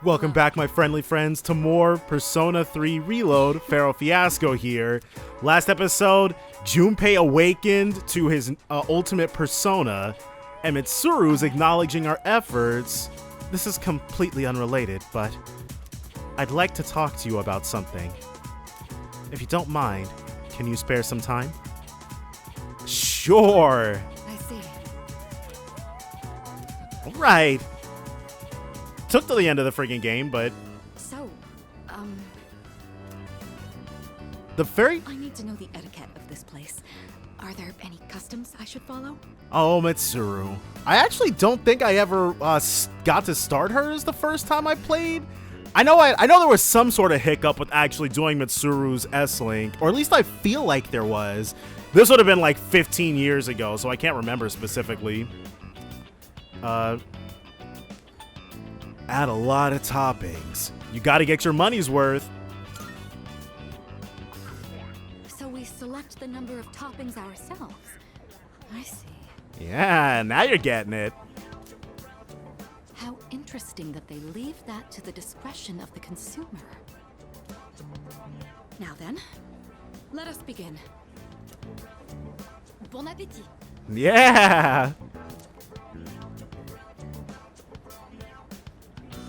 Welcome back, my friendly friends, to more Persona 3 Reload. Pharaoh Fiasco here. Last episode, Junpei awakened to his ultimate persona, and Mitsuru's acknowledging our efforts. This is completely unrelated, but I'd like to talk to you about something. If you don't mind, can you spare some time? Sure. I see. All right. Took to the end of the friggin' game, but So, the very... I need to know the etiquette of this place. Are there any customs I should follow? Oh, Mitsuru. I actually don't think I ever got to start hers the first time I played. I know there was some sort of hiccup with actually doing Mitsuru's S-Link, or at least I feel like there was. This would have been like 15 years ago, so I can't remember specifically. Add a lot of toppings. You gotta get your money's worth. So we select the number of toppings ourselves. I see. Yeah, now you're getting it. How interesting that they leave that to the discretion of the consumer. Now then, let us begin. Bon appétit. Yeah.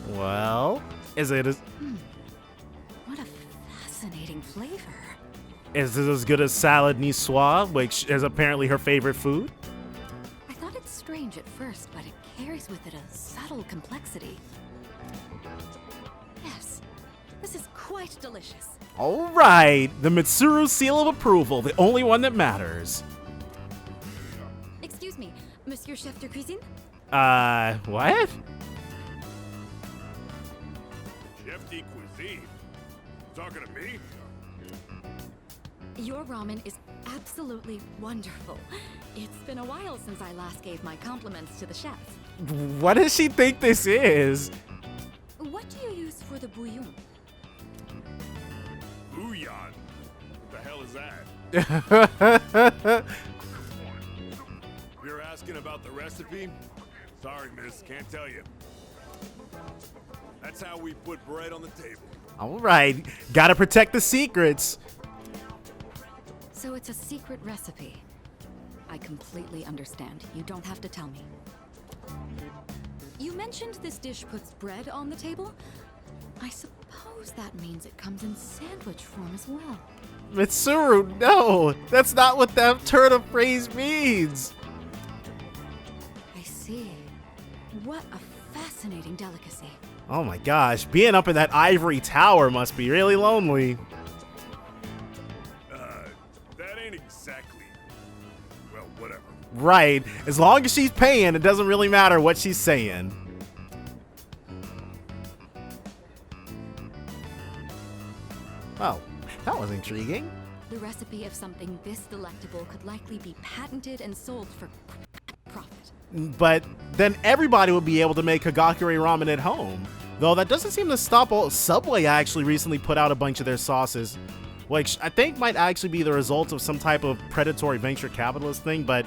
Well, is it What a fascinating flavor. is it as good as salad niçoise, which is apparently her favorite food? I thought it strange at first, but it carries with it a subtle complexity. Yes, this is quite delicious. All right, the Mitsuru seal of approval, the only one that matters. Excuse me, Monsieur Chef de Cuisine? What? Chef de cuisine? Talking to me? Your ramen is absolutely wonderful. It's been a while since I last gave my compliments to the chef. What does she think this is? What do you use for the bouillon? Bouillon? What the hell is that? You're asking about the recipe? Sorry, miss, can't tell you. That's how we put bread on the table. All right, gotta protect the secrets. So it's a secret recipe. I completely understand. You don't have to tell me. You mentioned this dish puts bread on the table? I suppose that means it comes in sandwich form as well. Mitsuru, no, that's not what that turn of phrase means. I see. What a fascinating delicacy. Oh my gosh, being up in that ivory tower must be really lonely. That ain't exactly... Well, whatever. Right, as long as she's paying, it doesn't really matter what she's saying. Oh, that was intriguing. The recipe of something this delectable could likely be patented and sold for profit. But then everybody would be able to make Hagakure ramen at home. Though that doesn't seem to stop. Subway actually recently put out a bunch of their sauces, which I think might actually be the result of some type of predatory venture capitalist thing, but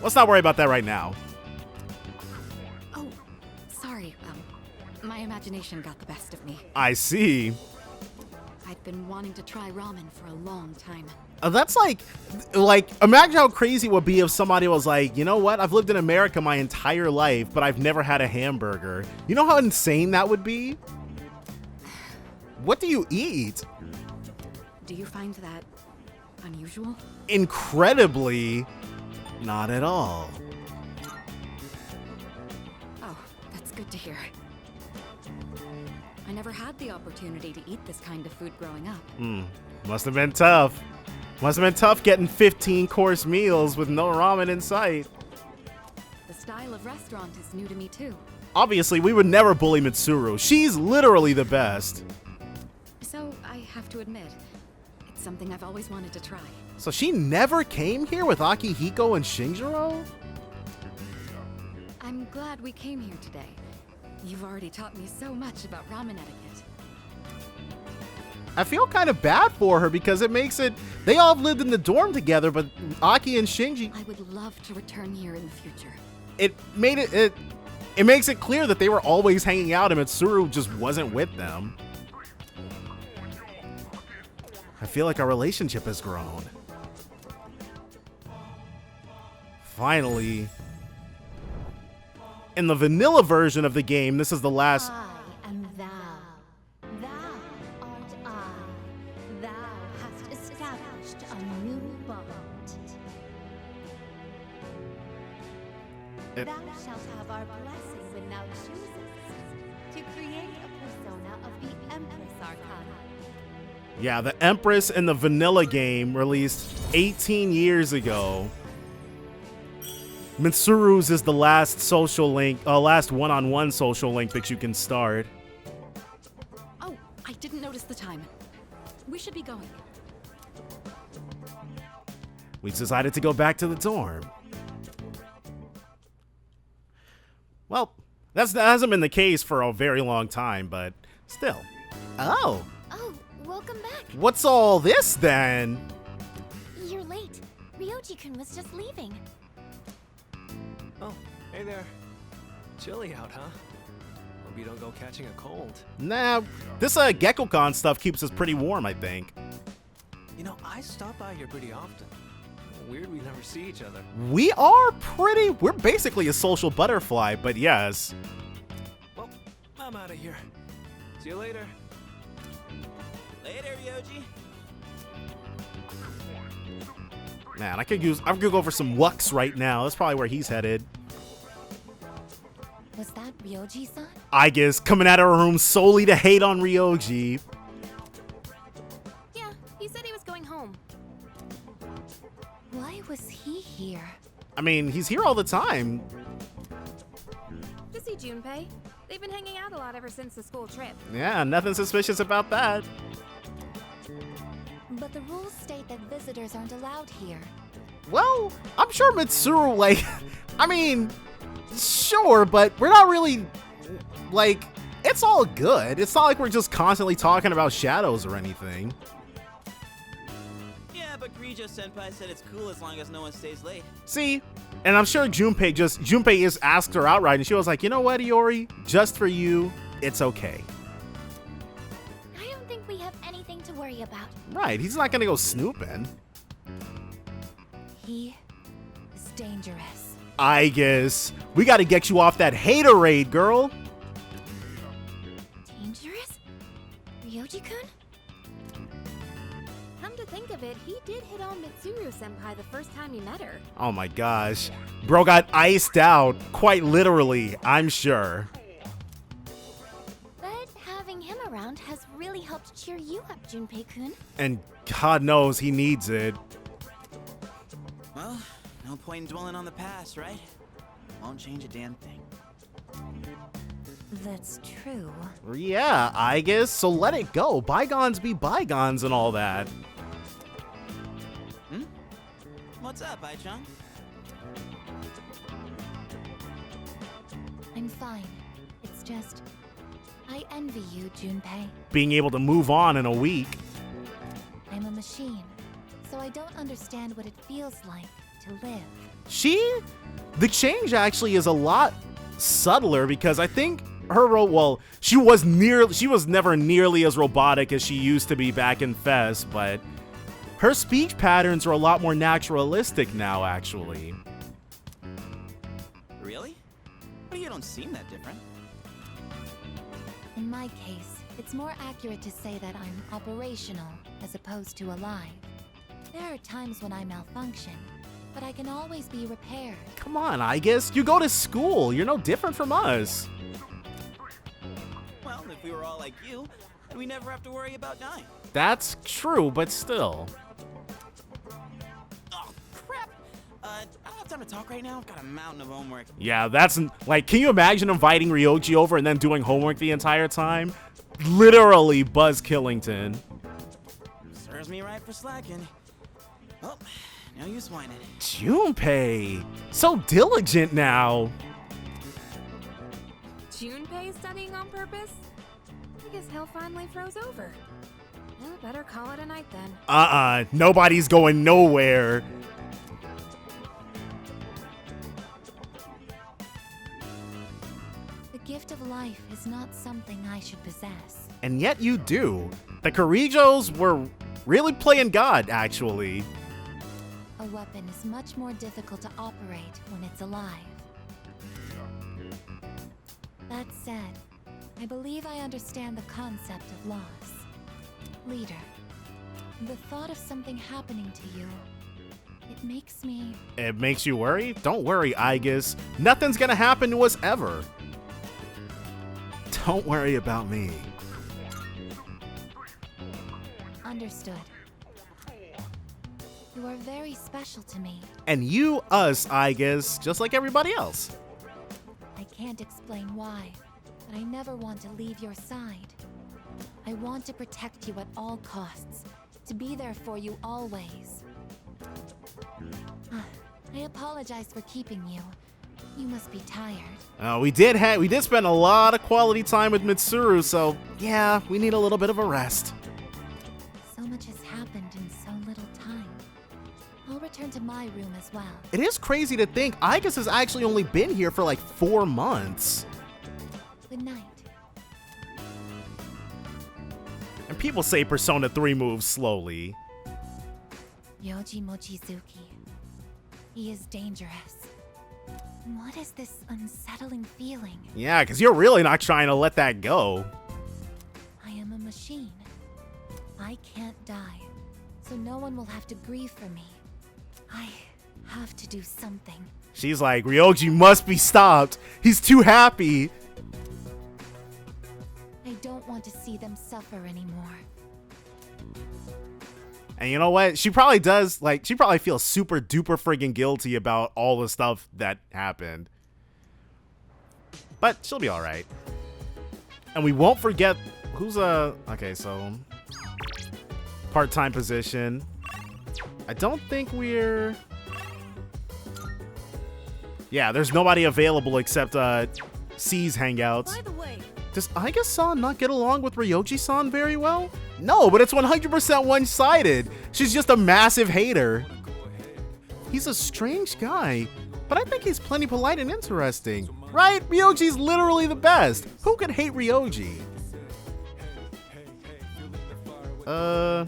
let's not worry about that right now. Oh, sorry. My imagination got the best of me. I see. I've been wanting to try ramen for a long time. That's like, imagine how crazy it would be if somebody was like, you know what? I've lived in America my entire life, but I've never had a hamburger. You know how insane that would be? What do you eat? Do you find that unusual? Incredibly, not at all. Oh, that's good to hear. I never had the opportunity to eat this kind of food growing up. Must have been tough. Must have been tough getting 15-course meals with no ramen in sight. The style of restaurant is new to me too. Obviously, we would never bully Mitsuru. She's literally the best. So I have to admit, it's something I've always wanted to try. So she never came here with Akihiko and Shinjiro? I'm glad we came here today. You've already taught me so much about ramen etiquette. I feel kind of bad for her because it makes it... They all lived in the dorm together, but Aki and Shinji... I would love to return here in the future. It made it... It makes it clear that they were always hanging out and Mitsuru just wasn't with them. I feel like our relationship has grown. Finally. In the vanilla version of the game, this is the last... I am thou. Thou art I. Thou hast established a new bond. Thou shalt have our blessing when thou choosest to create a persona of the Empress Arcana. Yeah, the Empress in the vanilla game released 18 years ago. Mitsuru's is the last social link, last one-on-one social link that you can start. Oh, I didn't notice the time. We should be going. We decided to go back to the dorm. Well, that hasn't been the case for a very long time, but still. Oh, Oh, welcome back. what's all this then? You're late. Ryoji-kun was just leaving. Oh, hey there. Chilly out, huh? Hope you don't go catching a cold. Nah, this GeckoCon stuff keeps us pretty warm, I think. You know, I stop by here pretty often. Weird we never see each other. We're basically a social butterfly, but yes. Well, I'm out of here. See you later. Later, Ryoji. Man, I could go for some Wux right now. That's probably where he's headed. Was that Ryoji-san? I guess coming out of her room solely to hate on Ryoji. Yeah, he said he was going home. Why was he here? I mean, he's here all the time. To see Junpei. They've been hanging out a lot ever since the school trip. Yeah, nothing suspicious about that. But the rules state that visitors aren't allowed here. Well, I'm sure Mitsuru, like, I mean, sure, but we're not really, like, it's all good. It's not like we're just constantly talking about shadows or anything. Yeah, but Grijo-senpai said it's cool as long as no one stays late. See, and I'm sure Junpei just asked her outright, and she was like, you know what, Iori, just for you, it's okay. I don't think we have anything to worry about. Right, he's not gonna go snooping. He is dangerous. I guess we gotta get you off that haterade, girl. Dangerous? Ryoji-kun? Come to think of it, he did hit on Mitsuru-senpai the first time he met her. Oh my gosh, bro got iced out, quite literally, I'm sure. But having him around has really helped cheer you up, Junpei-kun. And God knows he needs it. Well, no point in dwelling on the past, right? Won't change a damn thing. That's true. Yeah, I guess, so let it go. Bygones be bygones and all that. What's up, Ai-chan? I'm fine. It's just, I envy you, Junpei. Being able to move on in a week. I'm a machine, so I don't understand what it feels like to live. The change actually is a lot subtler because I think she was never nearly as robotic as she used to be back in Fest, but her speech patterns are a lot more naturalistic now, actually. Really? But you don't seem that different. In my case, it's more accurate to say that I'm operational as opposed to alive. There are times when I malfunction, but I can always be repaired. Come on, I guess. You go to school. You're no different from us. Well, if we were all like you, then we never have to worry about dying. That's true, but still. Oh, crap! I don't have time to talk right now. I've got a mountain of homework. Yeah, that's like, can you imagine inviting Ryoji over and then doing homework the entire time? Literally Buzz Killington. Serves me right for slacking. Well, no use whining. Junpei, so diligent now. Junpei studying on purpose? I guess hell finally froze over. Well, better call it a night then. Nobody's going nowhere. gift of life is not something I should possess. And yet you do. The Korijos were really playing God, actually. A weapon is much more difficult to operate when it's alive. That said, I believe I understand the concept of loss. Leader, the thought of something happening to you, it makes me... It makes you worry? Don't worry, Aigis. Nothing's gonna happen to us ever. Don't worry about me. Understood. You are very special to me. And you, us, Aigis, just like everybody else. I can't explain why, but I never want to leave your side. I want to protect you at all costs, to be there for you always. I apologize for keeping you. You must be tired. We did spend a lot of quality time with Mitsuru, so yeah, we need a little bit of a rest. So much has happened in so little time. I'll return to my room as well. It is crazy to think Aigis has actually only been here for like 4 months. Good night. And people say Persona 3 moves slowly. Ryoji Mochizuki. He is dangerous. What is this unsettling feeling? Yeah, because you're really not trying to let that go. I am a machine. I can't die, so no one will have to grieve for me. I have to do something. She's like, Ryoji must be stopped. He's too happy. I don't want to see them suffer anymore. And you know what? She probably does, like, she probably feels super duper friggin' guilty about all the stuff that happened. But she'll be alright. And we won't forget who's okay, so part-time position. I don't think we're... Yeah, there's nobody available except C's hangouts. By the way, Does Aiga-san not get along with Ryoji-san very well? No, but it's 100% one-sided. She's just a massive hater. He's a strange guy, but I think he's plenty polite and interesting. Right? Ryoji's literally the best. Who could hate Ryoji? Yeah.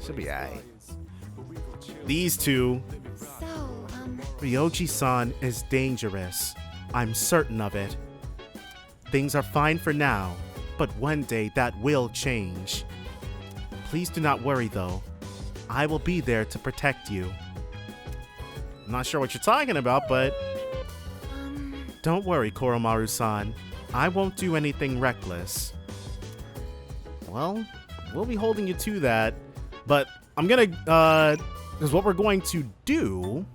Should be aight. These two. So, Ryoji-san is dangerous. I'm certain of it. Things are fine for now, but one day that will change. Please do not worry though. I will be there to protect you. I'm not sure what you're talking about, but... Don't worry, Koromaru-san. I won't do anything reckless. Well, we'll be holding you to that, but I'm gonna, because what we're going to do...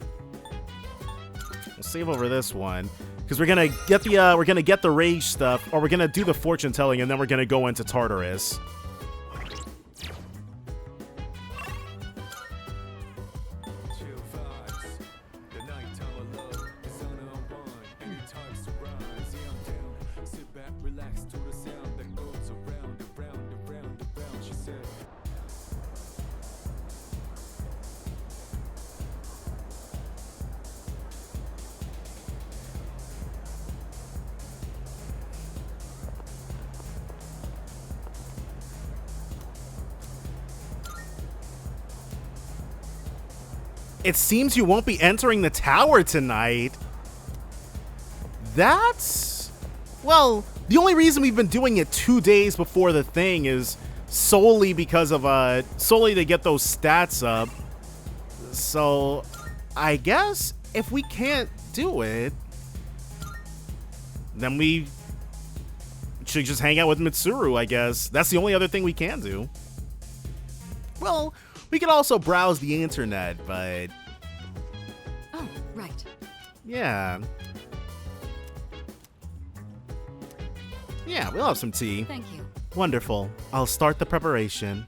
We'll save over this one. Because we're gonna get the rage stuff, or we're gonna do the fortune telling, and then we're gonna go into Tartarus. It seems you won't be entering the tower tonight. That's... Well, the only reason we've been doing it 2 days before the thing is solely because of, solely to get those stats up. So, I guess if we can't do it, then we should just hang out with Mitsuru, I guess. That's the only other thing we can do. Well... We could also browse the internet, but... Oh, right. Yeah. Yeah, we'll have some tea. Thank you. Wonderful. I'll start the preparation.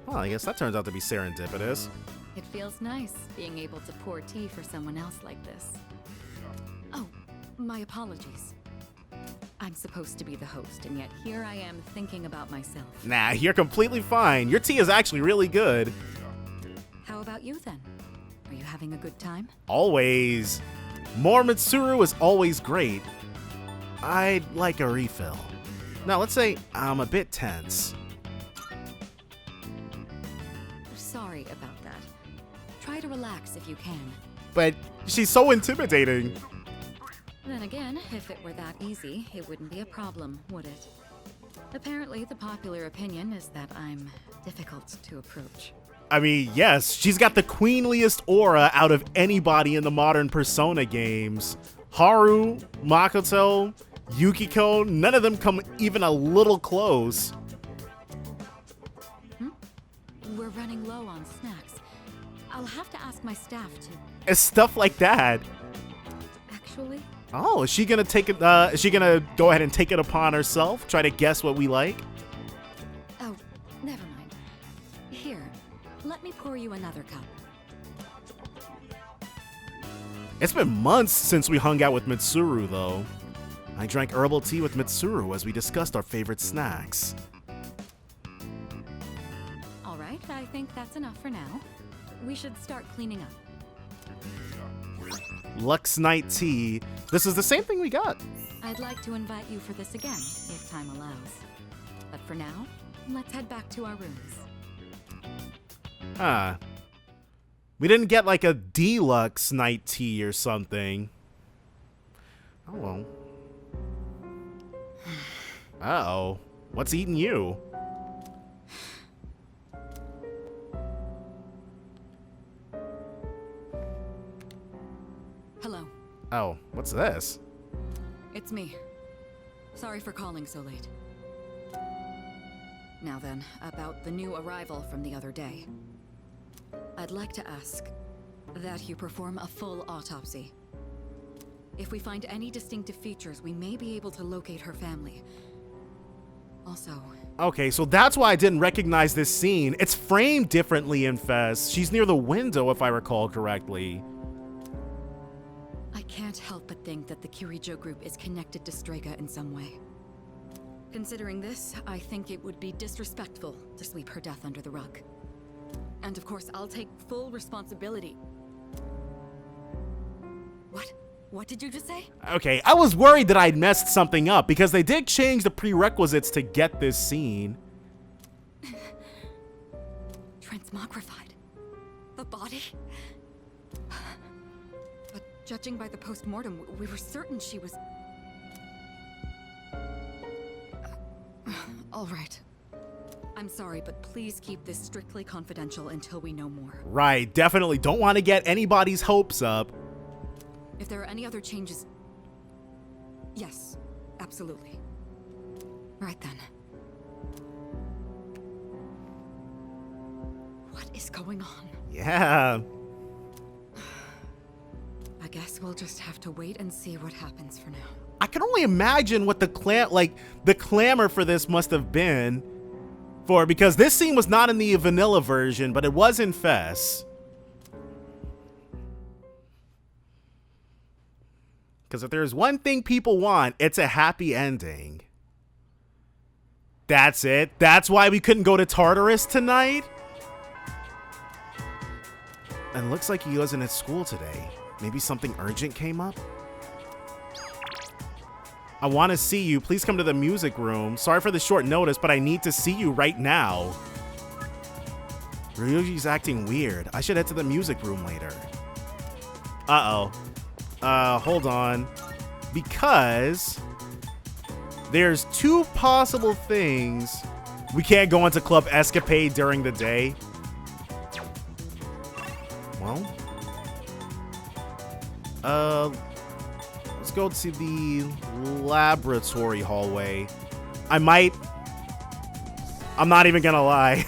Well, I guess that turns out to be serendipitous. It feels nice being able to pour tea for someone else like this. Oh, my apologies. I'm supposed to be the host, and yet here I am thinking about myself. Nah, you're completely fine. Your tea is actually really good. How about you then? Are you having a good time? Always. More Mitsuru is always great. I'd like a refill. Now, let's say I'm a bit tense. Sorry about that. Try to relax if you can. But she's so intimidating. Then again, if it were that easy, it wouldn't be a problem, would it? Apparently, the popular opinion is that I'm difficult to approach. I mean, yes, she's got the queenliest aura out of anybody in the modern Persona games. Haru, Makoto, Yukiko, none of them come even a little close. We're running low on snacks. I'll have to ask my staff to... It's stuff like that. Actually? Oh, is she gonna take it? Is she gonna go ahead and take it upon herself? Try to guess what we like? Oh, never mind. Here, let me pour you another cup. It's been months since we hung out with Mitsuru, though. I drank herbal tea with Mitsuru as we discussed our favorite snacks. All right, I think that's enough for now. We should start cleaning up. Lux Night Tea. This is the same thing we got. I'd like to invite you for this again, if time allows. But for now, let's head back to our rooms. Ah. We didn't get like a deluxe night tea or something. Oh well. Uh-oh. What's eating you? Hello. Oh, what's this? It's me. Sorry for calling so late. Now then, about the new arrival from the other day. I'd like to ask that you perform a full autopsy. If we find any distinctive features, we may be able to locate her family. Also... Okay, so that's why I didn't recognize this scene. It's framed differently in Fest. She's near the window, if I recall correctly. I can't help but think that the Kirijo group is connected to Strega in some way. Considering this, I think it would be disrespectful to sweep her death under the rug. And of course, I'll take full responsibility. What? What did you just say? Okay, I was worried that I'd messed something up because they did change the prerequisites to get this scene. Transmogrified. The body? But judging by the post-mortem, we were certain she was... All right. I'm sorry, but please keep this strictly confidential until we know more. Right, definitely don't want to get anybody's hopes up. If there are any other changes... Yes, absolutely. Right then. What is going on? Yeah. I guess we'll just have to wait and see what happens for now. I can only imagine what the clamor for this must have been because this scene was not in the vanilla version, but it was in Fest. Because if there's one thing people want, it's a happy ending. That's it. That's why we couldn't go to Tartarus tonight. And it looks like he wasn't at school today. Maybe something urgent came up? I want to see you. Please come to the music room. Sorry for the short notice, but I need to see you right now. Ryoji's acting weird. I should head to the music room later. Uh-oh. Hold on. Because there's two possible things. We can't go into Club Escapade during the day. Well. Let's go to the laboratory hallway. I'm not even gonna lie.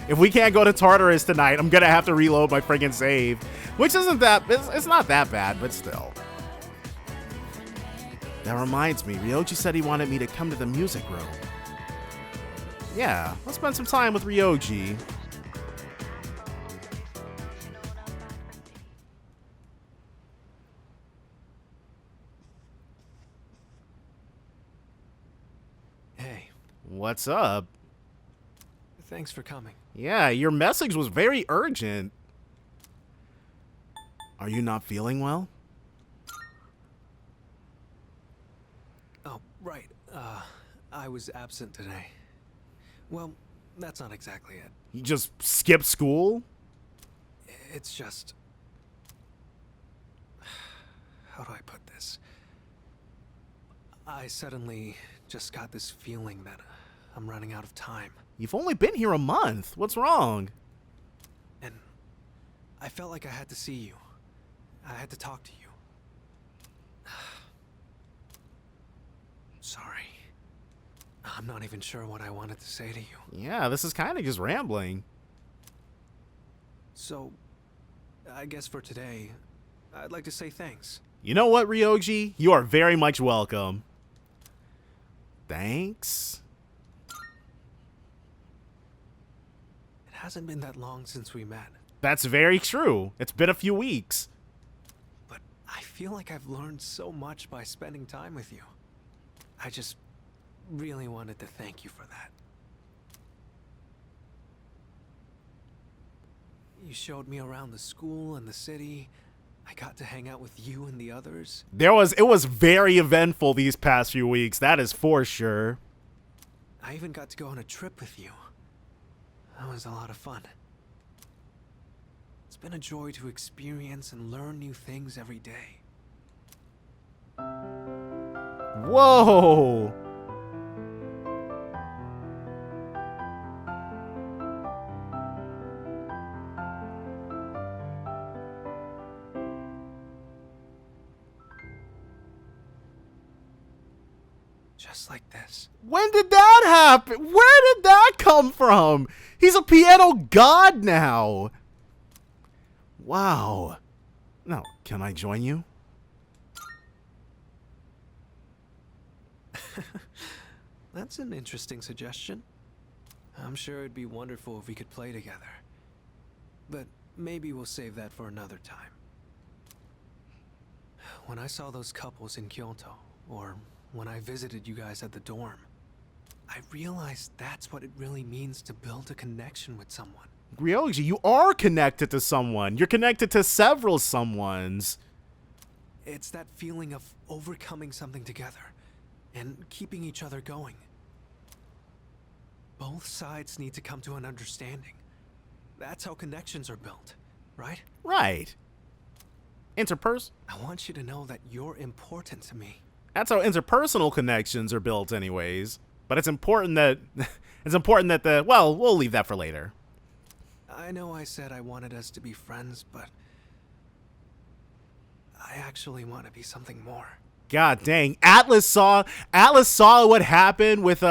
If we can't go to Tartarus tonight, I'm gonna have to reload my friggin' save. Which isn't that, it's not that bad, but still. That reminds me, Ryoji said he wanted me to come to the music room. Yeah, let's spend some time with Ryoji. Hey. What's up? Thanks for coming. Yeah, your message was very urgent. Are you not feeling well? Oh, right. I was absent today. Well, that's not exactly it. You just skipped school? It's just... How do I put this? I suddenly just got this feeling that I'm running out of time. You've only been here a month. What's wrong? And I felt like I had to see you. I had to talk to you. Sorry. I'm not even sure what I wanted to say to you. Yeah, this is kind of just rambling. So, I guess for today, I'd like to say thanks. You know what, Ryoji? You are very much welcome. Thanks. It hasn't been that long since we met. That's very true. It's been a few weeks. But I feel like I've learned so much by spending time with you. I just really wanted to thank you for that. You showed me around the school and the city. I got to hang out with you and the others. It was very eventful these past few weeks, that is for sure. I even got to go on a trip with you. That was a lot of fun. It's been a joy to experience and learn new things every day. Whoa! Just like this. When did that happen? Where did that come from? He's a piano god now. Wow. Now, can I join you? That's an interesting suggestion. I'm sure it'd be wonderful if we could play together. But maybe we'll save that for another time. When I saw those couples in Kyoto, or when I visited you guys at the dorm, I realized that's what it really means to build a connection with someone. Ryoji, you are connected to someone. You're connected to several someones. It's that feeling of overcoming something together and keeping each other going. Both sides need to come to an understanding. That's how connections are built, right? Right. I want you to know that you're important to me. That's how interpersonal connections are built anyways. But it's important that well, we'll leave that for later. I know I said I wanted us to be friends, but I actually want to be something more. God dang. Atlas saw what happened with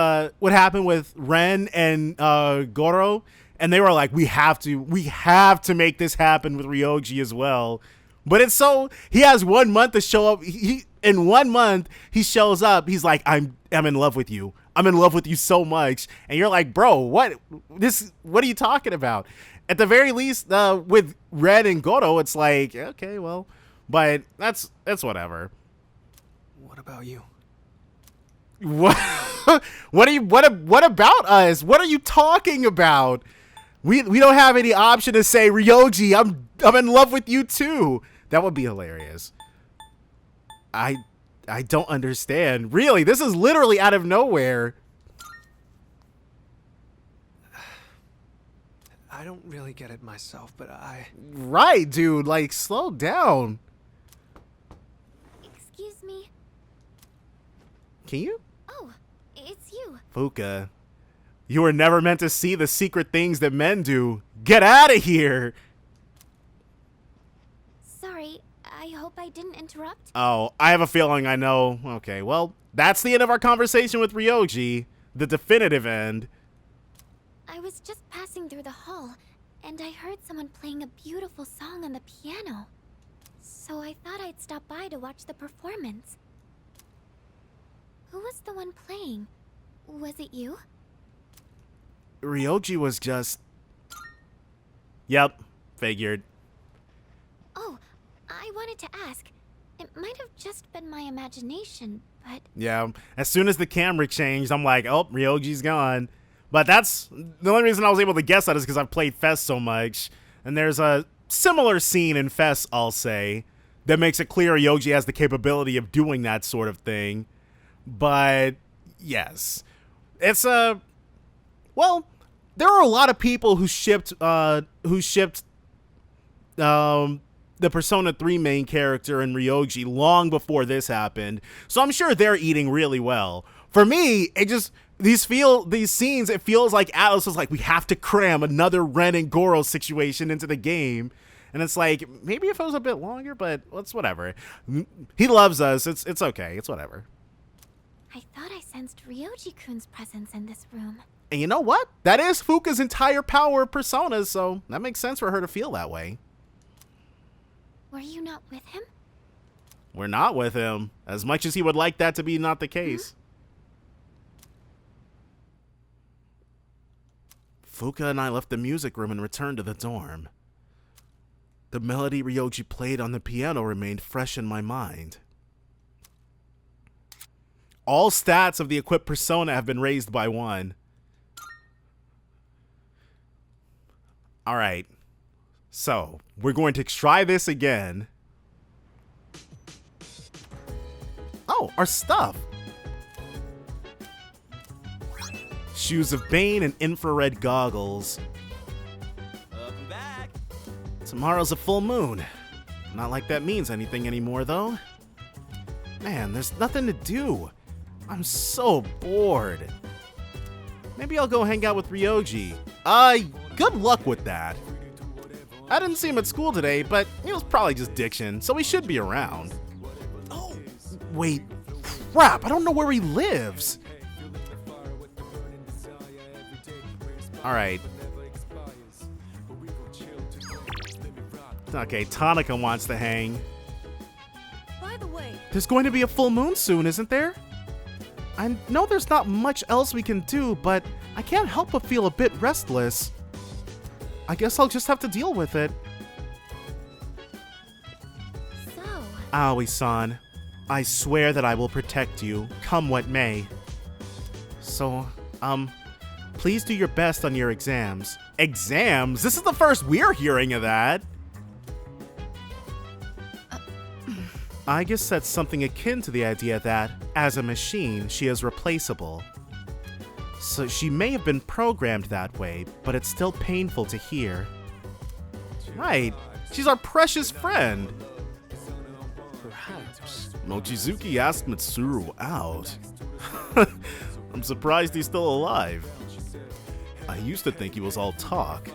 Ren and Goro, and they were like, we have to make this happen with Ryoji as well. But it's so he has 1 month to show up. In 1 month he shows up. He's like, I'm in love with you. I'm in love with you so much. And you're like, bro, what are you talking about? At the very least, with Red and Goro, it's like, okay, well, but that's whatever. What about you? What what about us? What are you talking about? We don't have any option to say, Ryoji, I'm in love with you too. That would be hilarious. I don't understand. Really, this is literally out of nowhere. I don't really get it myself, but Right, dude, like, slow down. Excuse me. Can you? Oh, it's you. Fuka, you were never meant to see the secret things that men do. Get out of here. Sorry, I hope I didn't interrupt. Oh, I have a feeling I know. Okay, well, that's the end of our conversation with Ryoji. The definitive end. I was just passing through the hall, and I heard someone playing a beautiful song on the piano. So I thought I'd stop by to watch the performance. Who was the one playing? Was it you? Ryoji was just... Yep, figured. Oh, I wanted to ask. It might have just been my imagination, but... Yeah, as soon as the camera changed, I'm like, oh, Ryoji's gone. But that's... The only reason I was able to guess that is because I've played Fest so much. And there's a similar scene in Fest, I'll say, that makes it clear Ryoji has the capability of doing that sort of thing. But yes, it's a well. There are a lot of people who shipped the Persona 3 main character and Ryoji long before this happened, so I'm sure they're eating really well. For me, it just these scenes, it feels like Atlas was like, we have to cram another Ren and Goro situation into the game. And it's like, maybe if it was a bit longer, but it's whatever. He loves us. It's okay. It's whatever. I thought I sensed Ryoji-kun's presence in this room. And you know what? That is Fuuka's entire power of personas, so that makes sense for her to feel that way. Were you not with him? We're not with him, as much as he would like that to be not the case. Fuuka and I left the music room and returned to the dorm. The melody Ryoji played on the piano remained fresh in my mind. All stats of the equipped persona have been raised by 1. Alright. So, we're going to try this again. Oh, our stuff! Shoes of Bane and infrared goggles. Welcome back. Tomorrow's a full moon. Not like that means anything anymore, though. Man, there's nothing to do. I'm so bored. Maybe I'll go hang out with Ryoji. Good luck with that. I didn't see him at school today, but he was probably just diction, so he should be around. Oh, wait. Crap, I don't know where he lives. Alright. Okay, Tanaka wants to hang. By the way, There's going to be a full moon soon, isn't there? I know there's not much else we can do, but I can't help but feel a bit restless. I guess I'll just have to deal with it. So, Aoi-san, I swear that I will protect you, come what may. So, please do your best on your exams. Exams? This is the first we're hearing of that. I guess that's something akin to the idea that, as a machine, she is replaceable. So she may have been programmed that way, but it's still painful to hear. Right, she's our precious friend. Perhaps. Mochizuki asked Mitsuru out. I'm surprised he's still alive. I used to think he was all talk.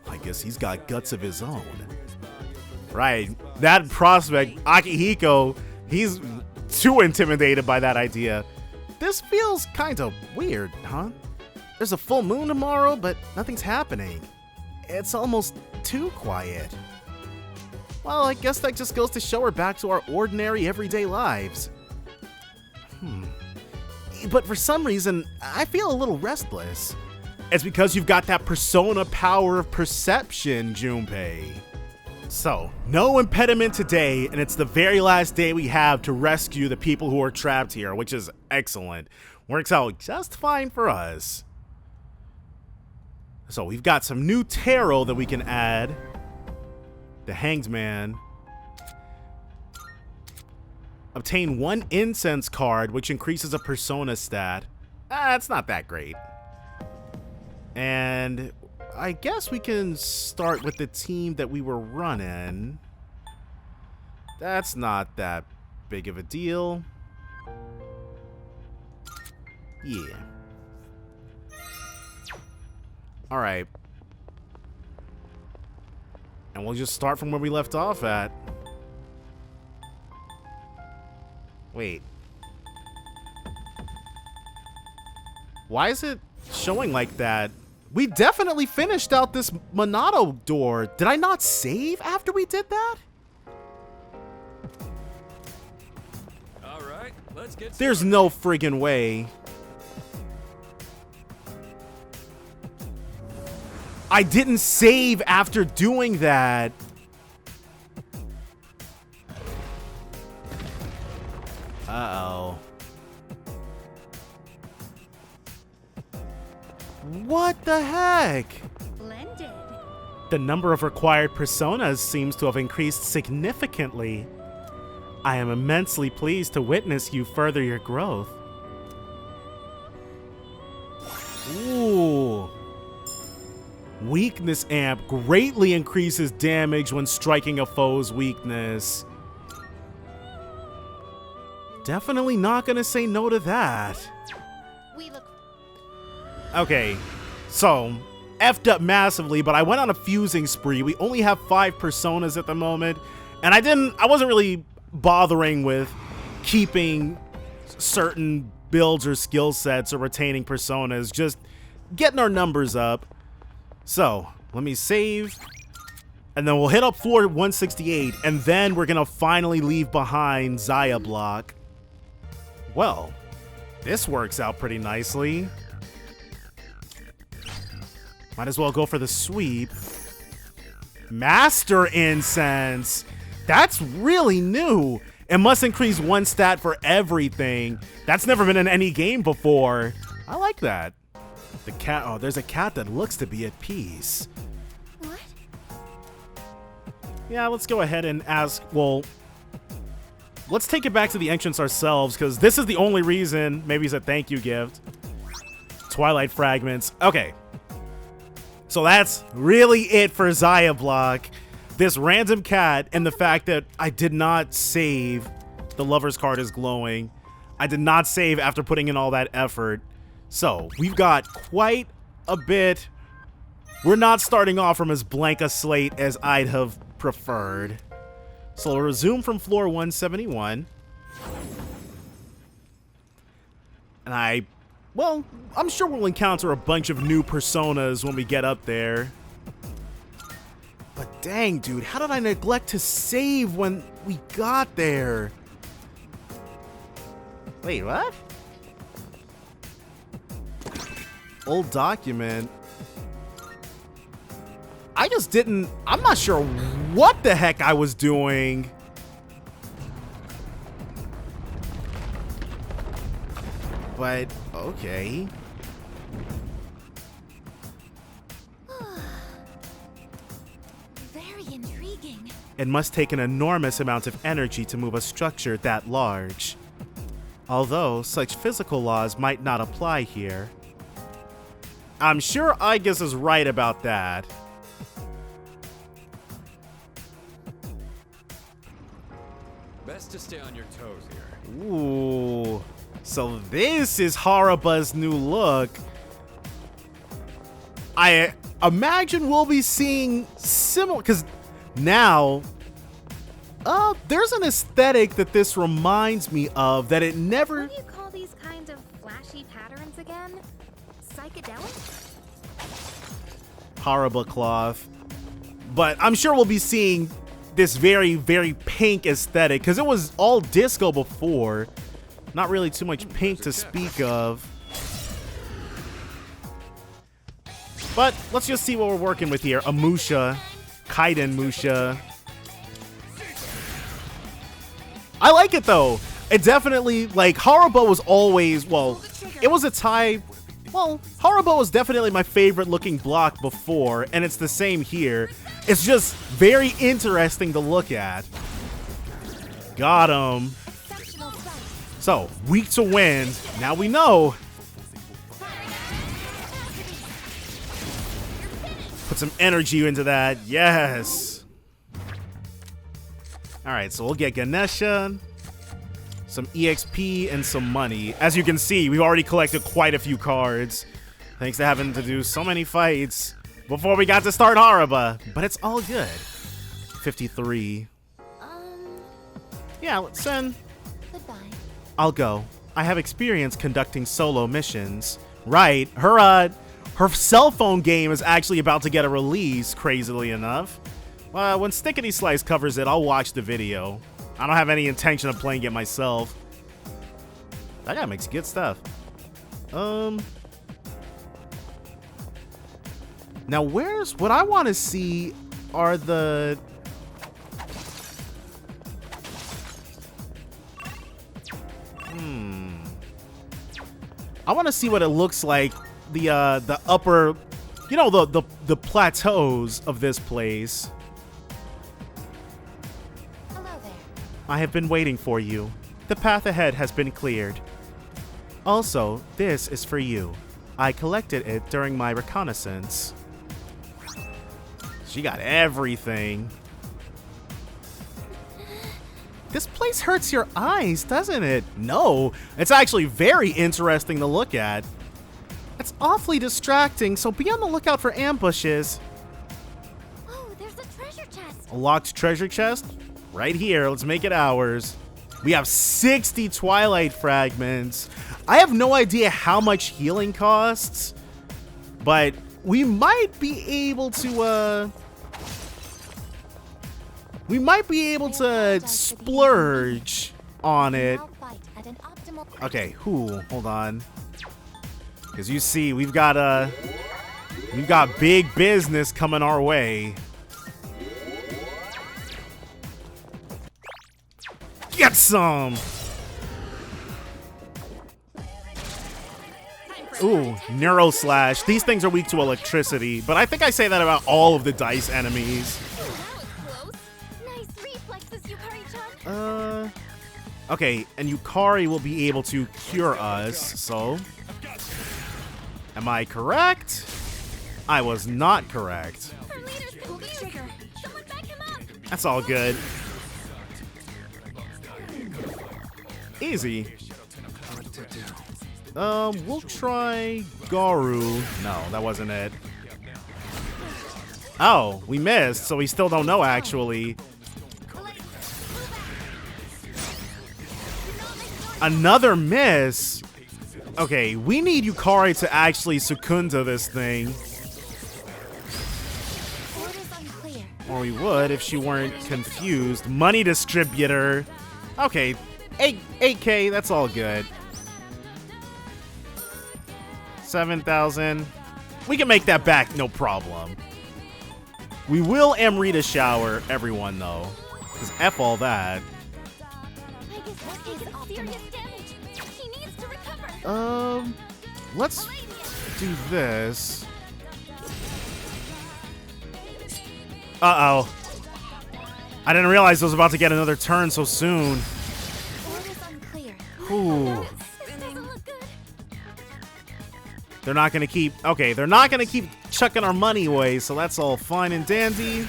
I guess he's got guts of his own. Right, that prospect, Akihiko, he's too intimidated by that idea. This feels kind of weird, huh? There's a full moon tomorrow, but nothing's happening. It's almost too quiet. Well, I guess that just goes to show we're back to our ordinary everyday lives. But for some reason, I feel a little restless. It's because you've got that persona power of perception, Junpei. So, no impediment today, and it's the very last day we have to rescue the people who are trapped here, which is excellent. Works out just fine for us. So, we've got some new tarot that we can add. The Hanged Man. Obtain 1 incense card, which increases a persona stat. It's not that great. And I guess we can start with the team that we were running. That's not that big of a deal. Yeah. Alright. And we'll just start from where we left off at. Wait. Why is it showing like that? We definitely finished out this Monado door. Did I not save after we did that? All right, let's get There's no friggin' way. I didn't save after doing that. Uh-oh. What the heck? Splendid. The number of required personas seems to have increased significantly. I am immensely pleased to witness you further your growth. Ooh. Weakness amp greatly increases damage when striking a foe's weakness. Definitely not gonna say no to that. Okay, so effed up massively, but I went on a fusing spree. We only have 5 personas at the moment, and I wasn't really bothering with keeping certain builds or skill sets or retaining personas, just getting our numbers up. So let me save, and then we'll hit up floor 168, and then we're gonna finally leave behind Zaya Block. Well, this works out pretty nicely. Might as well go for the sweep. Master Incense. That's really new. It must increase 1 stat for everything. That's never been in any game before. I like that. The cat. Oh, there's a cat that looks to be at peace. What? Yeah, let's go ahead and ask. Well, let's take it back to the entrance ourselves, because this is the only reason. Maybe it's a thank you gift. Twilight Fragments. Okay. So that's really it for Zaya Block. This random cat and the fact that I did not save. The lover's card is glowing. I did not save after putting in all that effort. So we've got quite a bit. We're not starting off from as blank a slate as I'd have preferred. So we'll resume from floor 171. And well, I'm sure we'll encounter a bunch of new personas when we get up there. But dang, dude, how did I neglect to save when we got there? Wait, what? Old document. I'm not sure what the heck I was doing. But, okay. Very intriguing. It must take an enormous amount of energy to move a structure that large. Although, such physical laws might not apply here. I'm sure Igus is right about that. Best to stay on your toes here. Ooh. So this is Haraba's new look. I imagine we'll be seeing similar, because now there's an aesthetic that this reminds me of that it never. What do you call these kinds of flashy patterns again? Psychedelic? Haraba cloth. But I'm sure we'll be seeing this very, very pink aesthetic, because it was all disco before. Not really too much pink to speak of. But let's just see what we're working with here. A Musha. Kaiden Musha. I like it though. It definitely, like, Haraba was always, well, it was a tie. Well, Haraba was definitely my favorite looking block before, and it's the same here. It's just very interesting to look at. Got him. So, weak to wind. Now we know. Put some energy into that. Yes. Alright, so we'll get Ganesha, some EXP, and some money. As you can see, we've already collected quite a few cards, thanks to having to do so many fights before we got to start Haraba. But it's all good. 53. Yeah, let's send. Goodbye. I'll go. I have experience conducting solo missions. Right, her cell phone game is actually about to get a release, crazily enough. When Stickety Slice covers it, I'll watch the video. I don't have any intention of playing it myself. That guy makes good stuff. Now what I want to see are the... I want to see what it looks like, the upper, you know, the plateaus of this place. Hello there. I have been waiting for you. The path ahead has been cleared. Also, this is for you. I collected it during my reconnaissance. She got everything. This place hurts your eyes, doesn't it? No, it's actually very interesting to look at. It's awfully distracting, so be on the lookout for ambushes. Oh, there's a treasure chest. A locked treasure chest? Right here, let's make it ours. We have 60 Twilight fragments. I have no idea how much healing costs, but we might be able to, splurge on it. Okay, hold on. Because you see, we've got big business coming our way. Get some! Ooh, Neuro Slash. These things are weak to electricity, but I think I say that about all of the dice enemies. Okay, and Yukari will be able to cure us, so... Am I correct? I was not correct. That's all good. Easy. We'll try Garu. No, that wasn't it. Oh, we missed, so we still don't know, actually. Another miss? Okay, we need Yukari to actually succumb to this thing. Or we would if she weren't confused. Money distributor. Okay, 8K, that's all good. 7,000. We can make that back, no problem. We will Amrita shower everyone, though. Because F all that. Let's do this. Uh-oh. I didn't realize I was about to get another turn so soon. Ooh. They're not gonna keep... Okay, they're not gonna keep chucking our money away, so that's all fine and dandy.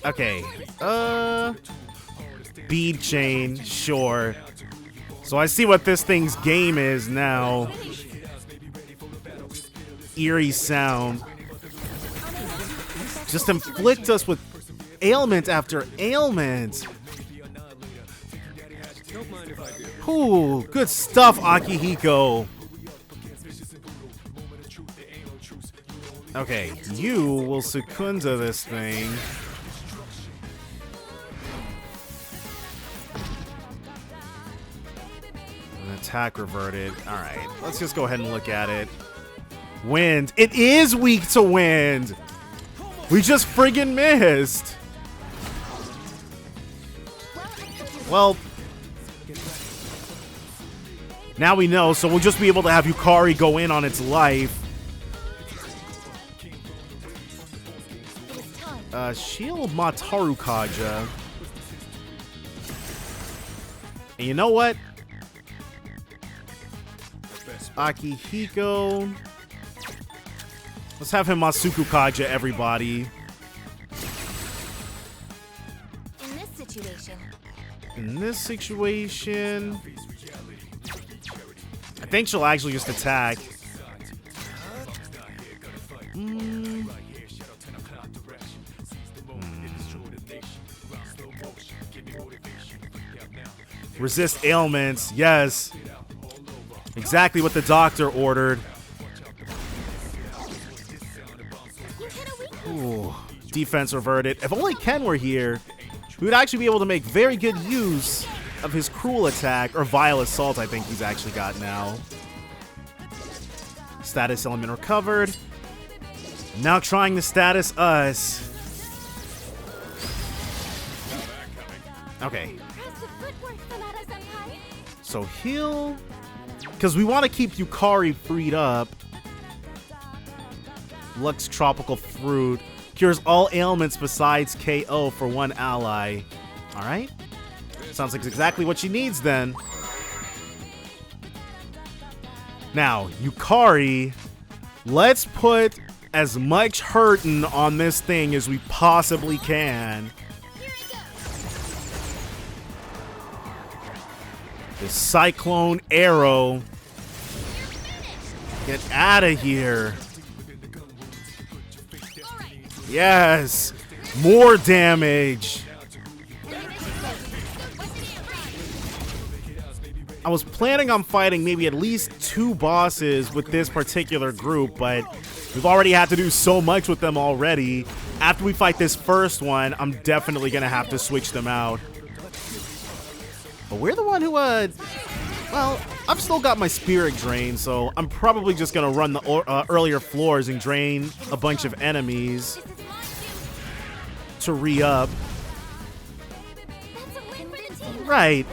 Okay, bead chain, sure. So I see what this thing's game is now. Eerie sound. Just inflict us with ailment after ailment. Ooh, good stuff, Akihiko. Okay, you will succumb to this thing. An attack reverted. Alright, let's just go ahead and look at it. Wind. It is weak to wind! We just friggin' missed! Well, now we know, so we'll just be able to have Yukari go in on its life. Shield Mataru Kaja. And you know what? Akihiko. Let's have him Masuku Kaja, everybody. In this situation... I think she'll actually just attack. Resist ailments, yes. Exactly what the doctor ordered. Ooh, defense reverted. If only Ken were here, we would actually be able to make very good use of his cruel attack, or vile assault I think he's actually got now. Status element recovered. Now trying to status us. Okay. So heal, because we want to keep Yukari freed up. Lux Tropical Fruit cures all ailments besides KO for one ally. Alright. Sounds like exactly what she needs then. Now, Yukari, let's put as much hurtin' on this thing as we possibly can. The cyclone arrow. Get out of here. Yes. More damage. I was planning on fighting maybe at least 2 bosses with this particular group, but we've already had to do so much with them already. After we fight this first one, I'm definitely going to have to switch them out. But we're the one who, well, I've still got my spirit drain, so I'm probably just going to run the earlier floors and drain a bunch of enemies to re-up. Right.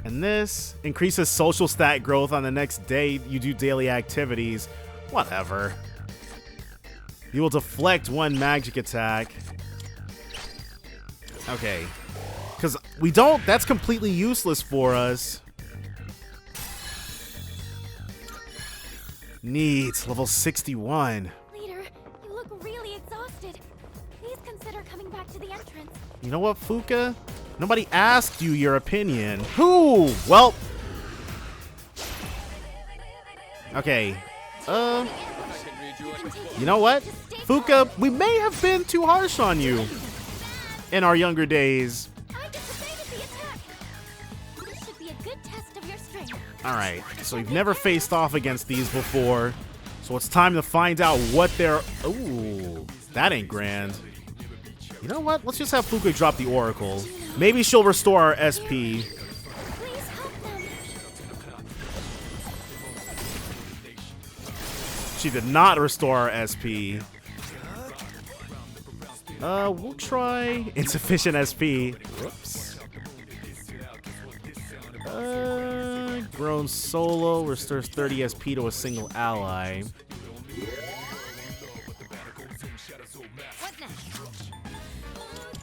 And this increases social stat growth on the next day you do daily activities. Whatever. You will deflect 1 magic attack. Okay. Because we don't, that's completely useless for us. Neat, level 61. Leader, you look really exhausted. Please consider coming back to the entrance. You know what, Fuka? Nobody asked you your opinion. Who? Well. Okay. You know what? Fuka, we may have been too harsh on you in our younger days. I disobeyed the attack. This should be a good test of your strength. Alright, so we've never faced off against these before. So it's time to find out what they're... Ooh, that ain't grand. You know what? Let's just have Fuka drop the Oracle. Maybe she'll restore our SP. Please help them. She did not restore our SP. We'll try insufficient SP. Whoops. Grown solo restores 30 SP to a single ally.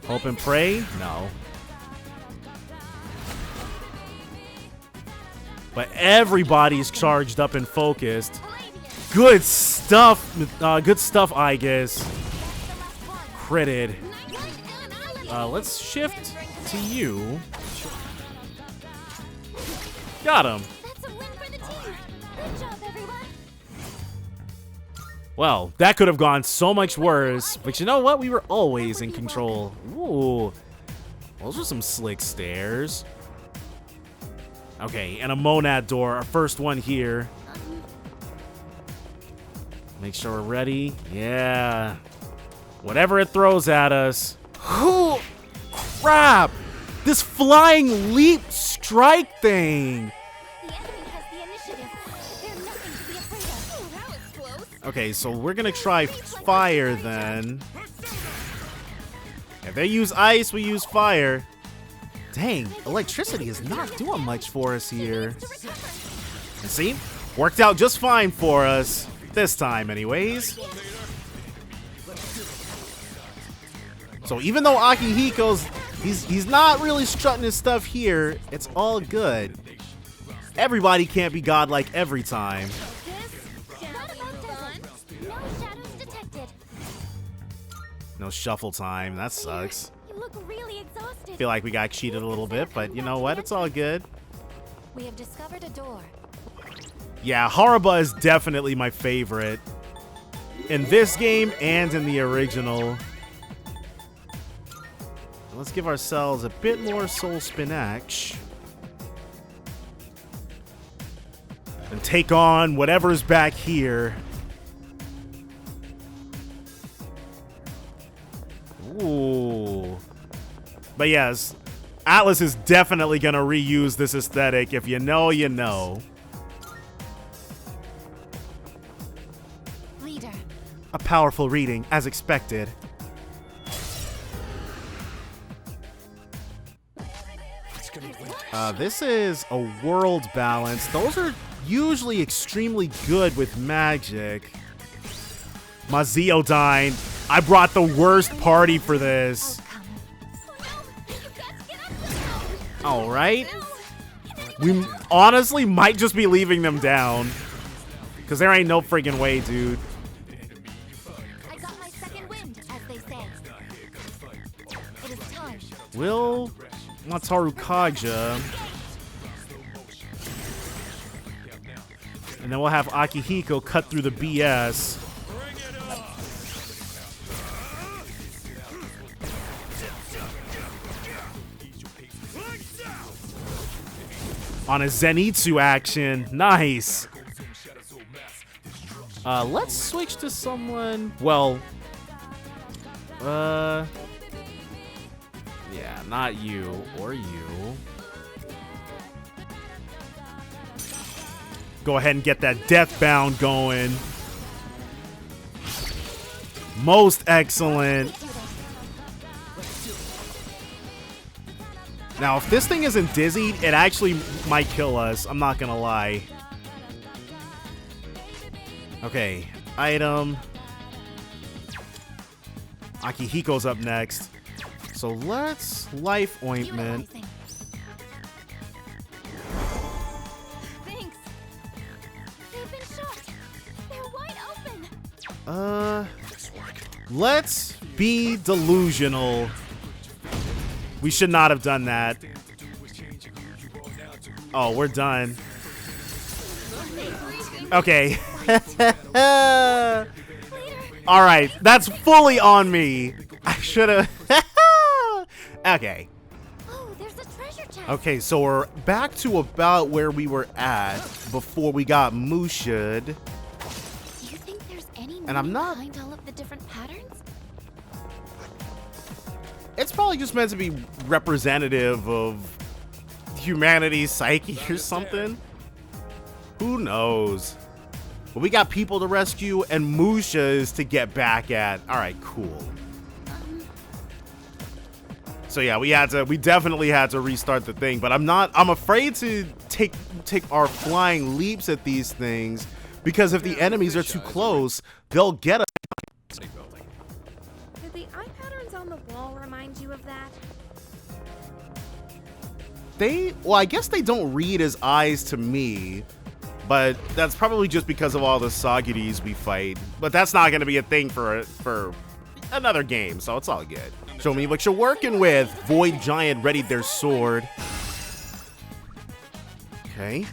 Hope and pray? No. But everybody's charged up and focused. Good stuff, I guess. Critted. Let's shift to you. Got him. That's a win for the team. Good job, everyone. Well, that could have gone so much worse, but you know what? We were always in control. Ooh. Those are some slick stairs. Okay, and a monad door, our first one here. Make sure we're ready. Yeah. Whatever it throws at us. Oh, crap! This flying leap strike thing. The enemy has the initiative. There's nothing to be afraid of. That was close. Okay, so we're gonna try fire then. If they use ice, we use fire. Dang, electricity is not doing much for us here. And see? Worked out just fine for us. This time, anyways. So even though Akihiko's, he's not really strutting his stuff here, it's all good. Everybody can't be godlike every time. No shuffle time, that sucks. You look really exhausted. Feel like we got cheated a little bit, but you know what? It's all good. We have discovered a door. Yeah, Haruba is definitely my favorite. In this game and in the original. Let's give ourselves a bit more soul spinach. And take on whatever's back here. Ooh. But yes, Atlas is definitely going to reuse this aesthetic. If you know, you know. Leader. A powerful reading, as expected. This is a world balance. Those are usually extremely good with magic. My Zeodyne I brought the worst party for this. All right. We honestly might just be leaving them down. Because there ain't no friggin' way, dude. I got my second wind, as they say. It is time. Will Mataru Kaja. And then we'll have Akihiko cut through the BS. On a Zenitsu action. Nice. Let's switch to someone. Well, yeah, not you or you. Go ahead and get that Deathbound going. Most excellent. Now, if this thing isn't dizzied, it actually might kill us. I'm not gonna lie. Okay, item. Akihiko's up next. So let's life ointment. Thanks. They've been shot. They're wide open. Let's be delusional. We should not have done that. Oh, we're done. Okay. All right, that's fully on me. I should have. Okay. Oh, there's a treasure chest. Okay, so we're back to about where we were at before we got Musha'd. Do you think there's any And I'm meaning not- behind all of the different patterns? It's probably just meant to be representative of humanity's psyche or something. Who knows? But we got people to rescue and Musha's to get back at. All right, cool. So yeah, we definitely had to restart the thing, but I'm afraid to take our flying leaps at these things because if the enemies are too close, they'll get us. Did the eye patterns on the wall remind you of that? Well, I guess they don't read as eyes to me, but that's probably just because of all the Sagiris we fight. But that's not going to be a thing for another game, so it's all good. Show me what you're working with. Void Giant readied their sword. Okay.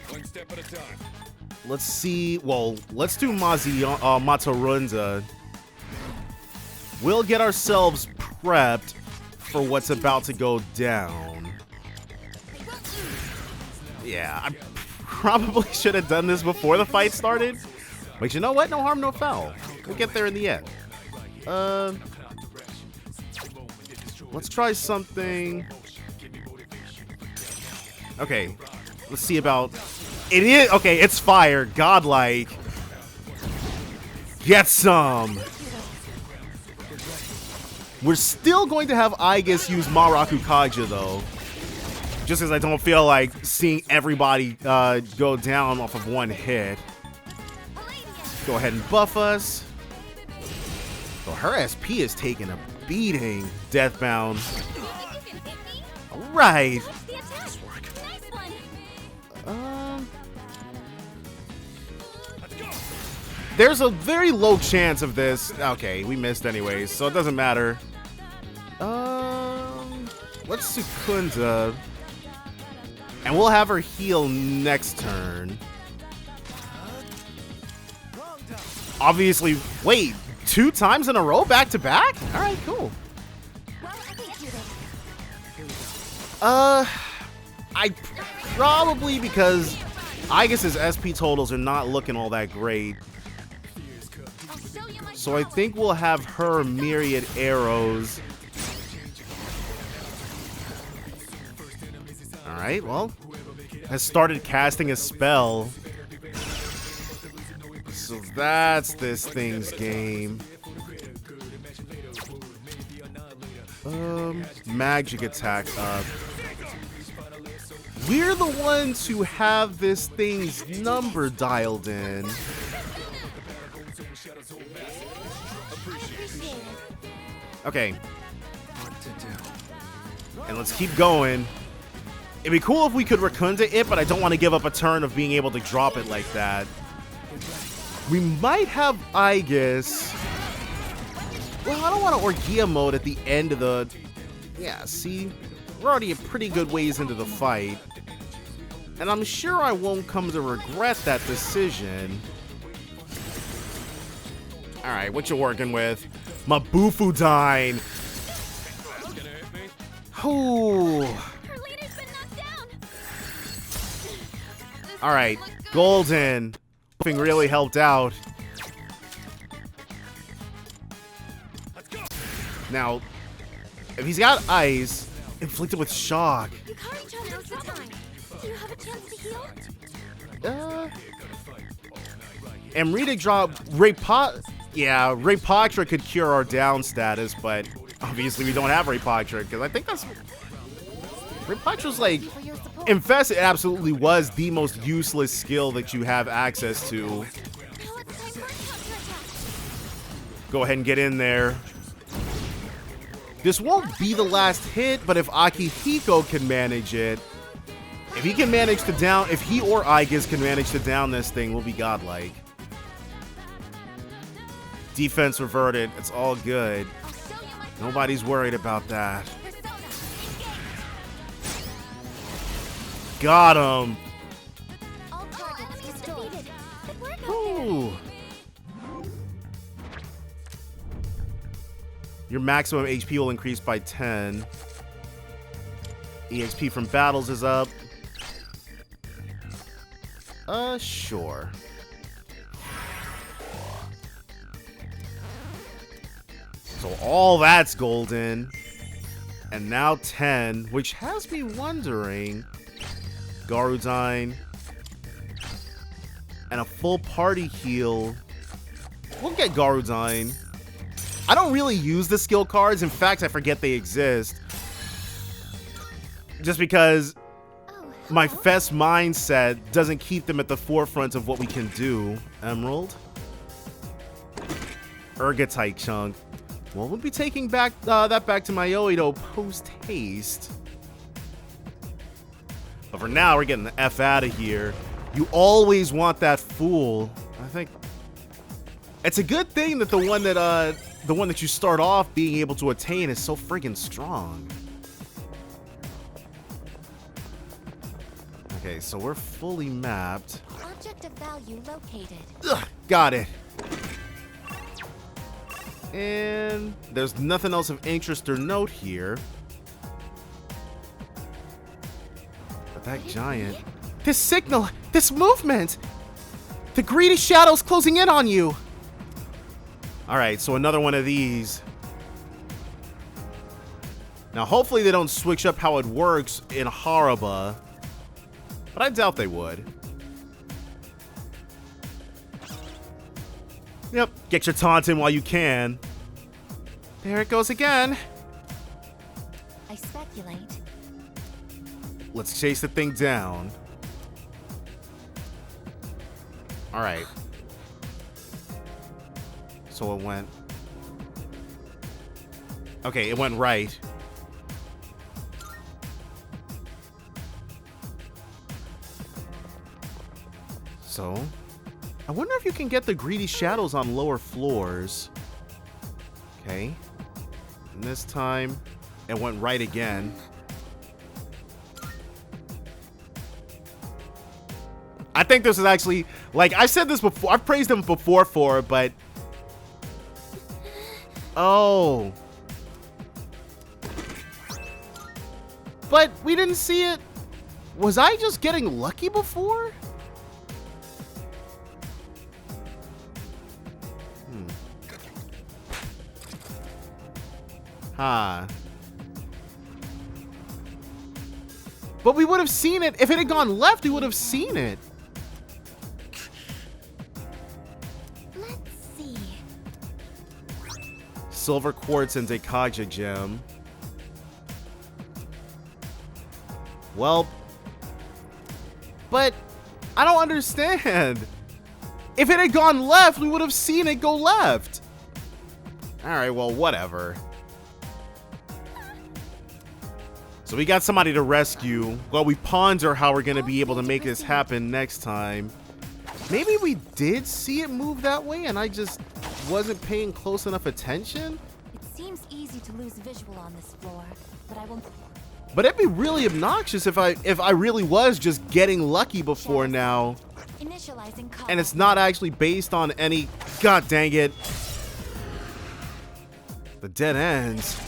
One step at a time. Let's see. Well, let's do Matarunza. We'll get ourselves prepped for what's about to go down. Yeah, I probably should have done this before the fight started. But you know what? No harm, no foul. We'll get there in the end. Let's try something. Okay, let's see about... It is... Okay, it's fire. Godlike. Get some. We're still going to have Aigis use Maraku Kaja, though. Just because I don't feel like seeing everybody go down off of one hit. Go ahead and buff us. So her SP is taking a beating. Deathbound. Alright. There's a very low chance of this. Okay, we missed anyways, so it doesn't matter. Let's Sukunda. And we'll have her heal next turn. Obviously, wait, 2 times in a row back to back? Alright, cool. I probably, because Aigis' SP totals are not looking all that great. So I think we'll have her myriad arrows. Alright, well, has started casting a spell. So that's this thing's game. Magic attack up. We're the ones who have this thing's number dialed in. Okay, What to do? and let's keep going. It'd be cool if we could Rakunda it, but I don't want to give up a turn of being able to drop it like that. We might have Aegis. Well, I don't want to Orgia mode at the end of the... Yeah, see? We're already a pretty good ways into the fight. And I'm sure I won't come to regret that decision. Alright, what you working with? Mabufudine! Ooh. Her leader's been knocked down. Alright, Golden. Buffing really helped out. Now, if he's got ice, inflicted with shock. Yukari-chan, now's the time. Do you have a chance to heal? Amrita dropped Raypatra could cure our down status, but obviously we don't have Raypatra because I think that's Raypatra's like Infest. It absolutely was the most useless skill that you have access to. Now it's time for a counterattack. Go ahead and get in there. This won't be the last hit, but if Akihiko can manage it, if he can manage to down, if he or Aegis can manage to down this thing, we'll be godlike. Defense reverted. It's all good. Nobody's worried about that. Got him. All targets defeated. Good work out there. Ooh. Your maximum HP will increase by 10. EXP from battles is up. Sure. So all that's golden. And now 10, which has me wondering. Garudine. And a full party heal. We'll get Garudine. I don't really use the skill cards. In fact, I forget they exist. Just because my Fest mindset doesn't keep them at the forefront of what we can do. Emerald. Ergatite chunk. Well, we'll be taking back that back to Myoido post-haste. But for now, we're getting the F out of here. You always want that fool. I think it's a good thing that the one that you start off being able to attain is so friggin' strong. Okay, so we're fully mapped. Object of value located. Ugh, got it. And there's nothing else of interest or note here. But that giant... This signal! This movement! The greedy shadow's closing in on you! Alright, so another one of these. Now, hopefully they don't switch up how it works in Haraba. But I doubt they would. Yep, get your taunt in while you can. There it goes again. I speculate. Let's chase the thing down. Alright. So it went... Okay, it went right. So... I wonder if you can get the greedy shadows on lower floors. Okay. And this time, it went right again. I think this is actually, like, I've said this before, I've praised him before for it, but... Oh. But we didn't see it. Was I just getting lucky before? Huh. But we would have seen it. If it had gone left, we would have seen it. Let's see. Silver quartz and Dekaja gem. Well, but I don't understand. If it had gone left, we would have seen it go left. All right, well, whatever. So we got somebody to rescue while we ponder how we're going to be able to make this happen next time. Maybe we did see it move that way and I just wasn't paying close enough attention? It seems easy to lose visual on this floor, but I won't. But it'd be really obnoxious if I really was just getting lucky before now. Initializing color. And it's not actually based on any... God dang it. The dead ends.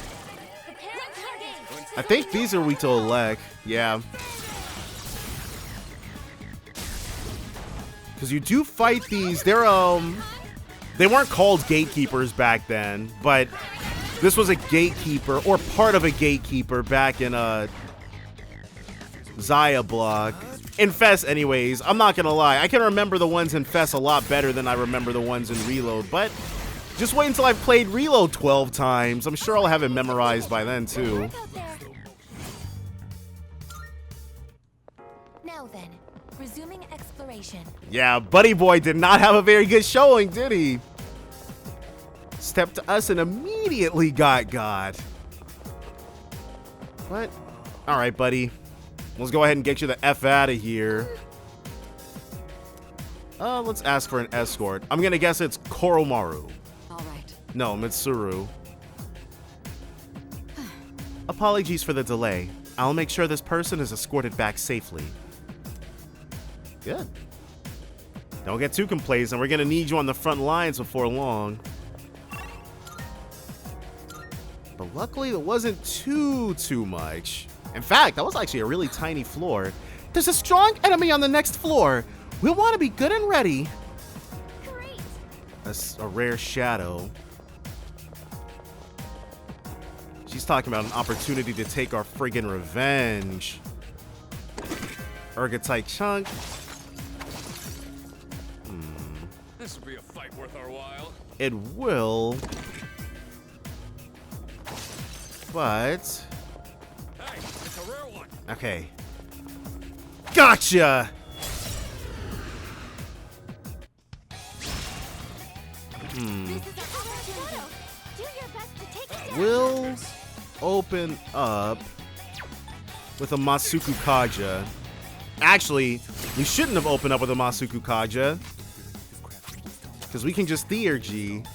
I think these are weak to elect. Yeah. Because you do fight these. They weren't called gatekeepers back then, but this was a gatekeeper or part of a gatekeeper back in Zaya block. In Fess anyways, I'm not gonna lie. I can remember the ones in Fess a lot better than I remember the ones in Reload, but just wait until I've played Reload 12 times. I'm sure I'll have it memorized by then too. Now then, resuming exploration. Yeah, Buddy Boy did not have a very good showing, did he? Stepped to us and immediately got God. What? Alright, buddy. Let's go ahead and get you the F out of here. Let's ask for an escort. I'm gonna guess it's Koromaru. All right. No, Mitsuru. Apologies for the delay. I'll make sure this person is escorted back safely. Good. Don't get too complacent. We're gonna need you on the front lines before long. But luckily, it wasn't too much. In fact, that was actually a really tiny floor. There's a strong enemy on the next floor. We'll want to be good and ready. Great. That's a rare shadow. She's talking about an opportunity to take our friggin' revenge. Ergotite chunk. This will be a fight worth our while. It will. But... Hey, it's a rare one. Okay. Gotcha! We'll open up with a Masuku Kaja. Actually, we shouldn't have opened up with a Masuku Kaja, because we can just Theurgy.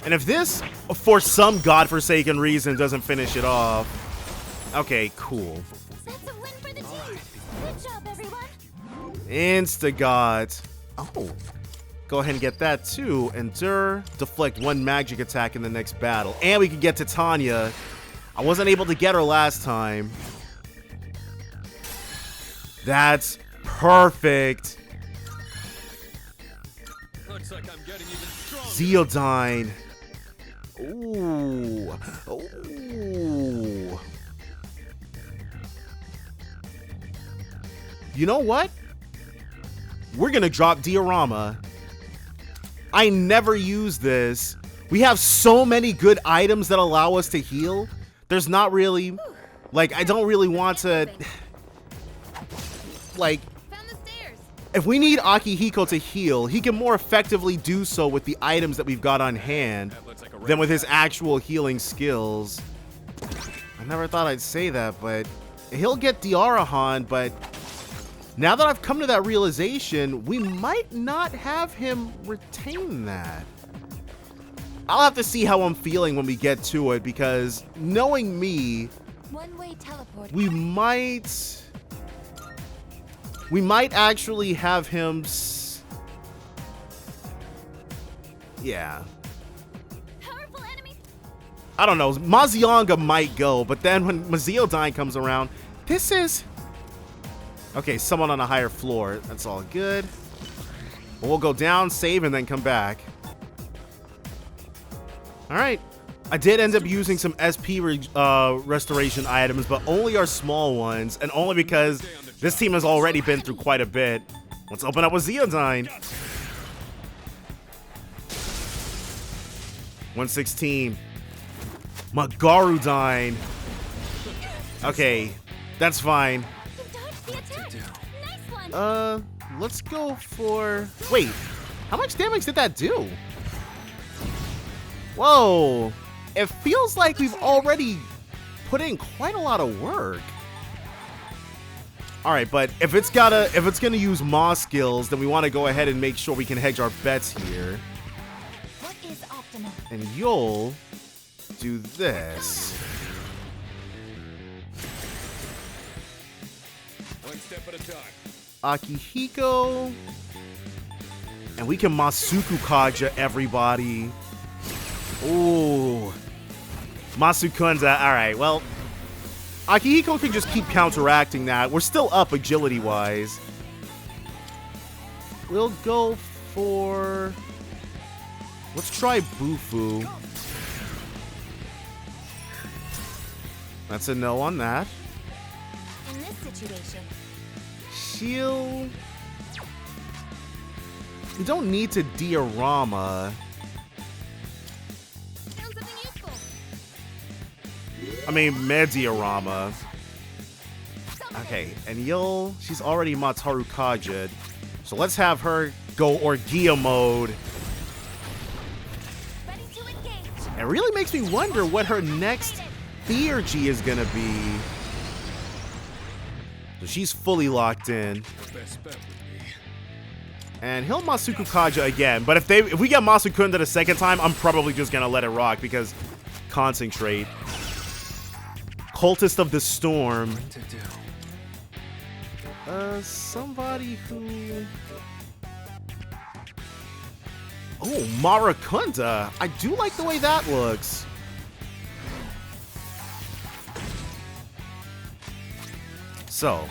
And if this, for some godforsaken reason, doesn't finish it off... Okay, cool. That's a win for the team. Good job, everyone. Insta-God. Oh. Go ahead and get that too. Endure. Deflect one magic attack in the next battle. And we can get Titania. I wasn't able to get her last time. That's perfect. Looks like I'm getting even stronger. Zeodine. Ooh. Ooh. You know what? We're gonna drop Diorama. I never use this. We have so many good items that allow us to heal. There's not really... Like, I don't really want to... Like... Found the stairs. If we need Akihiko to heal, he can more effectively do so with the items that we've got on hand than with his actual healing skills. I never thought I'd say that, but he'll get Diarahan, but now that I've come to that realization, we might not have him retain that. I'll have to see how I'm feeling when we get to it, because knowing me, One-way teleport. we might actually have him yeah. Powerful enemy. I don't know. Mazionga might go, but then when Mazeodine comes around, this is... Okay, someone on a higher floor. That's all good. But we'll go down, save, and then come back. Alright. I did end up using some SP restoration items, but only our small ones, and only because this team has already been through quite a bit. Let's open up with Zeodine. 116. Magarudine. Okay, that's fine. You dodged the attack. Nice one. Let's go for... Wait, how much damage did that do? Whoa. it feels like we've already put in quite a lot of work. All right, but if it's gonna use Moss skills, then we want to go ahead and make sure we can hedge our bets here. What is optimal? And you'll do this. One step at a time. Akihiko. And we can Masuku Kaja everybody. Ooh. Masukunda. Alright, well. Akihiko can just keep counteracting that. We're still up agility-wise. We'll go for... Let's try Bufu. That's a no on that. In this situation, She'll... We don't need to diorama. Found something useful. I mean, Mediorama. Okay, and Yul, she's already Mataru Kajid. So let's have her go Orgia mode. ready to engage. It really makes me wonder what her next theurgy is gonna be. So she's fully locked in. Your best bet would be. And he'll Masuku Kaja again. But if we get Masukunda the second time, I'm probably just gonna let it rock because concentrate. Cultist of the Storm. What to do? Somebody who... Oh, Marakunda. I do like the way that looks. So,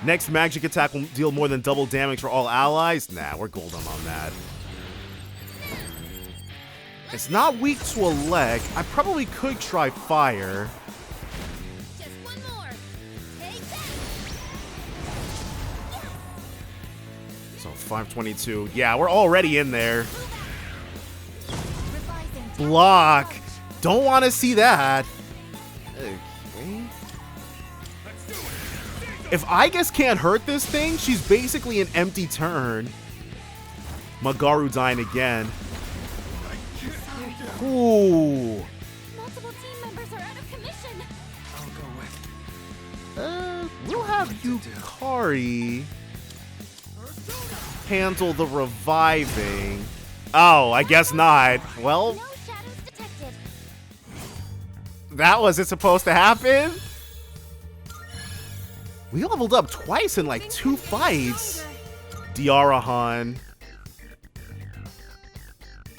next magic attack will deal more than double damage for all allies. Nah, we're golden on that. It's not weak to Elec. I probably could try fire. Just one more. Take that. So 522. Yeah, we're already in there. Revising. Block. Don't want to see that. Okay. If Aigis can't hurt this thing, she's basically an empty turn. Magaru dying again. Ooh. Multiple team members are out of commission. I'll go with. We'll have Yukari handle the reviving. Oh, I guess not. Well, No shadows detected. that wasn't supposed to happen. We leveled up twice in like 2 fights. Diarahan.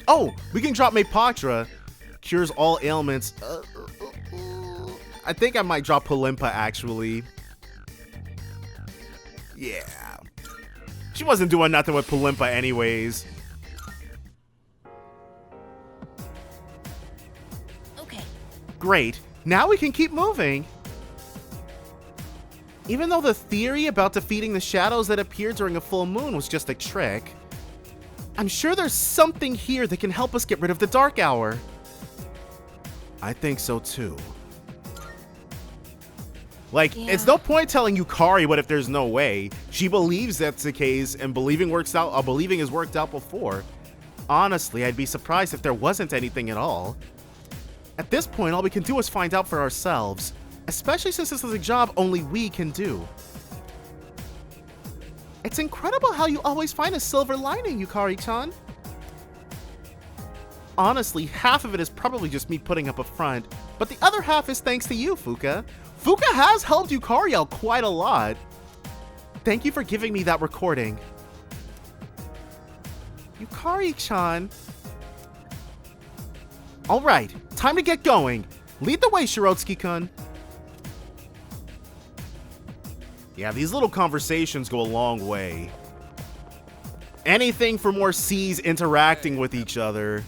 Oh, we can drop Mepatra. Cures all ailments. I think I might drop Palimpa actually. Yeah. She wasn't doing nothing with Palimpa anyways. Okay. Great. Now we can keep moving. Even though the theory about defeating the shadows that appear during a full moon was just a trick, I'm sure there's something here that can help us get rid of the Dark Hour. I think so too. Like, it's no point telling Yukari what if there's no way. She believes that's the case, and believing has worked out before. Honestly, I'd be surprised if there wasn't anything at all. At this point, all we can do is find out for ourselves, especially since this is a job only we can do. It's incredible how you always find a silver lining, Yukari-chan. Honestly, half of it is probably just me putting up a front, but the other half is thanks to you, Fuka. Fuka has helped Yukari out quite a lot. Thank you for giving me that recording. Yukari-chan. Alright, time to get going. Lead the way, Shirotsuki-kun. Yeah, these little conversations go a long way. Anything for more C's interacting with each other.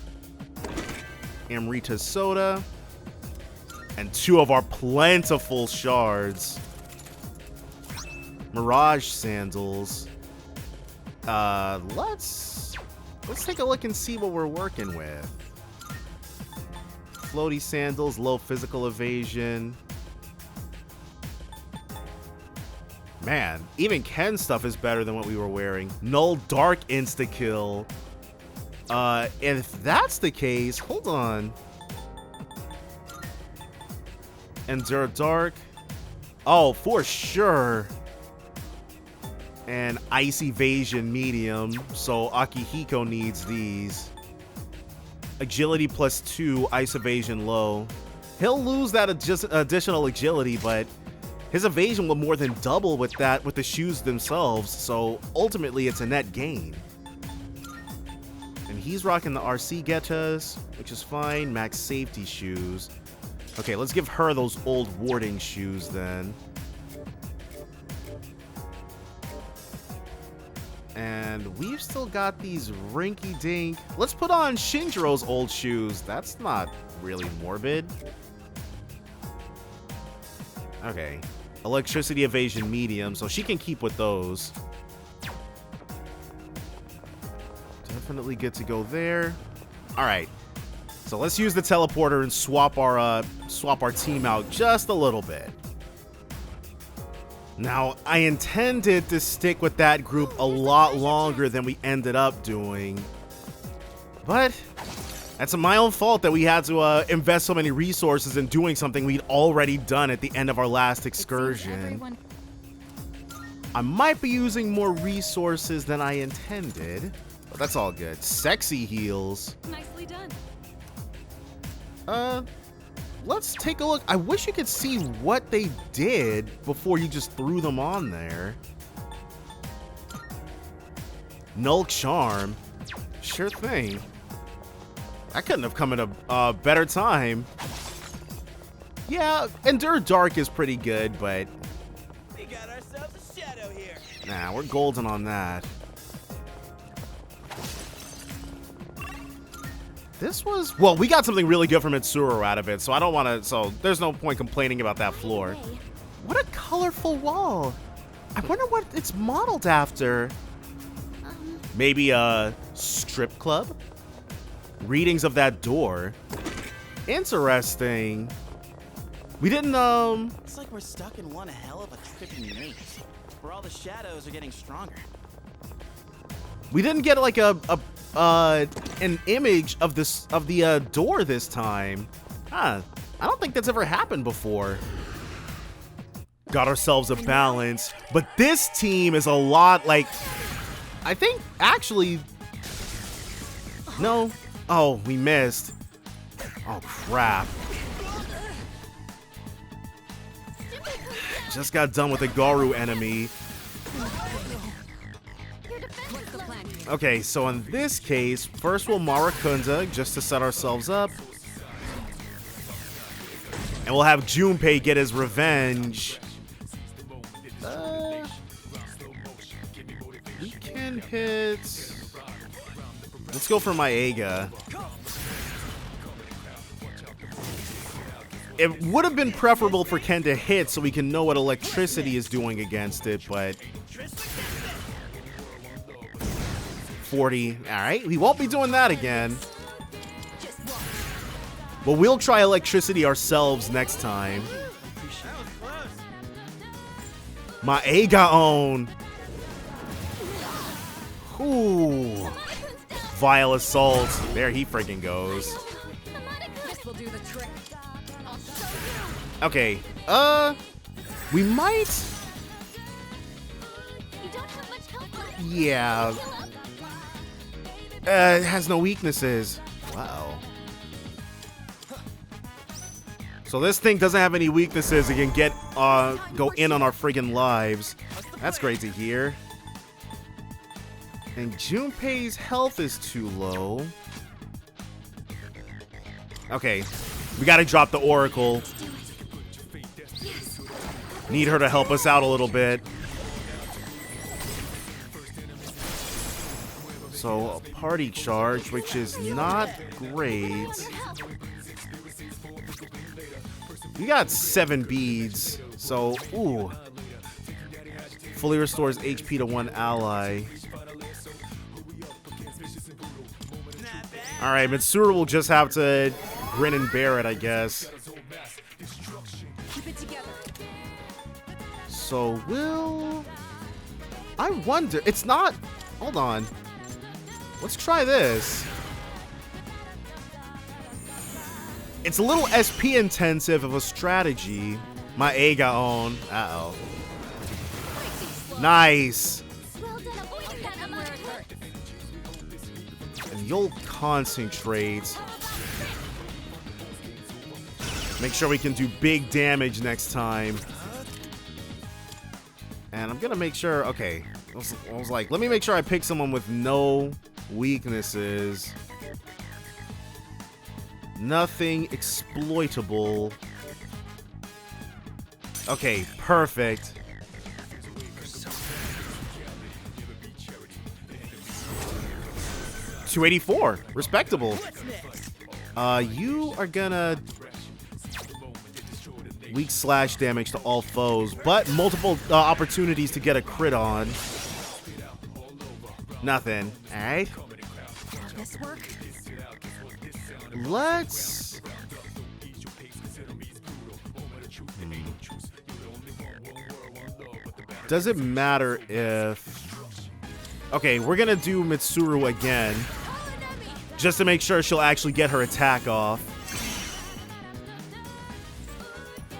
Amrita Soda. And 2 of our plentiful shards. Mirage Sandals. Let's take a look and see what we're working with. Floaty Sandals, low physical evasion. Man, even Ken's stuff is better than what we were wearing. Null Dark insta-kill. If that's the case, hold on. Endure Dark. Oh, for sure. And Ice Evasion medium. So Akihiko needs these. Agility +2, Ice Evasion low. He'll lose that additional agility, but his evasion will more than double with that with the shoes themselves. So ultimately, it's a net gain. And he's rocking the RC Getas, which is fine. Max safety shoes. Okay, let's give her those old warding shoes then. And we've still got these rinky-dink. Let's put on Shinjiro's old shoes. That's not really morbid. Okay. Electricity evasion medium, so she can keep with those. Definitely good to go there. All right. So let's use the teleporter and swap our team out just a little bit. Now, I intended to stick with that group a lot longer than we ended up doing. But that's my own fault that we had to invest so many resources in doing something we'd already done at the end of our last excursion. I might be using more resources than I intended, but that's all good. Sexy heals. Nicely done. Let's take a look. I wish you could see what they did before you just threw them on there. Null Charm. Sure thing. I couldn't have come at a better time. Yeah, Endure Dark is pretty good, but... We got ourselves a shadow here. Nah, we're golden on that. This was... Well, we got something really good from Mitsuru out of it, so I don't want to... So there's no point complaining about that floor. What a colorful wall. I wonder what it's modeled after. Maybe a strip club? Readings of that door. Interesting. We didn't, It's like we're stuck in one hell of a trippy maze, where all the shadows are getting stronger. We didn't get like an image of the door this time. Huh. I don't think that's ever happened before. Got ourselves a balance, but this team is a lot like, I think actually, no. Oh, we missed. Oh, crap. Just got done with a Garu enemy. Okay, so in this case, first we'll Marakunda just to set ourselves up. And we'll have Junpei get his revenge. We can hit... Let's go for Maega. It would have been preferable for Ken to hit so we can know what electricity is doing against it, but... 40. Alright, we won't be doing that again. But we'll try electricity ourselves next time. Maega on. Ooh. Vile Assault. There he freaking goes. Okay. We might... Yeah. It has no weaknesses. Wow. So this thing doesn't have any weaknesses. It can get, go in on our friggin' lives. That's great to hear. And Junpei's health is too low. Okay. We gotta drop the Oracle. Need her to help us out a little bit. So, a party charge, which is not great. We got 7 beads, so, ooh. Fully restores HP to 1 ally. Alright, Mitsuru will just have to grin and bear it, I guess. So, I wonder, it's not... Hold on. Let's try this. It's a little SP intensive of a strategy. My A got on. Uh-oh. Nice. Well done avoiding that, Emma. And you'll concentrate. Make sure we can do big damage next time. And I'm gonna make sure, okay. I was like, let me make sure I pick someone with no weaknesses. Nothing exploitable. Okay, perfect. $284, respectable. You are gonna weak slash damage to all foes, but multiple opportunities to get a crit on. Nothing. All right. This work? Let's. Does it matter if? Okay, we're gonna do Mitsuru again, just to make sure she'll actually get her attack off.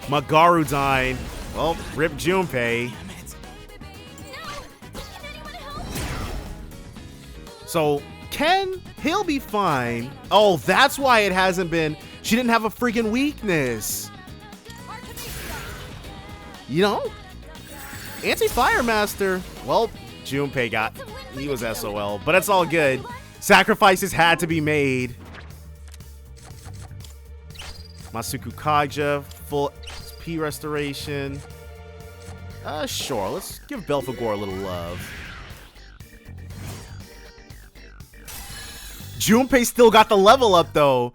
Magarudine. Well, rip Junpei. So, he'll be fine. Oh, that's why it hasn't been. She didn't have a freaking weakness. You know? Anti-Fire Master. Well, Junpei he was SOL, but it's all good. Sacrifices had to be made. Masuku Kaja, full SP restoration. Sure, let's give Belphegor a little love. Junpei still got the level up though,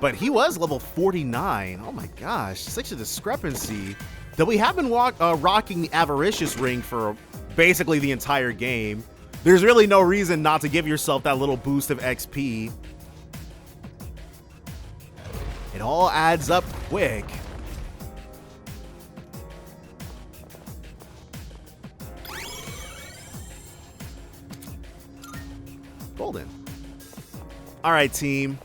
but he was level 49. Oh my gosh, such a discrepancy. Though we have been rocking the Avaricious Ring for basically the entire game. There's really no reason not to give yourself that little boost of XP. It all adds up quick. Golden. All right, team.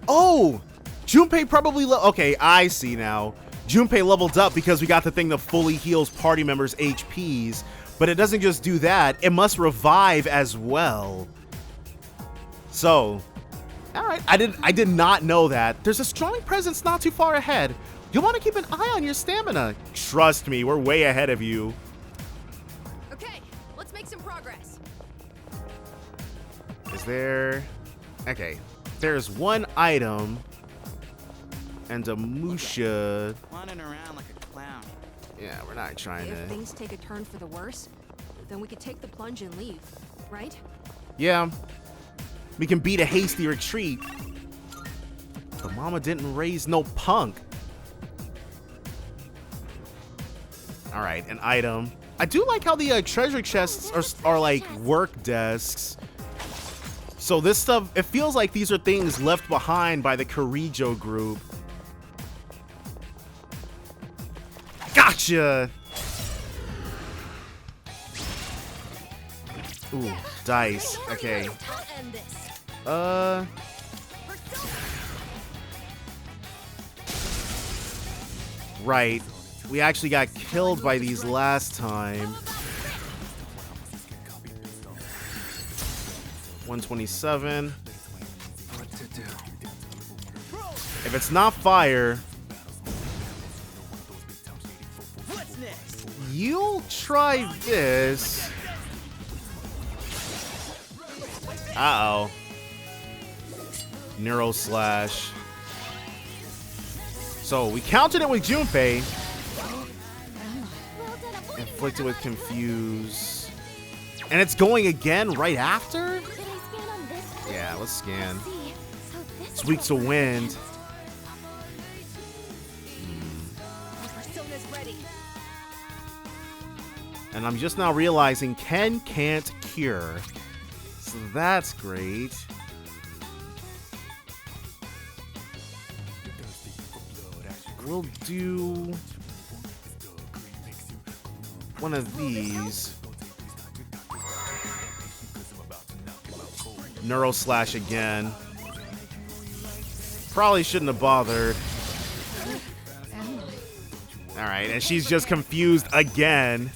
Oh, Junpei probably okay, I see now. Junpei leveled up because we got the thing that fully heals party members' HPs, but it doesn't just do that, it must revive as well. So, all right, I did not know that. There's a strong presence not too far ahead. You'll want to keep an eye on your stamina. Trust me, we're way ahead of you. Okay, let's make some progress. Is there... Okay, there's one item and a Musha. Running around like a clown. Yeah, we're not trying If to... things take a turn for the worse, then we could take the plunge and leave, right? Yeah, we can beat a hasty retreat. But mama didn't raise no punk. All right, an item. I do like how the treasure chests are like work desks. So this stuff, it feels like these are things left behind by the Kirijo group. Gotcha! Ooh, dice. Okay. Right. We actually got killed by these last time. 127. What to do? If it's not fire, What's next? you'll try this. Uh-oh. Neuro Slash. So we counted it with Junpei. Inflicted with Confuse. And it's going again right after? Did I scan on this? Yeah, let's scan. See, so this It's weak to wind. Persona's ready. And I'm just now realizing Ken can't cure. So that's great. We'll do one of these. Neuro Slash again. Probably shouldn't have bothered. Alright, and she's just confused again.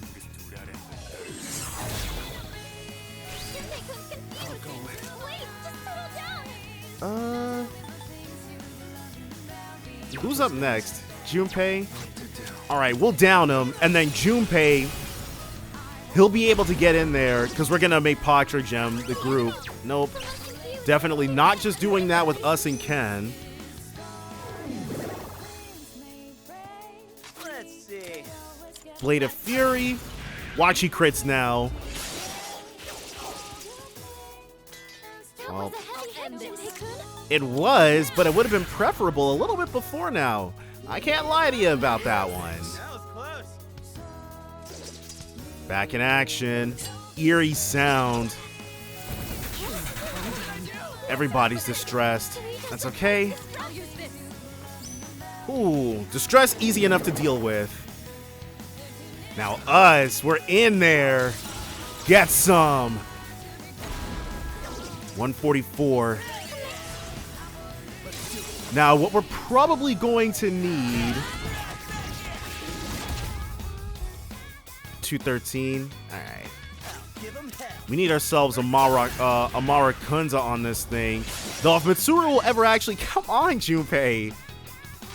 Who's up next? Junpei? Alright, we'll down him, and then Junpei, he'll be able to get in there, because we're gonna make Patra Gem the group. Nope. Definitely not just doing that with us and Ken. Let's see. Blade of Fury. Watch he crits now. Well, it was, but it would have been preferable a little bit before now. I can't lie to you about that one. That was close. Back in action. Eerie sound. Everybody's distressed. That's okay. Ooh, distress easy enough to deal with. Now us, we're in there. Get some. 144. Now, what we're probably going to need... 213. Alright. We need ourselves a Mara Kunza on this thing. Though if Mitsuru will ever actually... Come on, Junpei.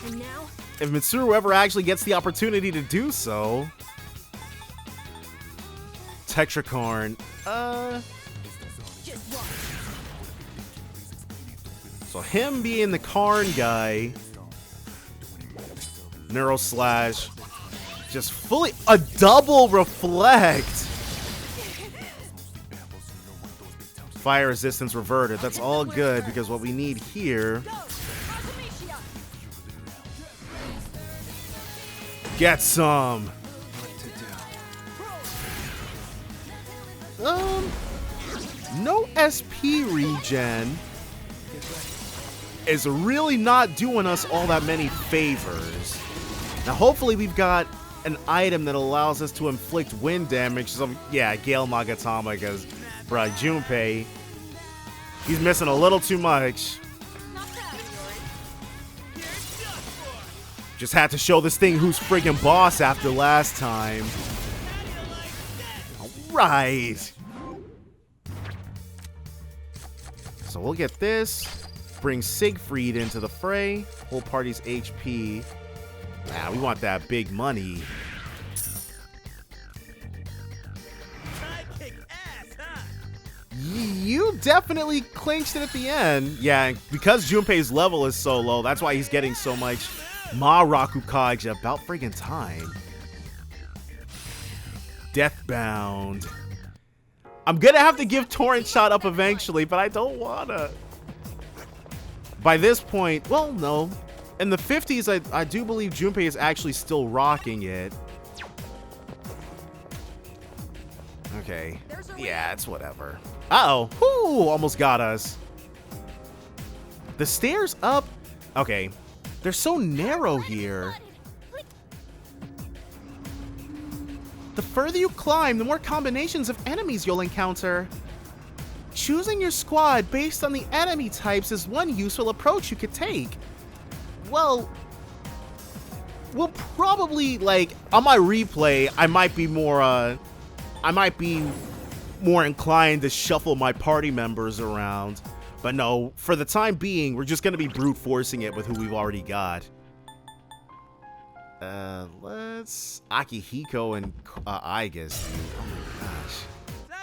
And now? If Mitsuru ever actually gets the opportunity to do so... Tetrakarn. So him being the Karn guy... Neuro Slash... Just fully... A double reflect! Fire resistance reverted. That's all good because what we need here... Get some! No SP regen is really not doing us all that many favors. Now hopefully we've got an item that allows us to inflict wind damage. Yeah, Gale Magatama, because, bruh, Junpei, he's missing a little too much. Just had to show this thing who's friggin' boss after last time. Alright. So we'll get this. Bring Siegfried into the fray. Whole party's HP. Nah, we want that big money. You definitely clinched it at the end. Yeah, because Junpei's level is so low, that's why he's getting so much Maraku Kaja. About friggin' time. Deathbound. I'm gonna have to give Torrent Shot up eventually, but I don't wanna. By this point, well, no. In the 50s, I do believe Junpei is actually still rocking it. Okay. Yeah, it's whatever. Uh-oh. Whoo! Almost got us. The stairs up? Okay. They're so narrow here. The further you climb, the more combinations of enemies you'll encounter. Choosing your squad based on the enemy types is one useful approach you could take. Well, we'll probably, like, on my replay, I might be more inclined to shuffle my party members around. But no, for the time being, we're just gonna be brute forcing it with who we've already got. Let's Akihiko and Aigus, dude. Oh my gosh.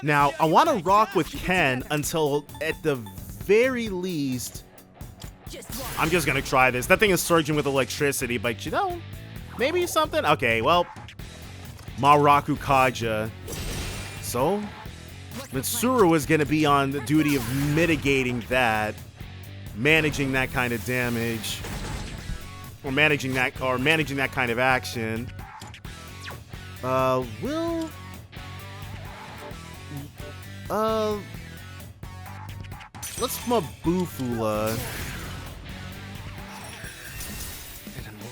Now, I want to rock with Ken until, at the very least, I'm just gonna try this. That thing is surging with electricity, but you know, maybe something. Okay, well, Maraku Kaja. So, Mitsuru is gonna be on the duty of mitigating that, managing that kind of damage, or managing that kind of action. Let's Mabufula.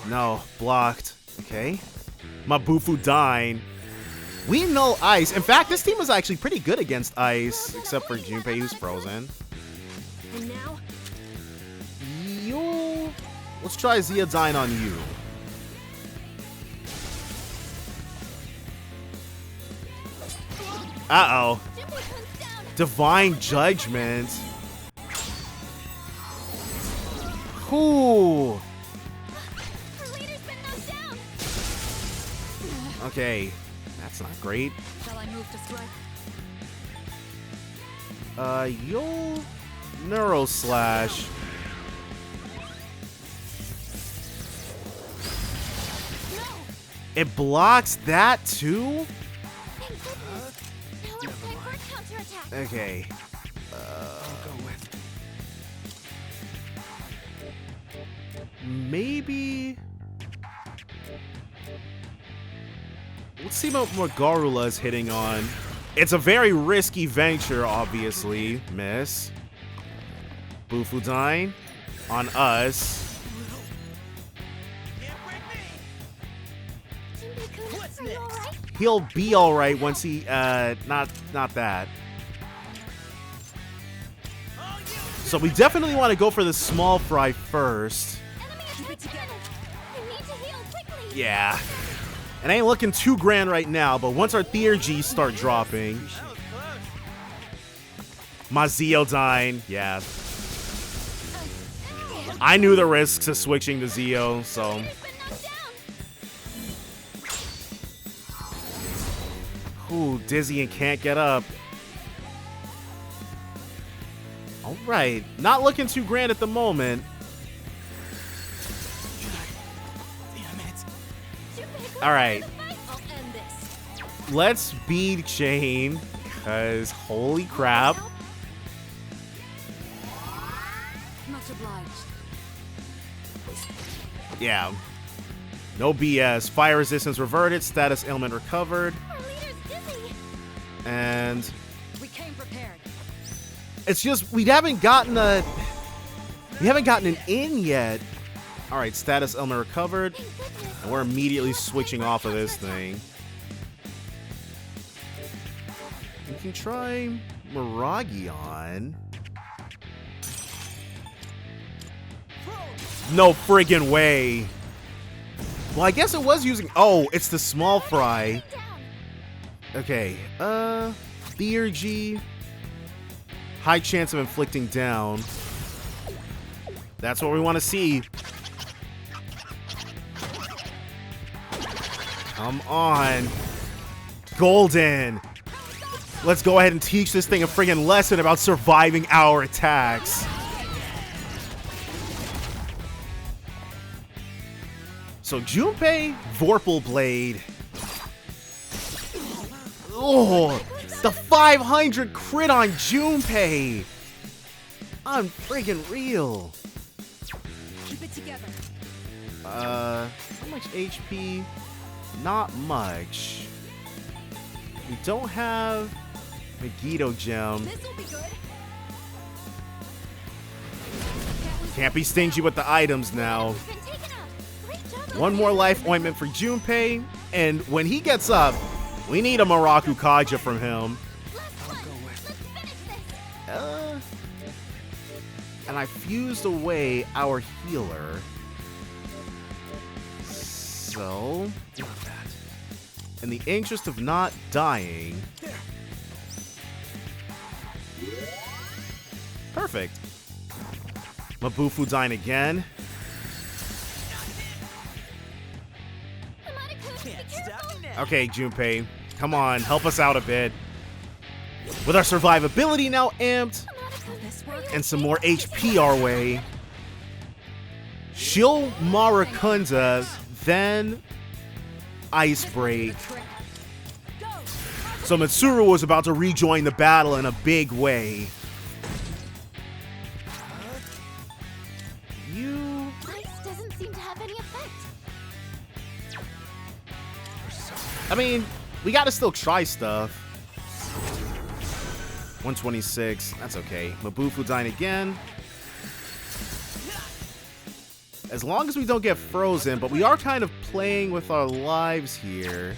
No, blocked. Okay. Mabufu Dine. We null ice. In fact, this team is actually pretty good against ice, except for Junpei, who's frozen. And now? Yo. Let's try Zeodyne on you. Uh-oh. Divine Judgment. Ooh. Okay, that's not great. Shall I move to strike? You'll Neuro Slash. It blocks that too? Okay. Maybe. Let's see what Garula's hitting on. It's a very risky venture, obviously, miss. Bufudyne on us. He'll be alright once he, not that. So we definitely want to go for the small fry first. Yeah. It ain't looking too grand right now, but once our Theurgies start dropping. My Zeodyne, yeah. I knew the risks of switching to Zeo, so. Ooh, dizzy and can't get up. Alright, not looking too grand at the moment. Alright. Let's bead chain, because holy crap. Much obliged. Yeah. No BS. Fire resistance reverted, status ailment recovered. And We came prepared. it's just we haven't gotten an in yet. Alright, status ailment recovered. And we're immediately switching off of this thing. We can try Miragion. No friggin' way. Well, I guess it was using... Oh, it's the small fry. Okay, Theurgy. High chance of inflicting down. That's what we want to see. Come on. Golden. Let's go ahead and teach this thing a friggin' lesson about surviving our attacks. So Junpei, Vorpal Blade. Oh, the 500 crit on Junpei. I'm friggin' real. Keep it together. How much HP? Not much. We don't have Megiddo Gem. This'll be good. Can't be stingy with the items now. One more life ointment for Junpei, and when he gets up, we need a Maraku Kaja from him. And I fused away our healer. So, in the interest of not dying... Perfect. Mabufudyne again. Okay, Junpei. Come on, help us out a bit. With our survivability now amped, and some more HP our way, she'll Marakunda, then Ice Break. So Mitsuru was about to rejoin the battle in a big way. Ice doesn't seem to have any effect. I mean, we gotta still try stuff. 126, that's okay. Mabufudyne again. As long as we don't get frozen, but we are kind of playing with our lives here.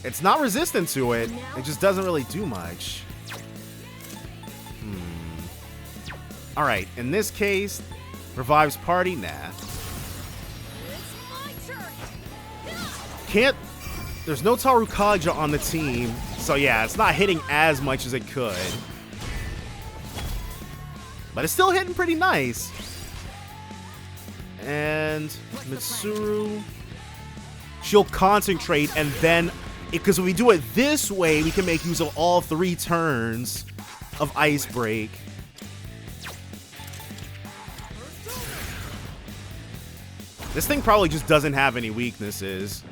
It's not resistant to it, it just doesn't really do much. Alright, in this case, revives party? Nah. Can't... There's no Tarukaja on the team, so yeah, it's not hitting as much as it could. But it's still hitting pretty nice. And Mitsuru, she'll concentrate, and then, because if we do it this way, we can make use of all 3 turns of Ice Break. This thing probably just doesn't have any weaknesses.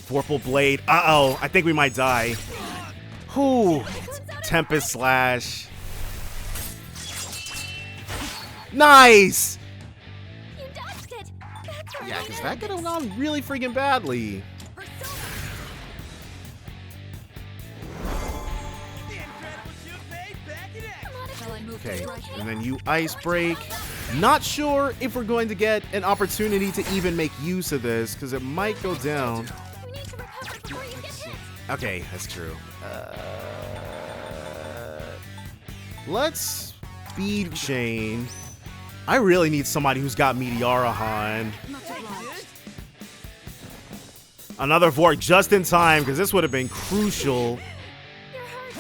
Vorpal Blade. Uh-oh, I think we might die. Whew. Tempest Slash. Nice! You dodged it. That's right. Yeah, because that could have gone really freaking badly. Okay, and then you Ice Break. Not sure if we're going to get an opportunity to even make use of this, because it might go down. You need to recover before you get hit. Okay, that's true. Let's Speed Chain. I really need somebody who's got Meteorohan. Another Vork just in time, because this would have been crucial.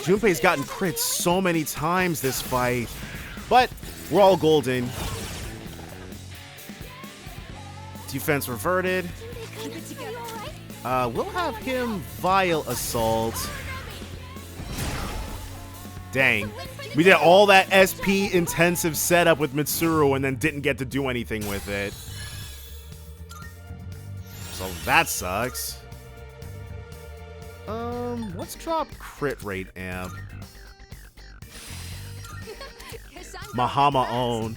Junpei's gotten crits so many times this fight, but we're all golden. Defense reverted. We'll have him Vile Assault. Dang. We did all that SP intensive setup with Mitsuru and then didn't get to do anything with it. So that sucks. Let's drop crit rate amp. Mahama own.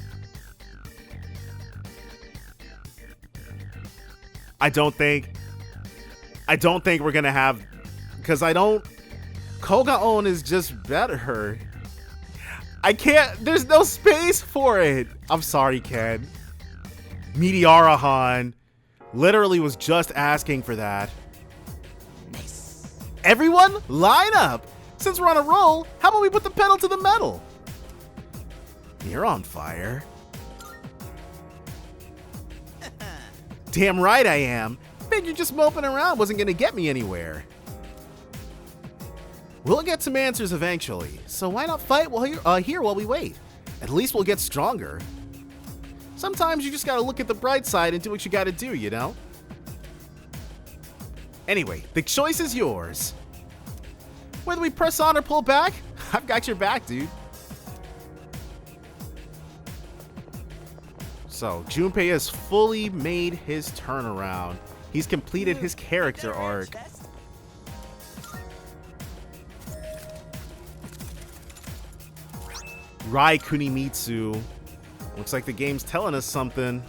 I don't think we're gonna have, because Koga own is just better. I can't, there's no space for it. I'm sorry, Ken. Meteorohan literally was just asking for that. Everyone, line up! Since we're on a roll, how about we put the pedal to the metal? You're on fire. Damn right I am. Figured just moping around wasn't gonna get me anywhere. We'll get some answers eventually, so why not fight here while we wait? At least we'll get stronger. Sometimes you just gotta look at the bright side and do what you gotta do, you know? Anyway, the choice is yours. Whether we press on or pull back, I've got your back, dude. So, Junpei has fully made his turnaround. He's completed his character arc. Rai Kunimitsu. Looks like the game's telling us something.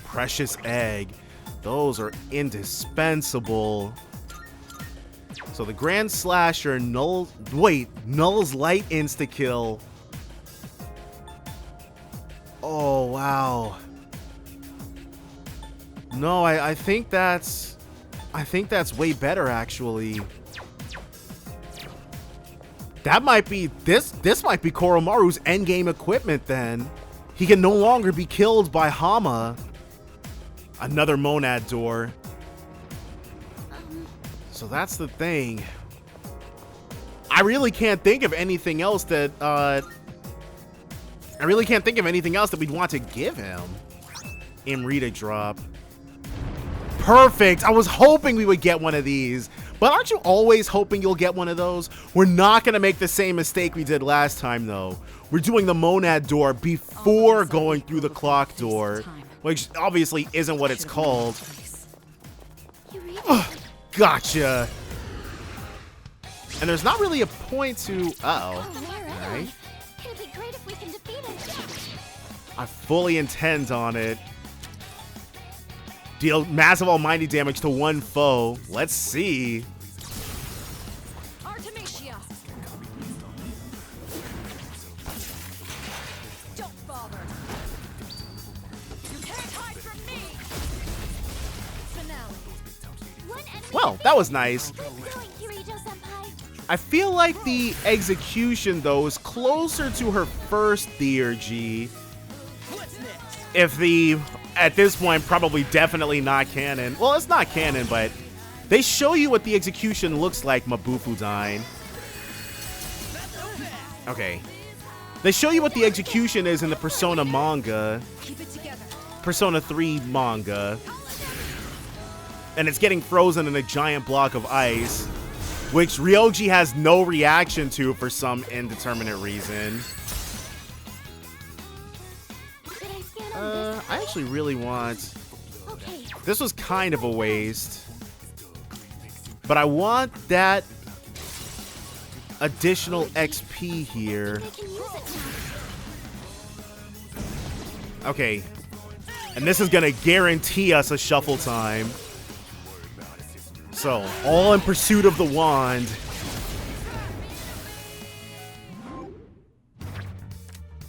Precious Egg. Those are indispensable. So the Grand Slasher, Null's Light insta-kill. Oh, wow. No, I think that's way better, actually. That might be, this might be Koromaru's endgame equipment then. He can no longer be killed by Hama. Another Monad door. So that's the thing. I really can't think of anything else that, we'd want to give him. Imrita drop. Perfect! I was hoping we would get one of these. But aren't you always hoping you'll get one of those? We're not going to make the same mistake we did last time, though. We're doing the Monad door before going through the clock door. Which obviously isn't what it's called. Gotcha! And there's not really a point to... Uh-oh. Alright. I fully intend on it. Deal massive almighty damage to one foe. Let's see. Artemisia. Don't bother. You can't hide from me. Finale. Well, that was nice. I feel like the execution, though, is closer to her first theurgy. If the, at this point, probably definitely not canon. Well, it's not canon, but they show you what the execution looks like, Mabufudine. Okay. They show you what the execution is in the Persona manga. Persona 3 manga. And it's getting frozen in a giant block of ice, which Ryoji has no reaction to for some indeterminate reason. I actually really want... This was kind of a waste. But I want that additional XP here. Okay. And this is gonna guarantee us a shuffle time. So, all in pursuit of the wand.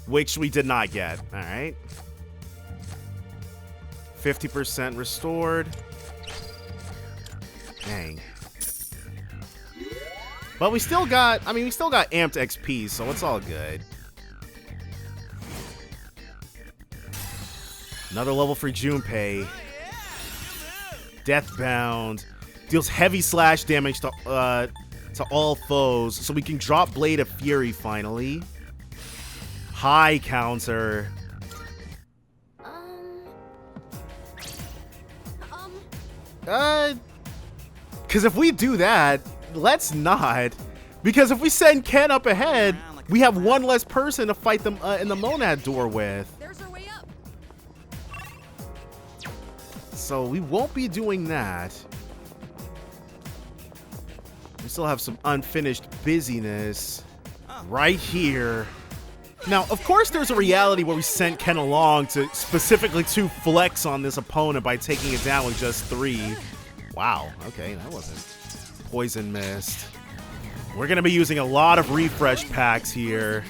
Which we did not get. Alright. 50% restored. Dang. But we still got, I mean, we still got amped XP, so it's all good. Another level for Junpei. Deathbound. Deals heavy slash damage to all foes, so we can drop Blade of Fury finally. High counter. Because if we do that, let's not. Because if we send Ken up ahead, we have one less person to fight them in the Monad door with. There's our way up. So we won't be doing that. We still have some unfinished busyness right here. Now, of course, there's a reality where we sent Ken along to specifically to flex on this opponent by taking it down with just 3. Wow. Okay, that wasn't poison mist. We're gonna be using a lot of refresh packs here.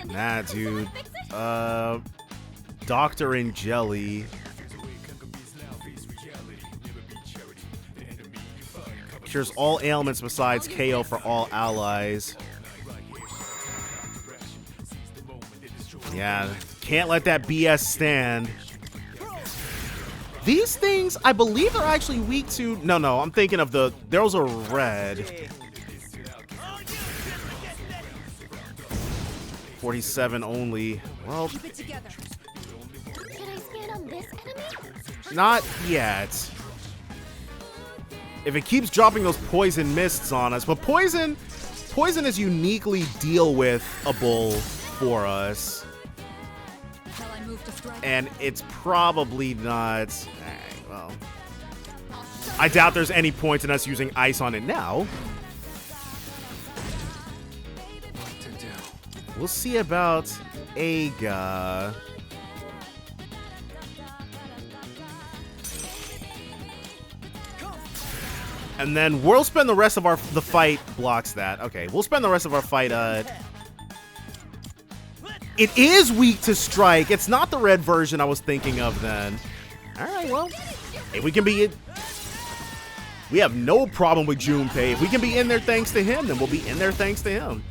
Nah, dude. Doctor in Jelly. Cures all ailments besides KO for all allies. Yeah, can't let that BS stand. These things, I believe, are actually weak to... No, I'm thinking of the... Those are red. 47 only. Well... Not yet. If it keeps dropping those poison mists on us. But poison is uniquely deal-with-able for us. And it's probably not... Alright, well... I doubt there's any point in us using ice on it now. We'll see about Aga. And then we'll spend the rest of the fight... Blocks that. Okay, we'll spend the rest of our fight... It is weak to strike. It's not the red version I was thinking of then. Alright, well. If we can be... We have no problem with Junpei. If we can be in there thanks to him, then we'll be in there thanks to him.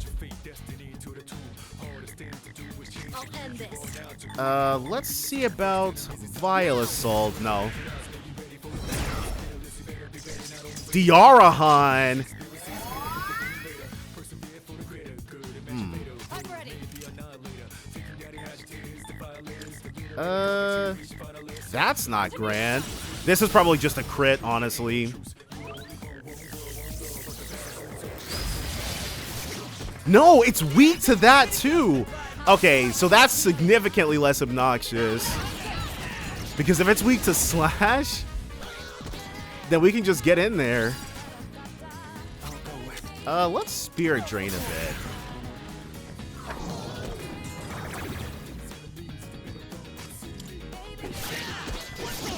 Let's see about Vile Assault. No. Diarahan. That's not grand. This is probably just a crit, honestly. No, it's weak to that too. Okay, so that's significantly less obnoxious. Because if it's weak to slash, then we can just get in there. Let's Spirit Drain a bit.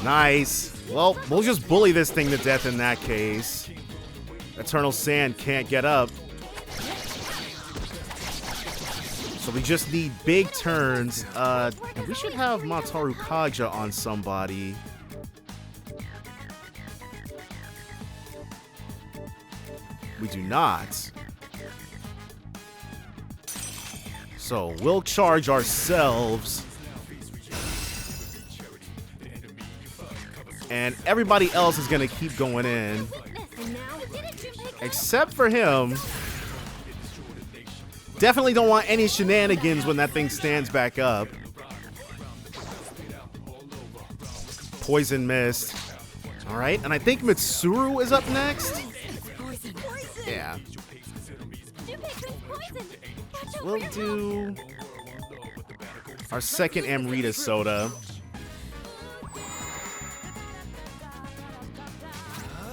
Nice. Well, we'll just bully this thing to death in that case. Eternal Sand can't get up. So we just need big turns. And we should have Mataru Kaja on somebody. We do not. So we'll charge ourselves. And everybody else is going to keep going in. Except for him. Definitely don't want any shenanigans when that thing stands back up. Poison mist. Alright, and I think Mitsuru is up next. Yeah. We'll do our second Amrita soda.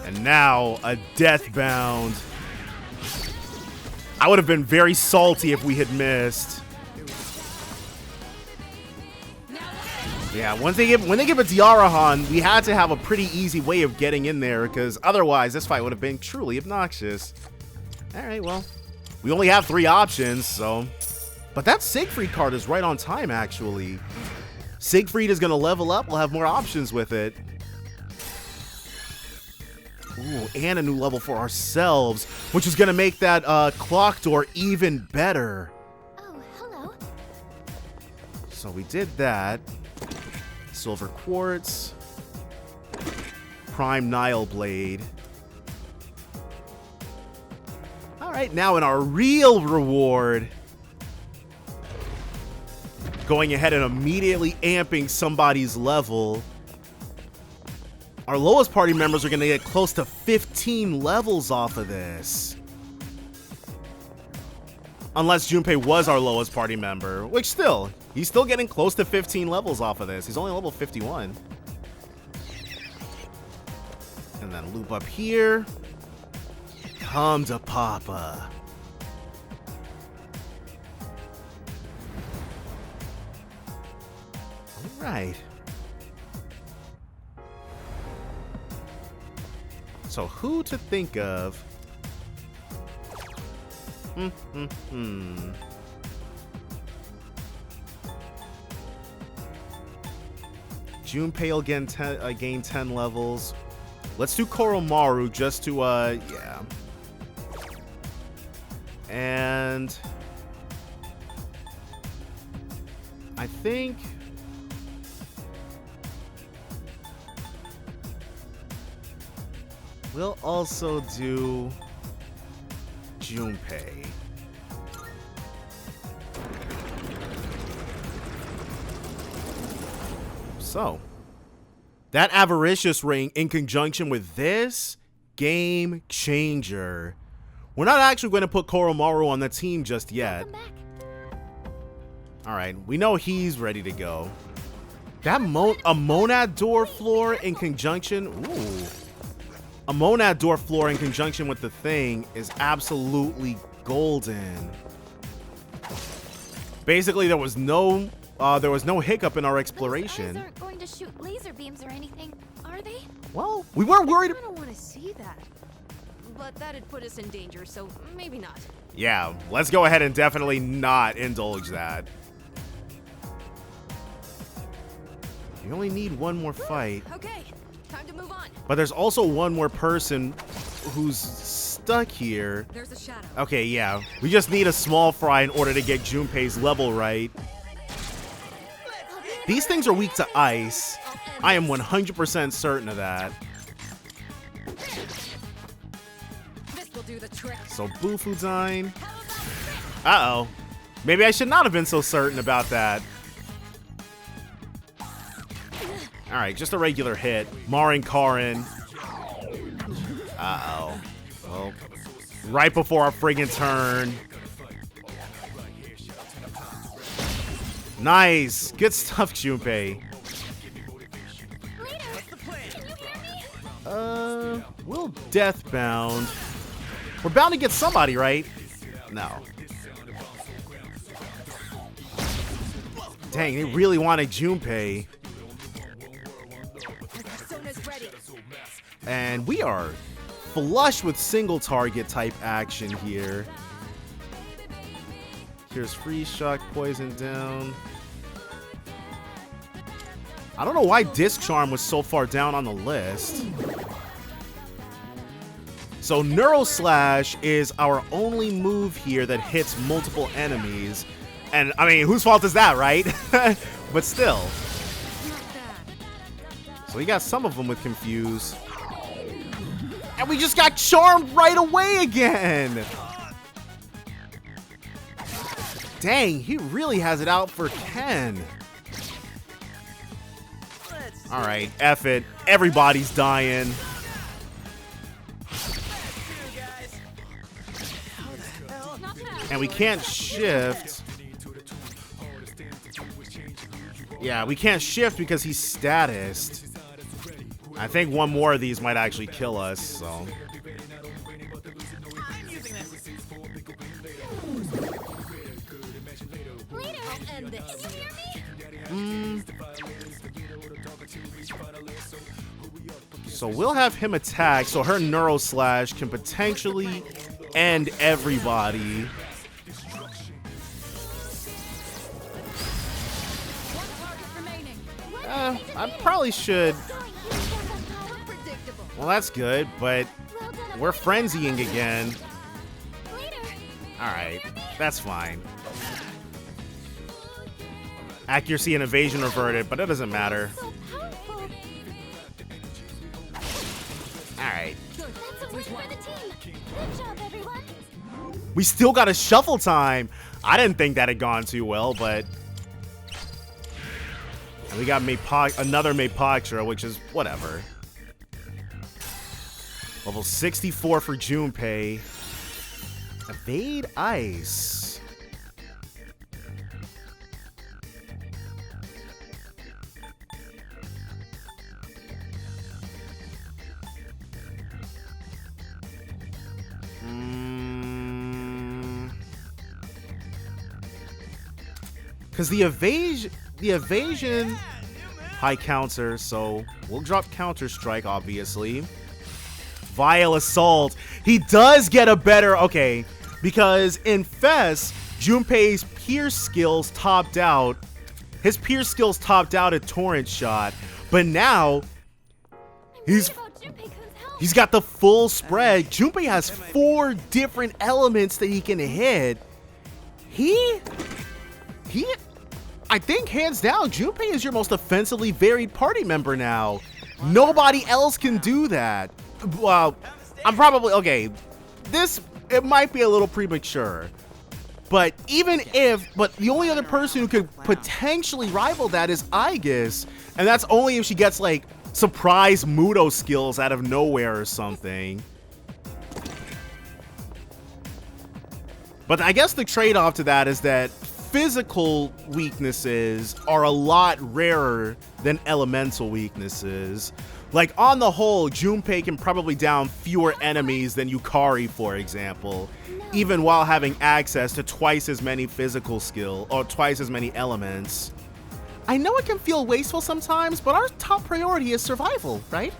And now a Deathbound. I would have been very salty if we had missed. Yeah, when they give a Diarahan, we had to have a pretty easy way of getting in there, because otherwise this fight would have been truly obnoxious. Alright, well, we only have 3 options, so... But that Siegfried card is right on time, actually. Siegfried is going to level up, we'll have more options with it. Ooh, and a new level for ourselves, which is going to make that clock door even better. Oh, hello. So we did that. Silver Quartz. Prime Nile Blade. Alright, now in our real reward. Going ahead and immediately amping somebody's level. Our lowest party members are going to get close to 15 levels off of this. Unless Junpei was our lowest party member, which still, he's still getting close to 15 levels off of this. He's only level 51. And then loop up here. Come to Papa. All right. So who to think of? Junpei will gain 10 levels. Let's do Koromaru just to, yeah. And I think we'll also do Junpei. So, that Avaricious Ring in conjunction with this, game changer. We're not actually going to put Koromaru on the team just yet. Alright, we know he's ready to go. That a Monad Door floor in conjunction, ooh. A Monad Door floor in conjunction with the thing is absolutely golden. Basically, there was no hiccup in our exploration. Those eyes aren't going to shoot laser beams or anything, are they? Well, we weren't worried. I don't want to see that. But that'd put us in danger, so maybe not. Yeah, let's go ahead and definitely not indulge that. You only need one more fight. Okay, time to move on. But there's also one more person who's stuck here. There's a shadow. Okay, yeah. We just need a small fry in order to get Junpei's level right. These things are weak to ice. I am 100% certain of that. This will do the trick. So Bufudine. Uh-oh. Maybe I should not have been so certain about that. Alright, just a regular hit. Marin Karin. Uh-oh. Well, right before our friggin' turn. Nice. Good stuff, Junpei. We'll Deathbound. We're bound to get somebody, right? No. Dang, they really wanted Junpei. And we are flush with single target type action here. Here's Freeze Shock, Poison down. I don't know why Disc Charm was so far down on the list. So Neuro Slash is our only move here that hits multiple enemies. And, I mean, whose fault is that, right? But still. So we got some of them with Confuse. And we just got Charmed right away again! Dang, he really has it out for Ken. Alright, F it. Everybody's dying. And we can't shift. Yeah, we can't shift because he's statused. I think one more of these might actually kill us, so. So we'll have him attack, so her Neuro Slash can potentially end everybody. I probably should. Well, that's good, but we're frenzying again. Alright, that's fine. Accuracy and evasion reverted, but it doesn't matter. Alright. We still got a shuffle time. I didn't think that had gone too well, but... And we got another Mapachra, which is whatever. Level 64 for Junpei. Evade Ice. Because the evasion high counter, so we'll drop Counter Strike, obviously. Vile Assault. He does get a better, okay, because in Fest, Junpei's Pierce skills topped out. His Pierce skills topped out at Torrent Shot, but now he's got the full spread. Junpei has 4 different elements that he can hit. I think hands down, Junpei is your most offensively varied party member now. Nobody else can do that. Well, I'm probably, okay, it might be a little premature. But but the only other person who could potentially rival that is Aegis. And that's only if she gets, like, surprise Mudo skills out of nowhere or something. But I guess the trade-off to that is that physical weaknesses are a lot rarer than elemental weaknesses. Like, on the whole, Junpei can probably down fewer enemies than Yukari, for example, even while having access to twice as many physical skill, or twice as many elements. I know it can feel wasteful sometimes, but our top priority is survival, right?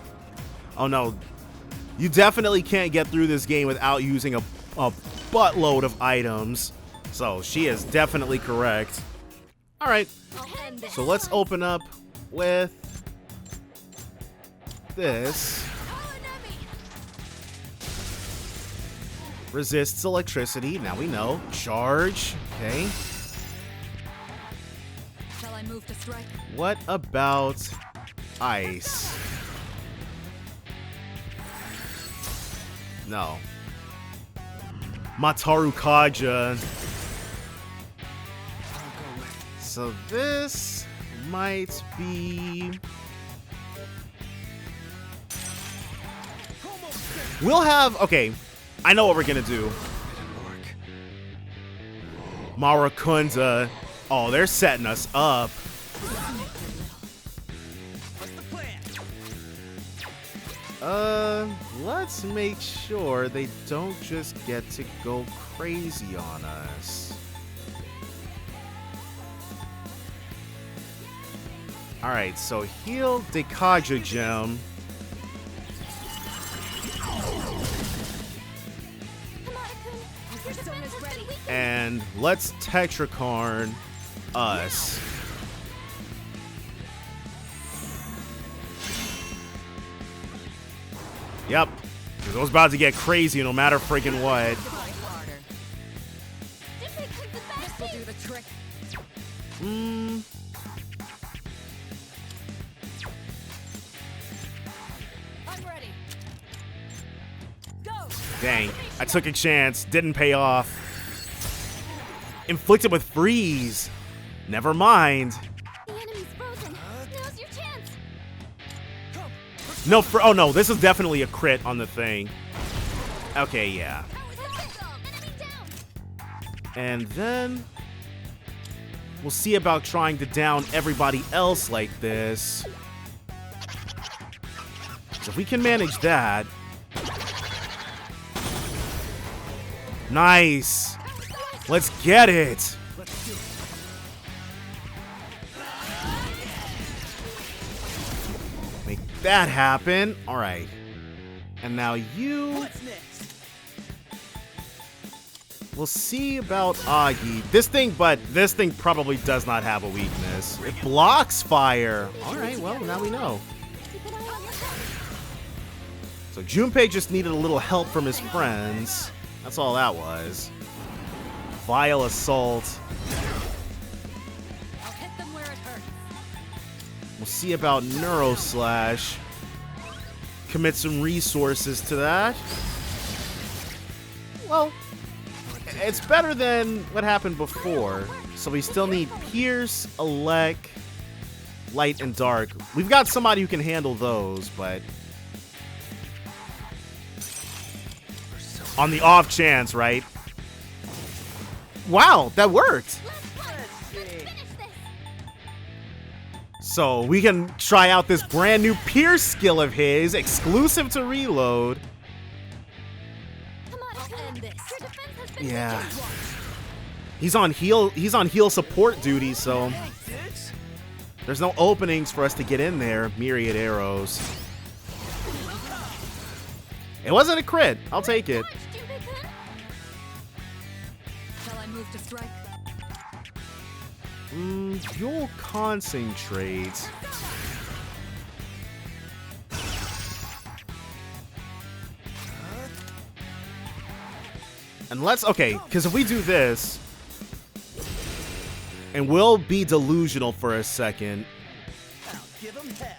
Oh no, you definitely can't get through this game without using a buttload of items. So she is definitely correct. All right, so let's open up with this. Resists electricity, now we know. Charge, okay. Shall I move to strike? What about ice? No. Mataru Kaja. So this might be... We'll have... Okay, I know what we're gonna do. Marakunda. Oh, they're setting us up. Let's make sure they don't just get to go crazy on us. Alright, so heal Dekaja Gem. And let's Tetrakarn us. Yep. It was about to get crazy no matter freaking what. This will do the trick. I'm ready. Go. Dang, I took a chance, didn't pay off. Inflicted with freeze. Never mind. The enemy's frozen. Now's your chance. No, oh no, this is definitely a crit on the thing. Okay, yeah. Enemy down. And then we'll see about trying to down everybody else like this. So if we can manage that. Nice. Let's get it. Make that happen. All right. And now you. What's next? We'll see about Agi. This thing probably does not have a weakness. It blocks fire. All right, well, now we know. Keep an eye on your back. So Junpei just needed a little help from his friends. That's all that was. Vile assault. I'll hit them where it hurts. We'll see about Neuro Slash. Commit some resources to that. Well, it's better than what happened before. So we still need Pierce, Elec, Light, and Dark. We've got somebody who can handle those, but on the off chance, right? Wow, that worked. Let's finish this. So we can try out this brand new Pierce skill of his, exclusive to Reload. Come on, I'll end this. your defense has been Yeah. He's on heal support duty, so there's no openings for us to get in there. Myriad arrows. It wasn't a crit. I'll take it. charged, Junpei-kun. Shall I move to strike? You'll concentrate. And okay, because if we do this, and we'll be delusional for a second. I'll give 'em hell.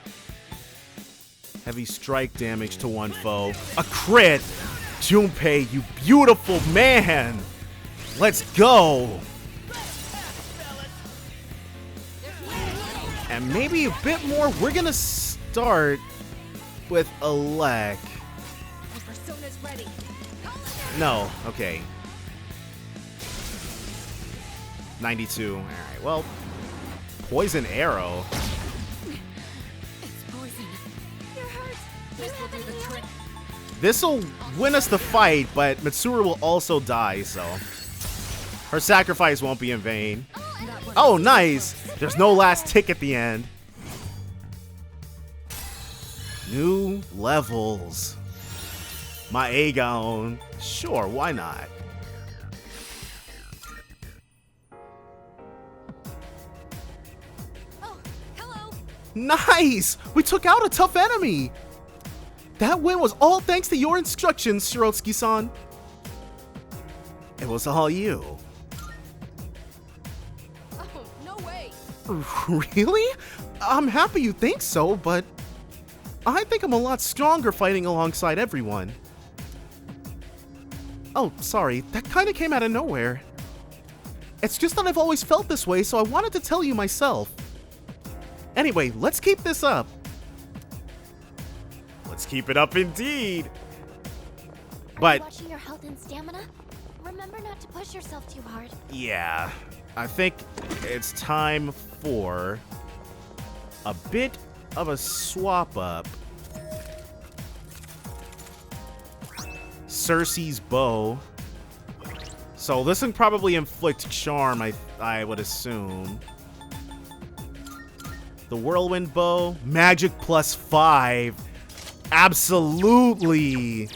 Heavy strike damage to one foe. A crit! Junpei, you beautiful man! Let's go! And maybe a bit more. We're gonna start with Elec. My persona's ready. No, okay. 92. Alright, well. Poison arrow. It's poison. You're hurt. This will do the trick. This'll win us the fight, but Mitsuru will also die, so her sacrifice won't be in vain. Oh, nice! There's no last tick at the end. New levels. My Aegon. Sure, why not? Oh, hello. Nice! We took out a tough enemy! That win was all thanks to your instructions, Shirotsky-san. It was all you. Oh, no way. Really? I'm happy you think so, but I think I'm a lot stronger fighting alongside everyone. Oh, sorry, that kind of came out of nowhere. It's just that I've always felt this way, so I wanted to tell you myself. Anyway, let's keep this up. Let's keep it up indeed. Are But you watching your health and stamina? Remember not to push yourself too hard. yeah, I think it's time for a bit of a swap up. Cersei's bow. So this can probably inflict charm, I would assume. The whirlwind bow, magic +5. Absolutely.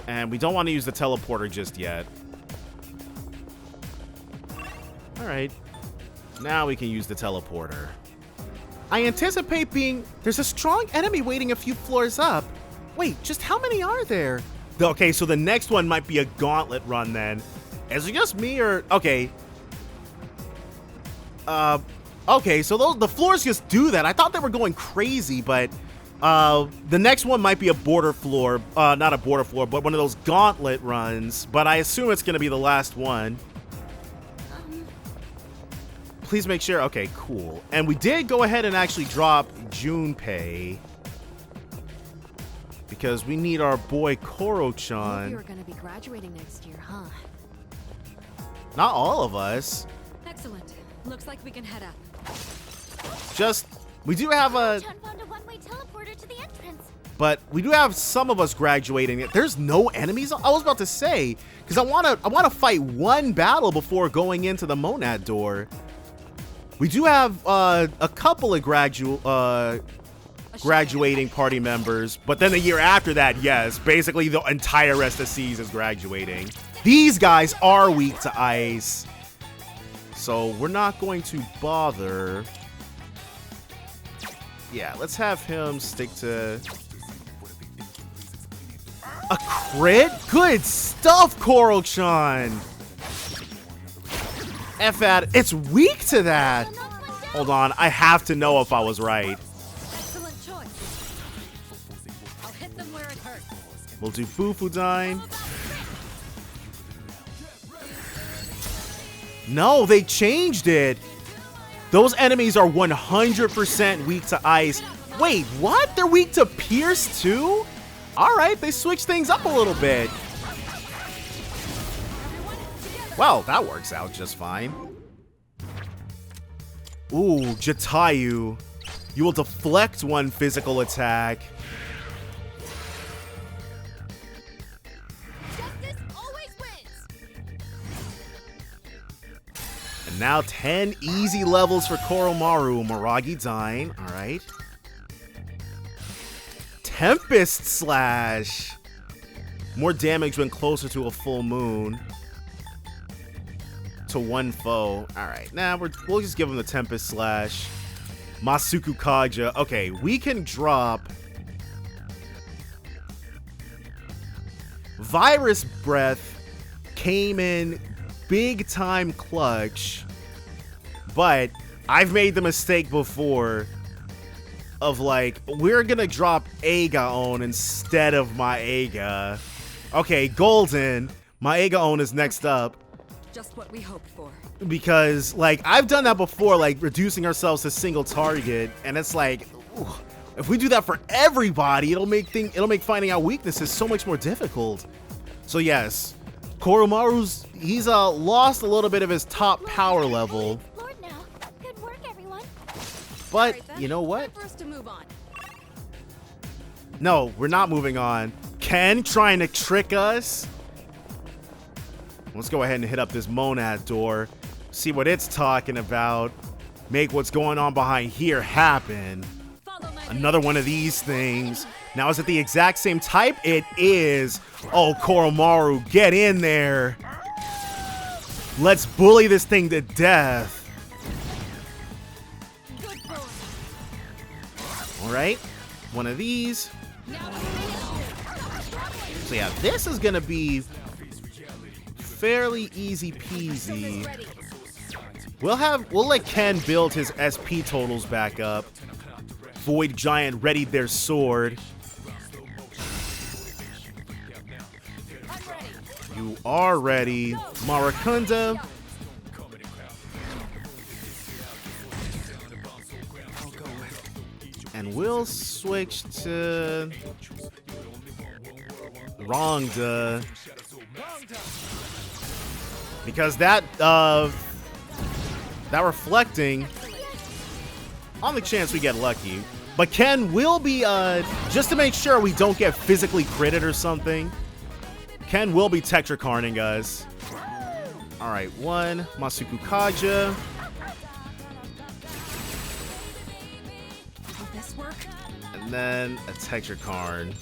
And we don't want to use the teleporter just yet. Alright. Now we can use the teleporter. I anticipate there's a strong enemy waiting a few floors up. Wait, just how many are there? Okay, so the next one might be a gauntlet run then. Is it just me or... Okay. Okay, so the floors just do that. I thought they were going crazy, but... the next one might be a border floor. Not a border floor, but one of those gauntlet runs. But I assume it's going to be the last one. Please make sure. Okay, cool. And we did go ahead and actually drop Junpei. Because we need our boy Koro-chan. You're gonna be graduating next year, huh? Not all of us. Excellent. Looks like we can head up. Just, we do have a... Koro-chan found a one-way teleporter to the entrance. But we do have some of us graduating. There's no enemies. I was about to say, because I wanna fight one battle before going into the Monad door. We do have a couple of graduating party members, but then the year after that, yes, basically the entire rest of Seas is graduating. These guys are weak to ice, so we're not going to bother. Yeah, let's have him stick to a crit. Good stuff, Koro-chan. F at it. It's weak to that. Hold on, I have to know if I was right. Excellent choice. I'll hit them where it hurts. We'll do Fufudine. No, they changed it. Those enemies are 100% weak to ice. Wait, what? They're weak to pierce too? All right, they switched things up a little bit. Well, that works out just fine. Ooh, Jatayu. You will deflect one physical attack. Justice always wins. And now 10 easy levels for Koromaru. Maragi Dine. All right. Tempest Slash. More damage when closer to a full moon. To one foe. All right, now we'll just give him the Tempest Slash. Masuku Kaja. Okay, we can drop Virus Breath. Came in big time clutch, but I've made the mistake before of like, we're gonna drop Eiga-on instead of my Eiga. Okay, Golden. My Eiga-on is next up. Just what we hoped for. Because, like, I've done that before, like, reducing ourselves to single target, and it's like, ooh, if we do that for everybody, it'll make finding out weaknesses so much more difficult. So yes, Koromaru's, he's lost a little bit of his top power level. Explored now. Good work, everyone. But you know what? Time for us to move on. No, we're not moving on. Ken trying to trick us. Let's go ahead and hit up this Monad door. See what it's talking about. Make what's going on behind here happen. Another one of these things. Now, is it the exact same type? It is. Oh, Koromaru, get in there. Let's bully this thing to death. All right, one of these. So yeah, this is gonna be fairly easy peasy. We'll let Ken build his SP totals back up. Void Giant readied their sword. You are ready. Marakunda. And we'll switch to Rongda. Because that reflecting, on the chance we get lucky. But Ken will be, just to make sure we don't get physically critted or something, Ken will be Tetrakarning us. Alright, one, Masuku Kaja. Will this work? And then a Tetrakarn.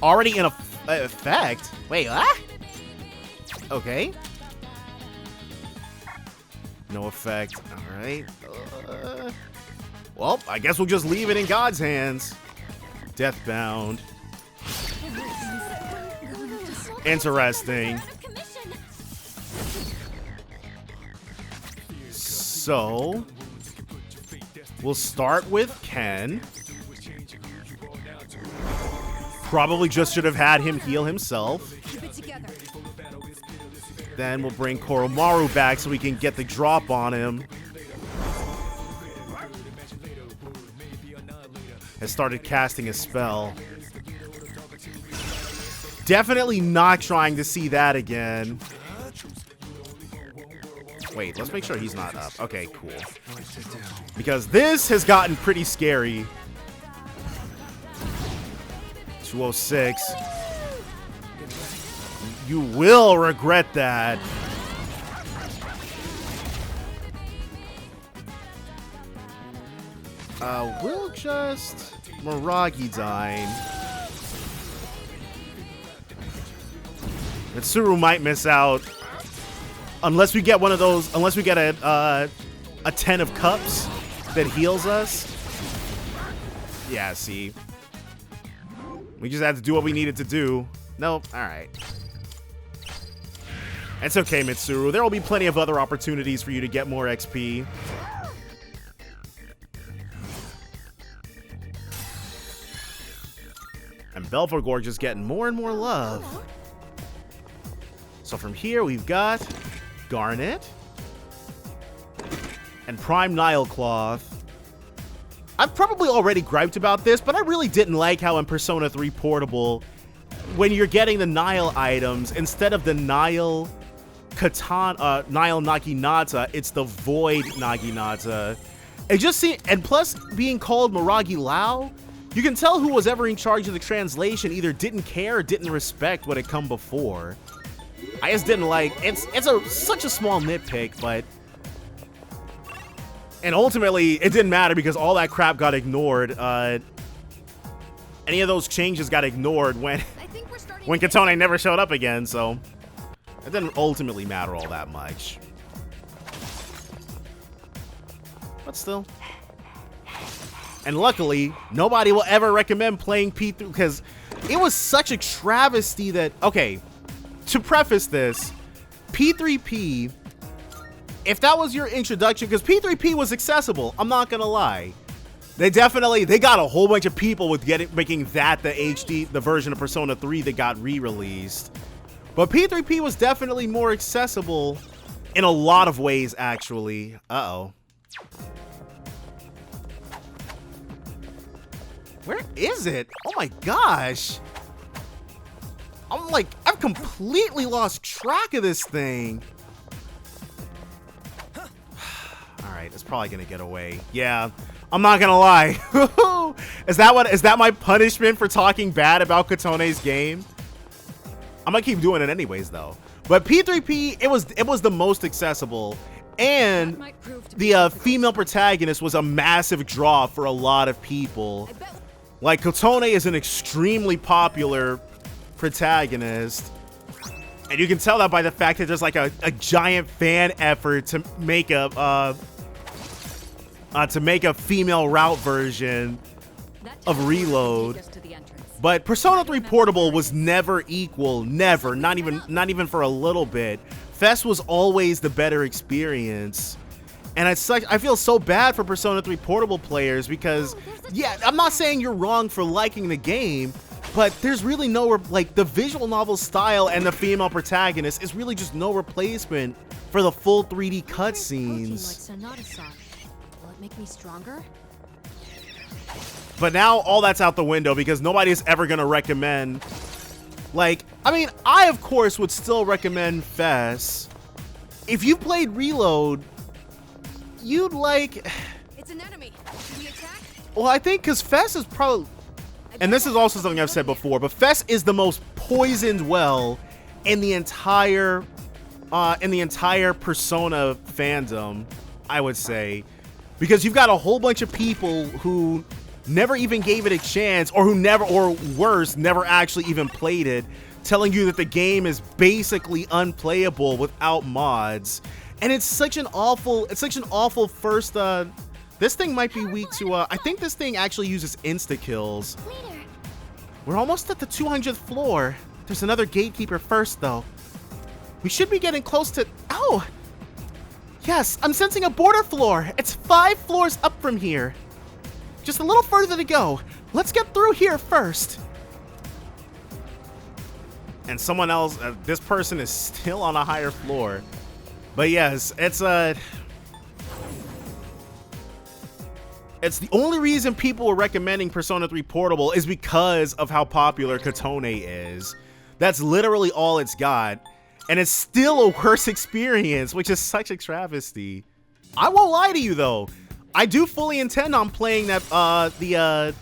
Already in effect? Wait, what? Okay. No effect. Alright. Well, I guess we'll just leave it in God's hands. Deathbound. Interesting. So, we'll start with Ken. Probably just should have had him heal himself. Then we'll bring Koromaru back so we can get the drop on him. Has started casting a spell. Definitely not trying to see that again. Wait, let's make sure he's not up. Okay, cool. Because this has gotten pretty scary. 206. You will regret that. We'll just Miragi Dine. Mitsuru might miss out unless we get one of those. Unless we get a 10 of cups that heals us. Yeah, see, we just had to do what we needed to do. Nope. All right. It's okay, Mitsuru. There will be plenty of other opportunities for you to get more XP. And Belphegor just getting more and more love. So from here, we've got Garnet and Prime Nilecloth. I've probably already griped about this, but I really didn't like how in Persona 3 Portable, when you're getting the Nile items, instead of the Nile Katana, Nile Naginata, it's the Void Naginata. It just seemed, and plus being called Miragi Lao, you can tell who was ever in charge of the translation either didn't care or didn't respect what had come before. I just didn't like, it's such a small nitpick, but, and ultimately it didn't matter because all that crap got ignored. Any of those changes got ignored when Katone never showed up again, so it didn't ultimately matter all that much. But still. And luckily, nobody will ever recommend playing P3 because it was such a travesty that, okay, to preface this, P3P, if that was your introduction, because P3P was accessible, I'm not gonna lie. They got a whole bunch of people with making that the HD, the version of Persona 3 that got re-released. But P3P was definitely more accessible in a lot of ways, actually. Uh-oh. Where is it? Oh my gosh. I've completely lost track of this thing. All right, it's probably gonna get away. Yeah, I'm not gonna lie. Is that my punishment for talking bad about Katone's game? I'm gonna keep doing it anyways, though. But P3P, it was the most accessible, and the female protagonist was a massive draw for a lot of people. Like, Katone is an extremely popular protagonist, and you can tell that by the fact that there's like a giant fan effort to make a female route version of Reload. But Persona 3 Portable was never equal, never, not even for a little bit. Fest was always the better experience. And I feel so bad for Persona 3 Portable players because, yeah, I'm not saying you're wrong for liking the game, but there's really no, like, the visual novel style and the female protagonist is really just no replacement for the full 3D cutscenes. Will it make me stronger? But now all that's out the window because nobody's ever gonna recommend, like, I mean, I of course would still recommend Fest. If you played Reload, you'd like... It's an enemy. Should we attack? Well, I think because Fest is probably... And this is also something I've said before, but Fest is the most poisoned well in the entire Persona fandom, I would say. Because you've got a whole bunch of people who never even gave it a chance, or who never, or worse, never actually even played it, telling you that the game is basically unplayable without mods. And it's such an awful first, this thing might be weak to, I think this thing actually uses insta-kills. We're almost at the 200th floor. There's another gatekeeper first, though. We should be getting close to... Oh! Yes, I'm sensing a border floor. It's 5 floors up from here. Just a little further to go. Let's get through here first. And someone else, this person is still on a higher floor. But yes, it's the only reason people were recommending Persona 3 Portable is because of how popular Kotone is. That's literally all it's got. And it's still a worse experience, which is such a travesty. I won't lie to you though. I do fully intend on playing that the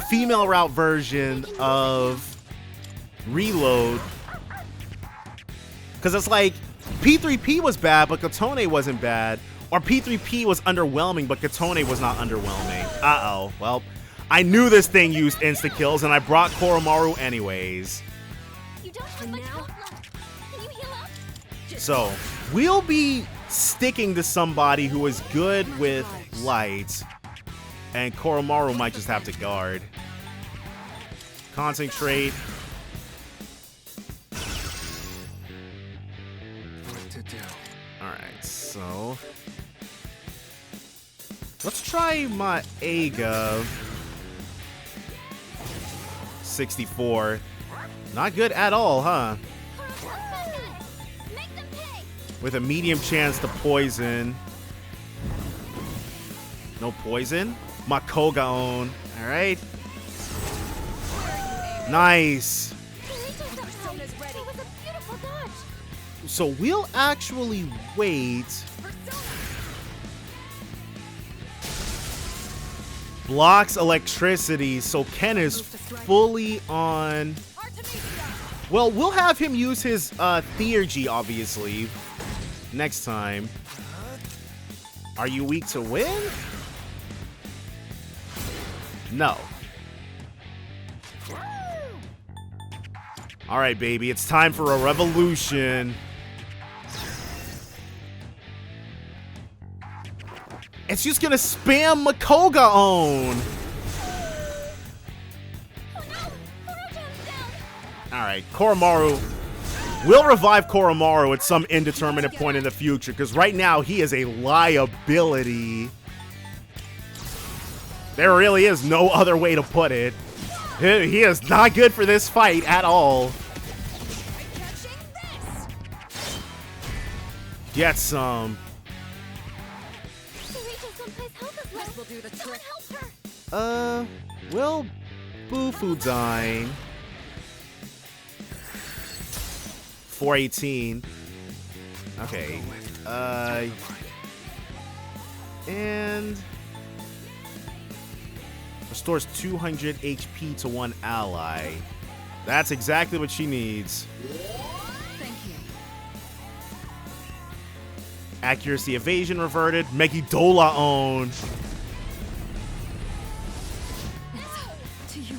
female route version of Reload. Cause it's like P3P was bad, but Kotone wasn't bad. Or P3P was underwhelming, but Kotone was not underwhelming. Uh-oh. Well, I knew this thing used insta-kills, and I brought Koromaru anyways. You don't have much health left. Can you heal up? So, we'll be sticking to somebody who is good with light, and Koromaru might just have to guard. Concentrate. What to do? Alright, so... let's try my Aga. 64. Not good at all, huh? Make them pay. With a medium chance to poison. No poison? Makogaon. Alright. Nice. That was a beautiful dodge. So we'll actually wait. Blocks electricity, so Ken is fully on. Well, we'll have him use his Theurgy, obviously, next time. Are you weak to wind? No. Alright, baby, it's time for a revolution. It's just gonna spam Makogaon. Alright, Koromaru. We'll revive Koromaru at some indeterminate point in the future, because right now he is a liability. There really is no other way to put it. He is not good for this fight at all. Get some. Will Bufu dying. 418. Okay. And restores 200 HP to one ally. That's exactly what she needs. Thank you. Accuracy evasion reverted. Megidola own. To you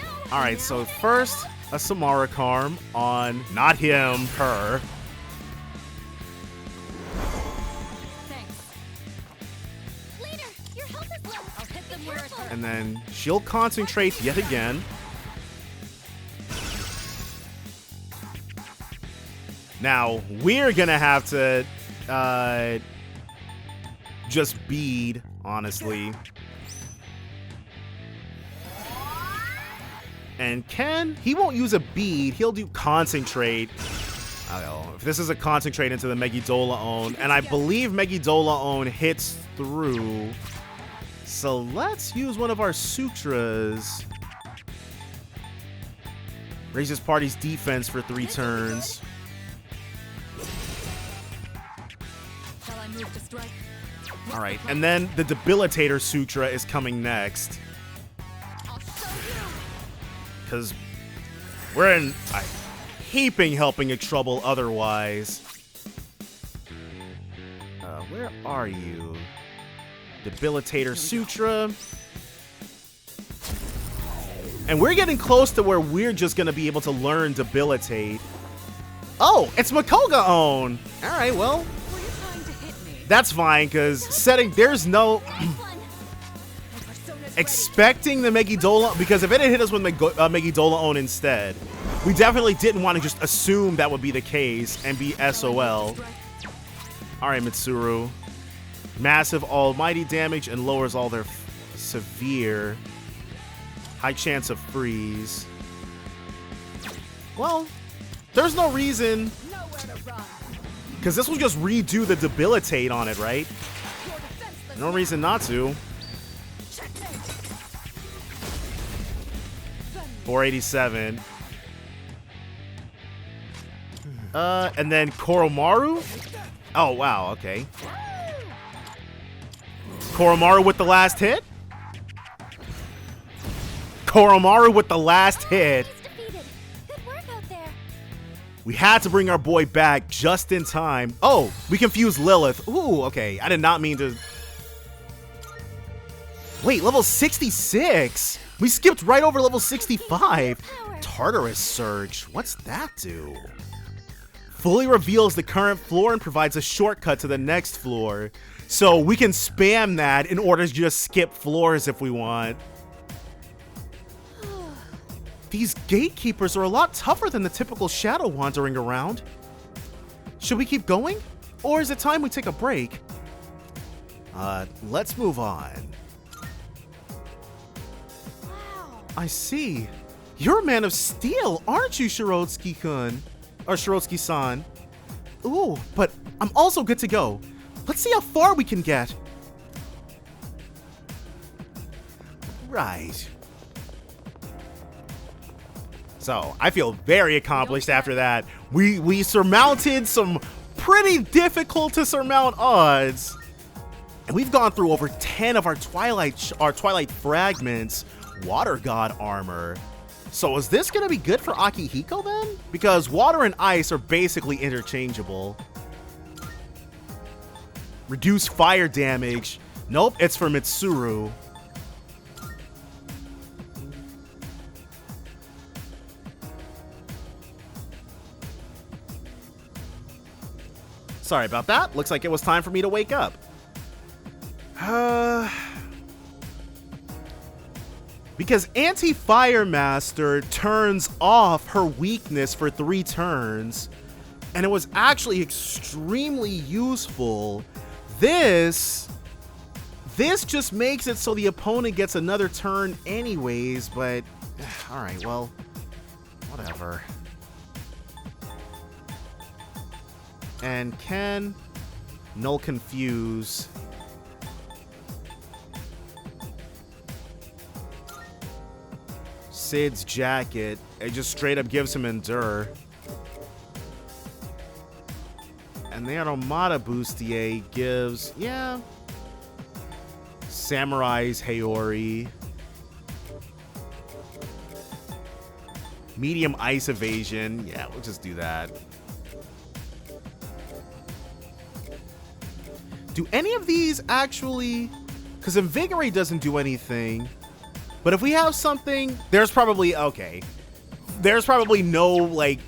now. Alright, so first a Samara Karm on not him, her. Thanks. Later, your health is low. I'll hit them where it hurts. And then she'll concentrate yet again. Now, we're gonna have to just bead, honestly. And Ken, he won't use a bead, he'll do concentrate. I don't know, if this is a concentrate into the Megidola own, and I believe Megidola own hits through. So let's use one of our sutras. Raises party's defense for 3 turns. Shall I move to strike? Alright, and then the Debilitator Sutra is coming next. I'll show you. Because we're in a heaping helping of trouble otherwise. Where are you? Debilitator Sutra. And we're getting close to where we're just going to be able to learn Debilitate. Oh, it's Makogaon! Alright, well, Were you trying to hit me? that's fine, because there's no... expecting the Megidola, because if it had hit us with Megidola own instead, We definitely didn't want to just assume that would be the case and be SOL. Alright, Mitsuru. Massive almighty damage and lowers all their severe. High chance of freeze. Well, there's no reason. Because this will just redo the debilitate on it, right? No reason not to. 487. And then Koromaru? Oh, wow, okay. Koromaru with the last hit? Koromaru with the last hit. Good work out there. We had to bring our boy back just in time. Oh, we confused Lilith. Ooh, okay. I did not mean to. Wait, level 66? We skipped right over level 65. Tartarus Surge. What's that do? Fully reveals the current floor and provides a shortcut to the next floor. So we can spam that in order to just skip floors if we want. These gatekeepers are a lot tougher than the typical shadow wandering around. Should we keep going? Or is it time we take a break? Let's move on. I see. You're a man of steel, aren't you, Shirotsky-kun? Or Shirotsky-san. Ooh, but I'm also good to go. Let's see how far we can get. Right. So, I feel very accomplished after that. We surmounted some pretty difficult to surmount odds. And we've gone through over 10 of our Twilight Fragments Water God armor. So is this gonna be good for Akihiko then? Because water and ice are basically interchangeable. Reduce fire damage. Nope, it's for Mitsuru. Sorry about that. Looks like it was time for me to wake up. Because Anti-Fire Master turns off her weakness for 3 turns, and it was actually extremely useful. This just makes it so the opponent gets another turn anyways, but alright, well, whatever. And Ken, Null Confuse. Sid's jacket, it just straight up gives him Endure. And the Armada Bustier gives, yeah, Samurai's Haori. Medium Ice Evasion, yeah, we'll just do that. Do any of these actually, because Invigorate doesn't do anything. But if we have something, there's probably, okay. There's probably no, like,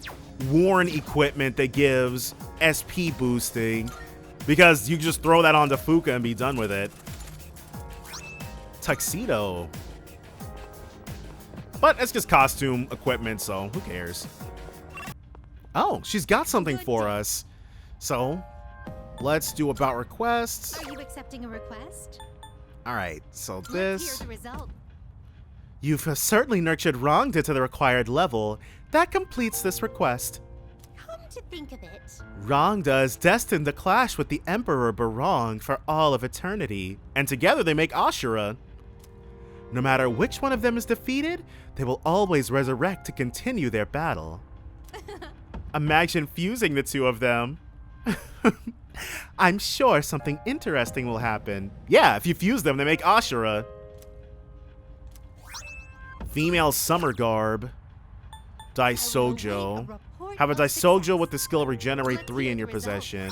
worn equipment that gives SP boosting. Because you just throw that onto Fuka and be done with it. Tuxedo. But it's just costume equipment, so who cares? Oh, she's got something for us. So, let's do about requests. Are you accepting a request? Alright, so this... Let's hear the result. You've certainly nurtured Rongda to the required level. That completes this request. Come to think of it. Rongda is destined to clash with the Emperor Barong for all of eternity, and together they make Ashura. No matter which one of them is defeated, they will always resurrect to continue their battle. Imagine fusing the two of them. I'm sure something interesting will happen. Yeah, if you fuse them, they make Ashura. Female Summer Garb. Daisojo. Have a Daisojo with the skill Regenerate 3 in your possession.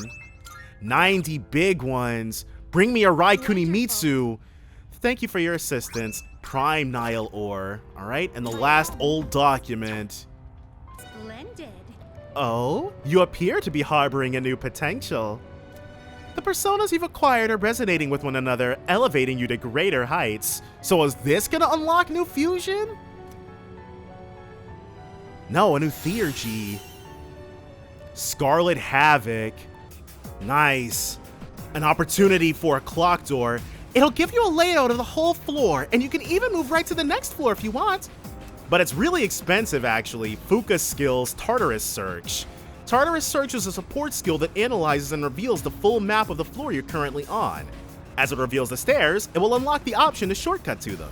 90 big ones. Bring me a Raikuni Mitsu. Thank you for your assistance. Prime Nile Ore. Alright, and the last old document. Splendid. Oh, you appear to be harboring a new potential. The personas you've acquired are resonating with one another, elevating you to greater heights. So is this gonna unlock new fusion? No, a new Theurgy. Scarlet Havoc. Nice. An opportunity for a clock door. It'll give you a layout of the whole floor, and you can even move right to the next floor if you want. But it's really expensive, actually. Fuka's skills, Tartarus Search. Tartarus Search is a support skill that analyzes and reveals the full map of the floor you're currently on. As it reveals the stairs, it will unlock the option to shortcut to them.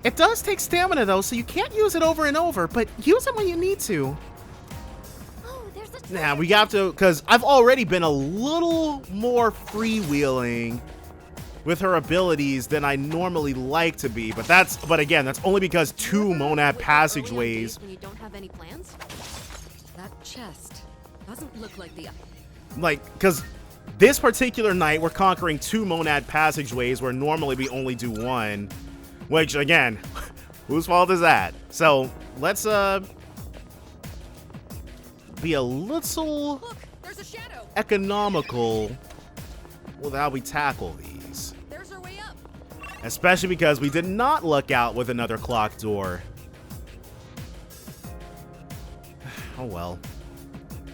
It does take stamina though, so you can't use it over and over, but use it when you need to. Oh, there's a Nah, we have to, because I've already been a little more freewheeling with her abilities than I normally like to be, but again, that's only because 2 monad passageways. And you don't have any plans? That chest doesn't look like the... Like, because this particular night, we're conquering 2 monad passageways where normally we only do 1. Which, again, whose fault is that? So, let's, be a little Look, there's a shadow. economical with how we tackle these. There's our way up. Especially because we did not luck out with another clock door. Oh well.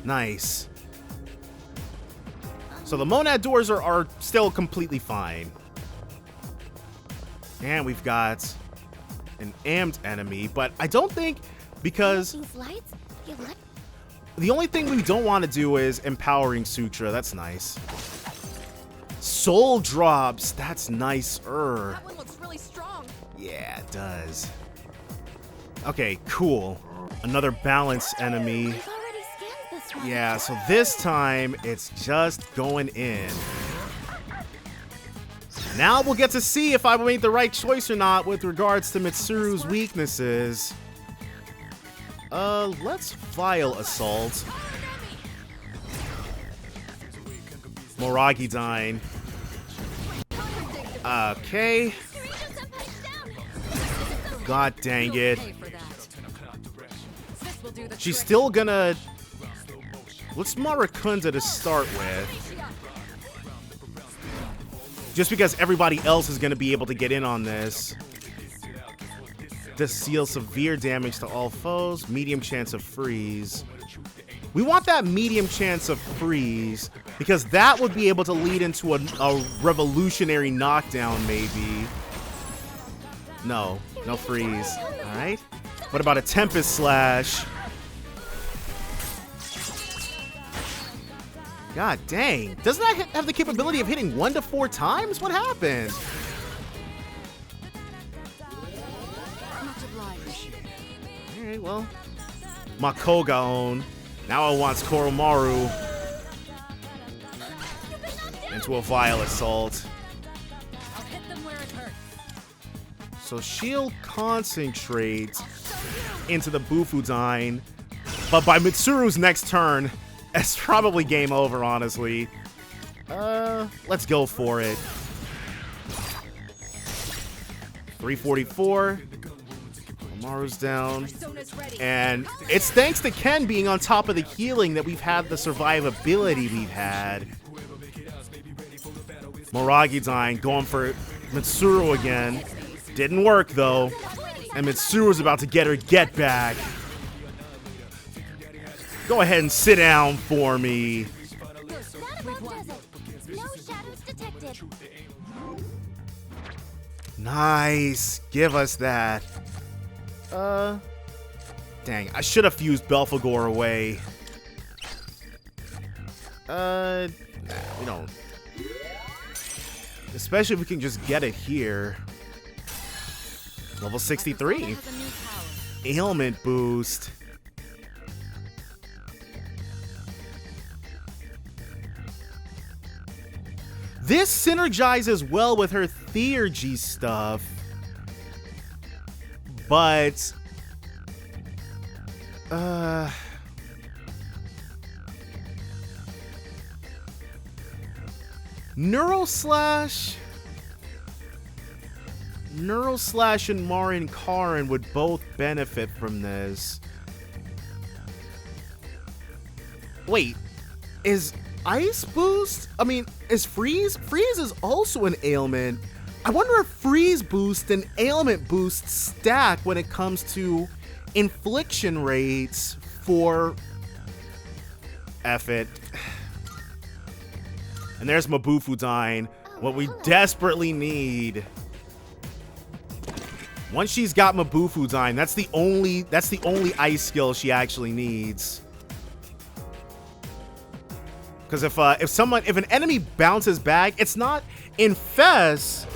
Nice. So the monad doors are still completely fine. And we've got an amped enemy, but I don't think, because These lights, the only thing we don't want to do is Empowering Sutra. That's nice. Soul drops. That's nicer. That one looks really strong. Yeah, it does. Okay, cool. Another balance enemy. I've already scanned this one. Yeah, so this time it's just going in. Now we'll get to see if I made the right choice or not with regards to Mitsuru's weaknesses. Let's Vile Assault. Moragi dying. Okay. God dang it. She's still gonna... Let's Maracunda to start with. Just because everybody else is gonna be able to get in on this. This deals severe damage to all foes. Medium chance of freeze. We want that medium chance of freeze because that would be able to lead into a revolutionary knockdown, maybe. No freeze. All right. What about a Tempest Slash? God dang. Doesn't that have the capability of hitting 1 to 4 times? What happened? Alright, well. Makogaon. Now it wants Koromaru into a Vile Assault. So she'll concentrate into the Bufudine. But by Mitsuru's next turn, it's probably game over, honestly. Let's go for it. 344. Maru's down. And it's thanks to Ken being on top of the healing that we've had the survivability we've had. Moragi dying, going for Mitsuru again. Didn't work, though. And Mitsuru's about to get her get back. Go ahead and sit down for me. That about does it. No shadows detected. Nice. Give us that. Dang, I should have fused Belphegor away. Nah, we don't. Especially if we can just get it here. Level 63. Ailment boost. This synergizes well with her Theurgy stuff. But Neural Slash and Marin Karin would both benefit from this. Wait, is Ice Boost? I mean, is Freeze? Freeze is also an ailment. I wonder if Freeze Boost and Ailment Boost stack when it comes to infliction rates for... F it. And there's Mabufu dying. What we desperately need. Once she's got Mabufu dying, that's the only ice skill she actually needs. Because if an enemy bounces back, it's not in Fess.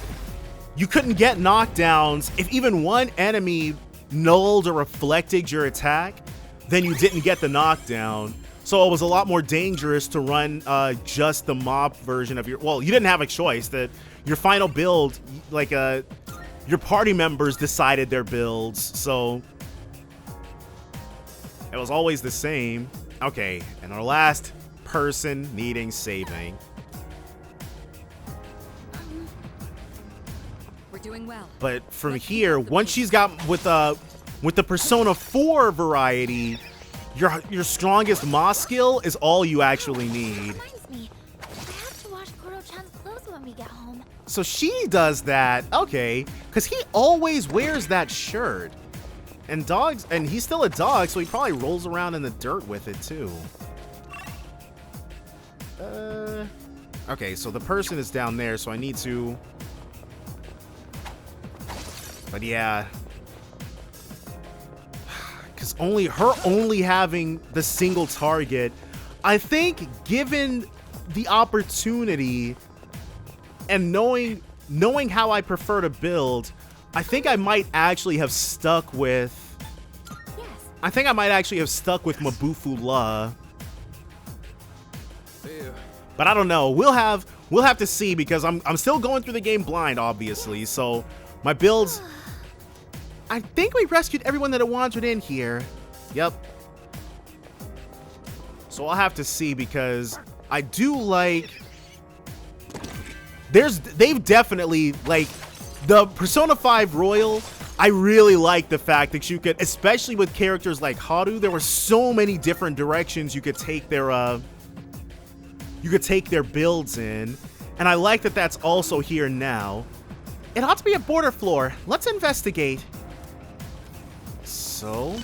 You couldn't get knockdowns if even one enemy nulled or reflected your attack, then you didn't get the knockdown. So it was a lot more dangerous to run just the mob version of your... Well, you didn't have a choice. That your final build, like your party members decided their builds, so it was always the same. Okay, and our last person needing saving. We're doing well. But from here, once she's got with the Persona 4 variety, your strongest Moss skill is all you actually need. Reminds me, I have to wash Koro-chan's clothes when we get home. So she does that, okay, because he always wears that shirt. And he's still a dog, so he probably rolls around in the dirt with it too. Okay, so the person is down there, so I need to... But yeah... Because only having the single target, I think given the opportunity and knowing how I prefer to build, I think I might actually have stuck with... Yes. I think I might actually have stuck with Mabufu La. But I don't know. We'll have to see, because I'm still going through the game blind, obviously. So my builds... I think we rescued everyone that had wandered in here. Yep. So I'll have to see, because I do like... They've definitely, like, the Persona 5 Royal, I really like the fact that you could, especially with characters like Haru, there were so many different directions you could take their builds in. And I like that that's also here now. It ought to be a border floor. Let's investigate. So,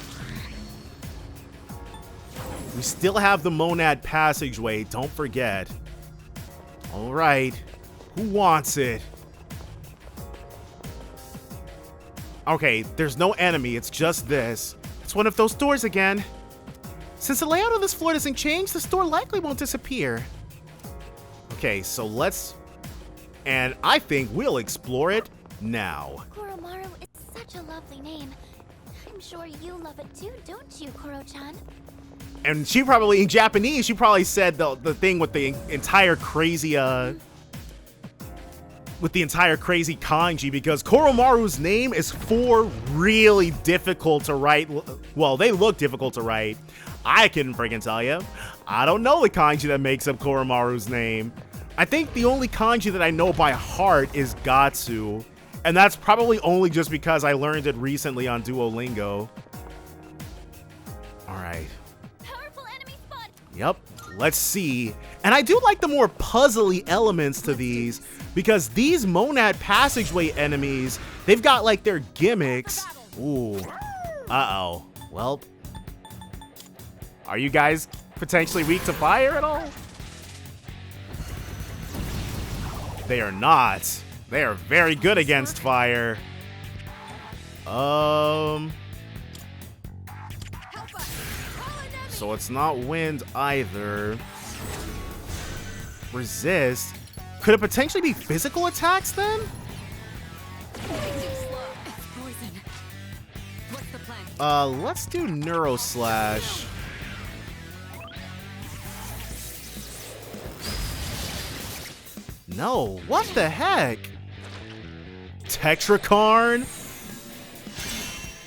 we still have the Monad passageway, don't forget. Alright, who wants it? Okay, there's no enemy, it's just this. It's one of those doors again. Since the layout of this floor doesn't change, this door likely won't disappear. Okay, so let's... And I think we'll explore it now. Koromaru is such a lovely name. I'm sure you love it too, don't you, Koro-chan? And she probably, in Japanese, she probably said the thing with the entire crazy, with the entire crazy kanji, because Koromaru's name is 4 really difficult to write. Well, they look difficult to write. I couldn't freaking tell you. I don't know the kanji that makes up Koromaru's name. I think the only kanji that I know by heart is Gatsu. And that's probably only just because I learned it recently on Duolingo. Alright. Powerful enemy spot. Yep, let's see. And I do like the more puzzly elements to these, because these Monad passageway enemies, they've got like their gimmicks. Ooh. Uh-oh. Well, are you guys potentially weak to fire at all? They are not. They are very good against fire. So it's not wind either. Resist. Could it potentially be physical attacks then? Let's do Neuro Slash. No, what the heck? Tetrakarn?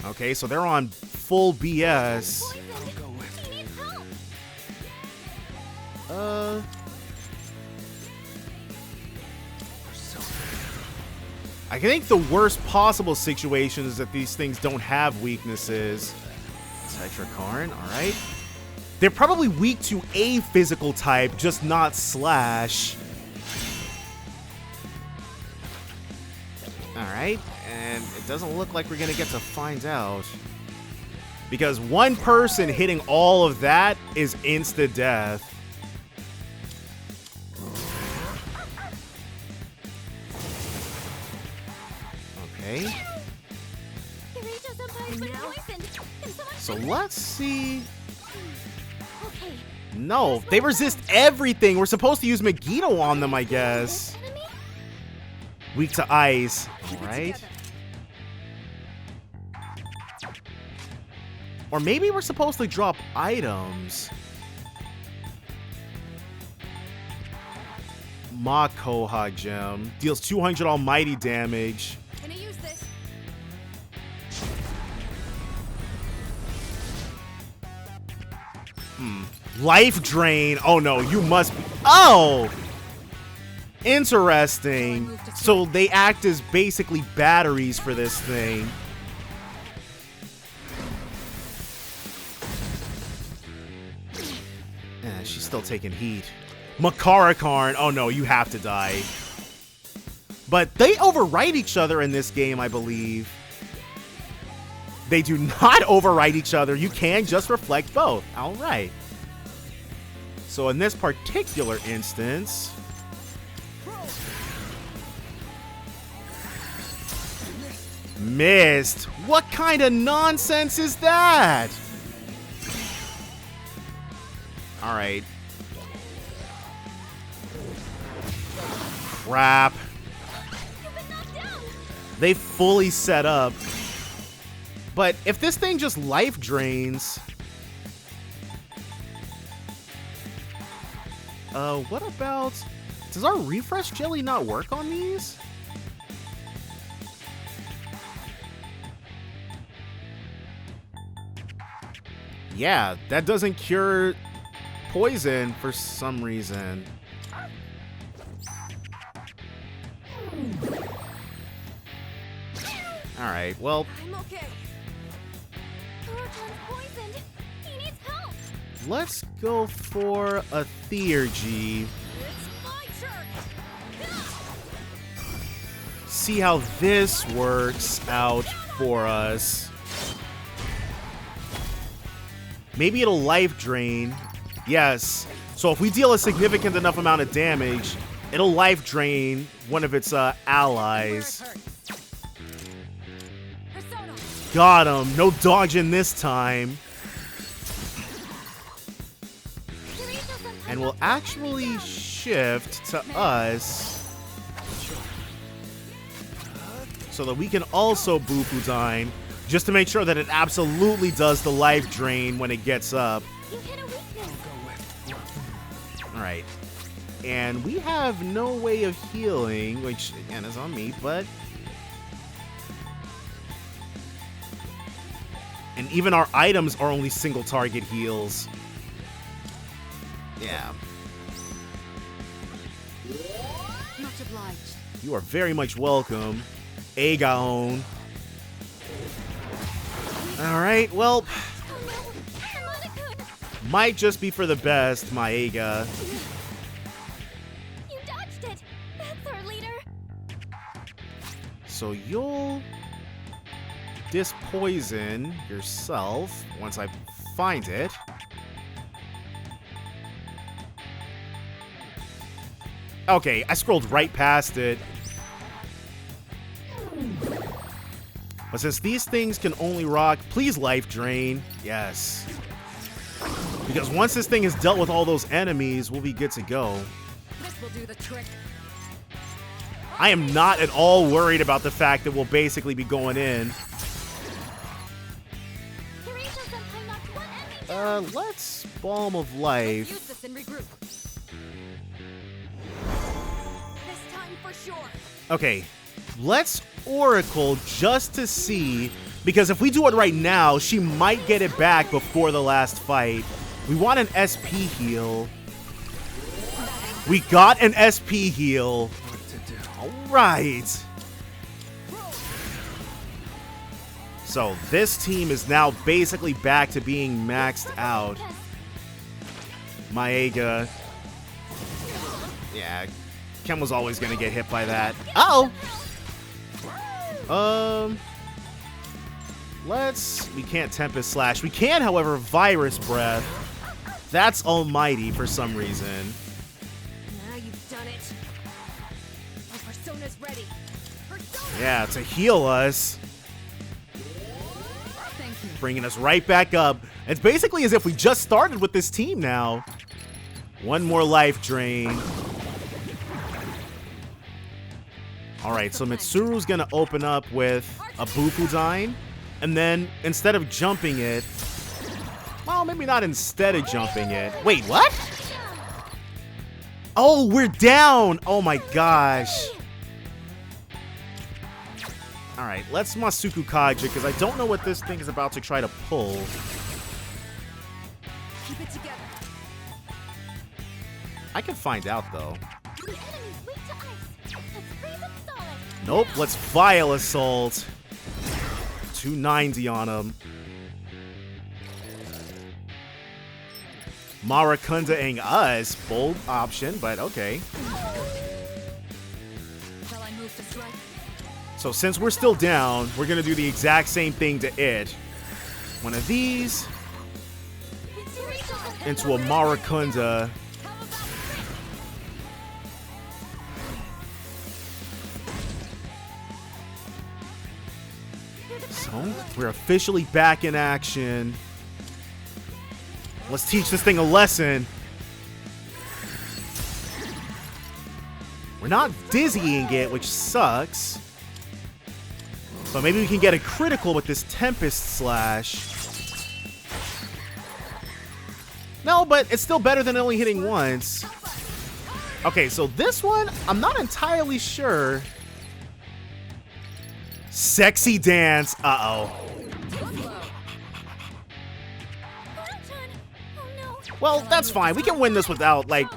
Okay, so they're on full BS. I think the worst possible situation is that these things don't have weaknesses. Tetrakarn, alright. They're probably weak to a physical type, just not Slash. Alright, and it doesn't look like we're gonna get to find out. Because one person hitting all of that is insta-death. Okay. So let's see. Okay. No, they resist everything. We're supposed to use Megiddo on them, I guess. Weak to ice. Alright. Or maybe we're supposed to drop items. Makoha Gem. Deals 200 almighty damage. Can I use this? Life drain. Oh no, you must be. Oh! Interesting. So they act as basically batteries for this thing. She's still taking heat. Makarakarn. Oh no, you have to die. But they overwrite each other in this game, I believe. They do not overwrite each other. You can just reflect both. All right. So in this particular instance, missed. What kind of nonsense is that? All right. Crap. They fully set up. But if this thing just life drains... what about... Does our refresh jelly not work on these? Yeah, that doesn't cure poison for some reason. Alright, well... I'm okay. Oroton's poisoned. He needs help. Let's go for a Theurgy. It's my turn. See how this works out for us. Maybe it'll life drain. Yes. So if we deal a significant enough amount of damage, it'll life drain one of its allies. Got him. No dodging this time. And we'll actually shift to us so that we can also Bufudine, just to make sure that it absolutely does the life drain when it gets up. Alright. And we have no way of healing, which again is on me, but... And even our items are only single target heals. Yeah. Much obliged. You are very much welcome, Agaon. Alright, well... Might just be for the best, my Aga. You dodged it. That's our leader. So you'll dispoison yourself once I find it. Okay, I scrolled right past it. But since these things can only rock, please life drain. Yes. Because once this thing has dealt with all those enemies, we'll be good to go. This will do the trick. I am not at all worried about the fact that we'll basically be going in. Let's Balm of Life. Use this and regroup. This time for sure. Okay, let's Oracle just to see, because if we do it right now, she might get it back before the last fight. We want an SP heal. We got an SP heal. All right. So this team is now basically back to being maxed out. Maeaga. Yeah, Ken was always gonna get hit by that. Uh-oh! We can't Tempest Slash. We can, however, Virus Breath. That's almighty for some reason. Now you've done it. My persona's ready. Persona! Yeah, to heal us. Thank you. Bringing us right back up. It's basically as if we just started with this team now. One more life drain. Alright, so Mitsuru's gonna open up with a Bufudine. And then, instead of jumping it... Well, maybe not instead of jumping it. Wait, what? Oh, we're down! Oh my gosh. Alright, let's Masuku Kaija, because I don't know what this thing is about to try to pull. Keep it together. I can find out, though. The enemy's weak to ice. Let's freeze it solid. Nope, let's Vile Assault. 290 on him. Marakunda-ing us. Bold option, but okay. Shall I move to strike? So since we're still down, we're going to do the exact same thing to it. One of these into a Marakunda. So we're officially back in action. Let's teach this thing a lesson. We're not dizzying it, which sucks. But maybe we can get a critical with this Tempest Slash. No, but it's still better than only hitting once. Okay, so this one, I'm not entirely sure. Sexy Dance. Uh-oh. Well, that's fine. We can win this without, like...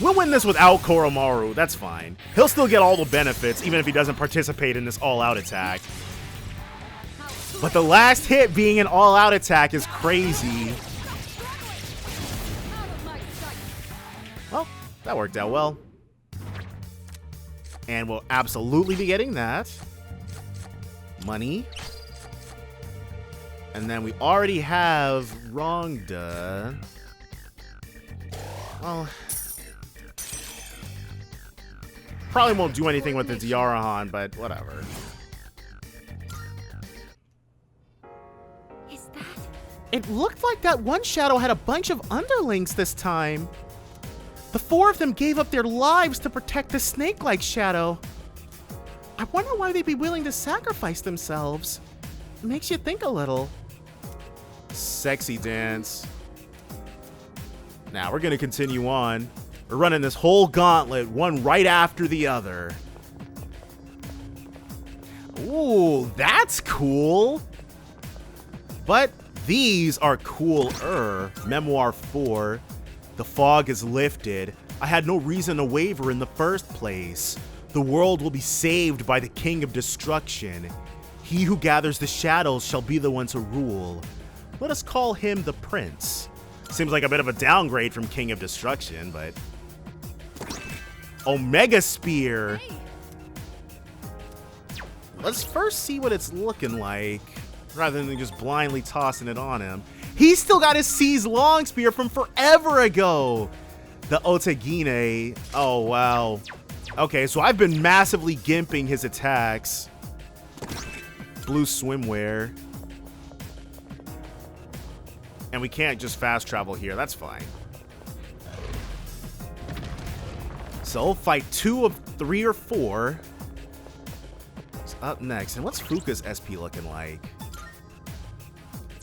We'll win this without Koromaru. That's fine. He'll still get all the benefits, even if he doesn't participate in this all-out attack. But the last hit being an all-out attack is crazy. Well, that worked out well. And we'll absolutely be getting that. Money. And then we already have Rongda. Well, probably won't do anything with the Diarahan, but whatever. Is that? It looked like that one shadow had a bunch of underlings this time. The 4 of them gave up their lives to protect the snake-like shadow. I wonder why they'd be willing to sacrifice themselves. It makes you think a little. Sexy Dance. Now, we're going to continue on. We're running this whole gauntlet, one right after the other. Ooh, that's cool. But these are cooler. Memoir 4. The fog is lifted. I had no reason to waver in the first place. The world will be saved by the King of Destruction. He who gathers the shadows shall be the one to rule. Let us call him the Prince. Seems like a bit of a downgrade from King of Destruction, but... Omega Spear! Let's first see what it's looking like, rather than just blindly tossing it on him. He's still got his Seize Long Spear from forever ago! The Otagine. Oh, wow. Okay, so I've been massively gimping his attacks. Blue swimwear. And we can't just fast travel here. That's fine. So, fight 2 of 3 or 4. What's up next? And what's Fuka's SP looking like?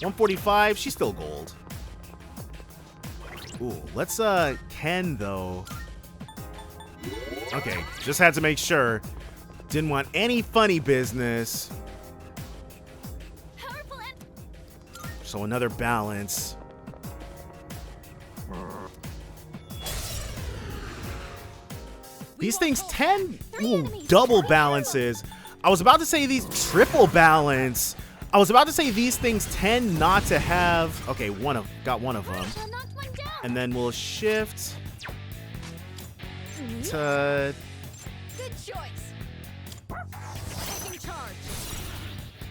145. She's still gold. Ooh, let's, Ken, though. Okay, just had to make sure. Didn't want any funny business. So another balance. These things tend... Ooh, double balances. I was about to say these triple balance. I was about to say these things tend not to have... Okay, got one of them. And then we'll shift to... Good choice. Taking charge.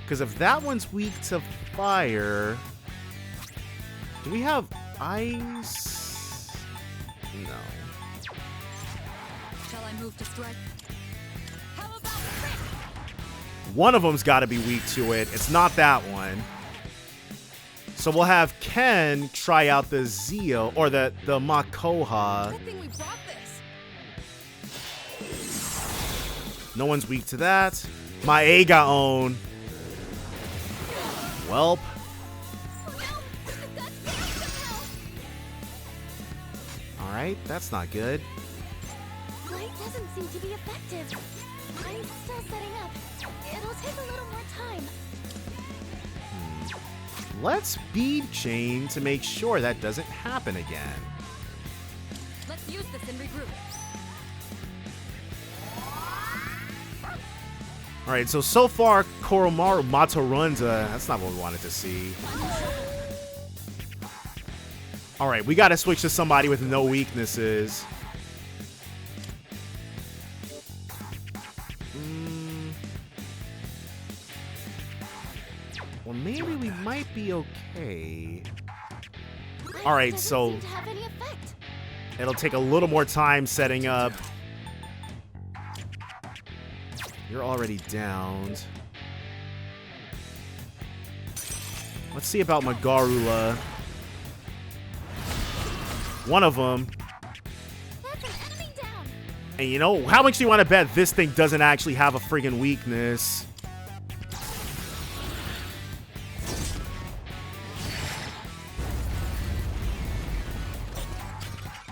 Because if that one's weak to fire... Do we have ice? No. Shall I move to strike? How about crit? One of them's got to be weak to it. It's not that one. So we'll have Ken try out the Zio, or the Makoha. Good thing we brought this. No one's weak to that. My Agaon. Welp. Alright, that's not good. Light doesn't seem to be effective. I'm still setting up. It'll take a little more time. Let's bead chain to make sure that doesn't happen again. Let's use this and regroup. Alright, so far, Koromaru Matarunda, that's not what we wanted to see. Alright, we gotta switch to somebody with no weaknesses. Well, maybe we might be okay. Alright, so Doesn't seem to have any effect. it'll take a little more time setting up. You're already downed. Let's see about Magarula. One of them. That's an enemy down. And you know, how much do you want to bet this thing doesn't actually have a friggin' weakness?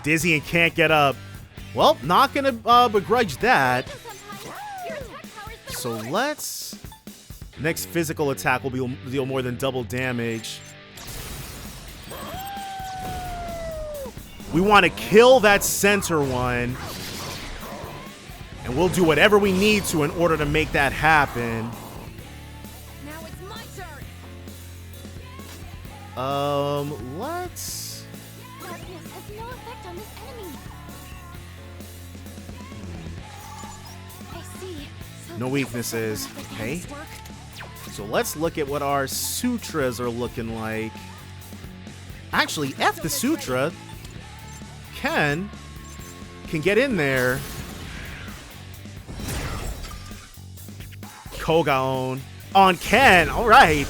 Dizzy and can't get up. Well, not gonna begrudge that. So let's... Next physical attack will deal more than double damage. We want to kill that center one. And we'll do whatever we need to in order to make that happen. Now it's my turn. Let's... Darkness has no effect on this enemy. I see. So No weaknesses. Okay. So let's look at what our sutras are looking like. Actually, F the sutra. Ken can get in there. Kogaon on Ken. All right.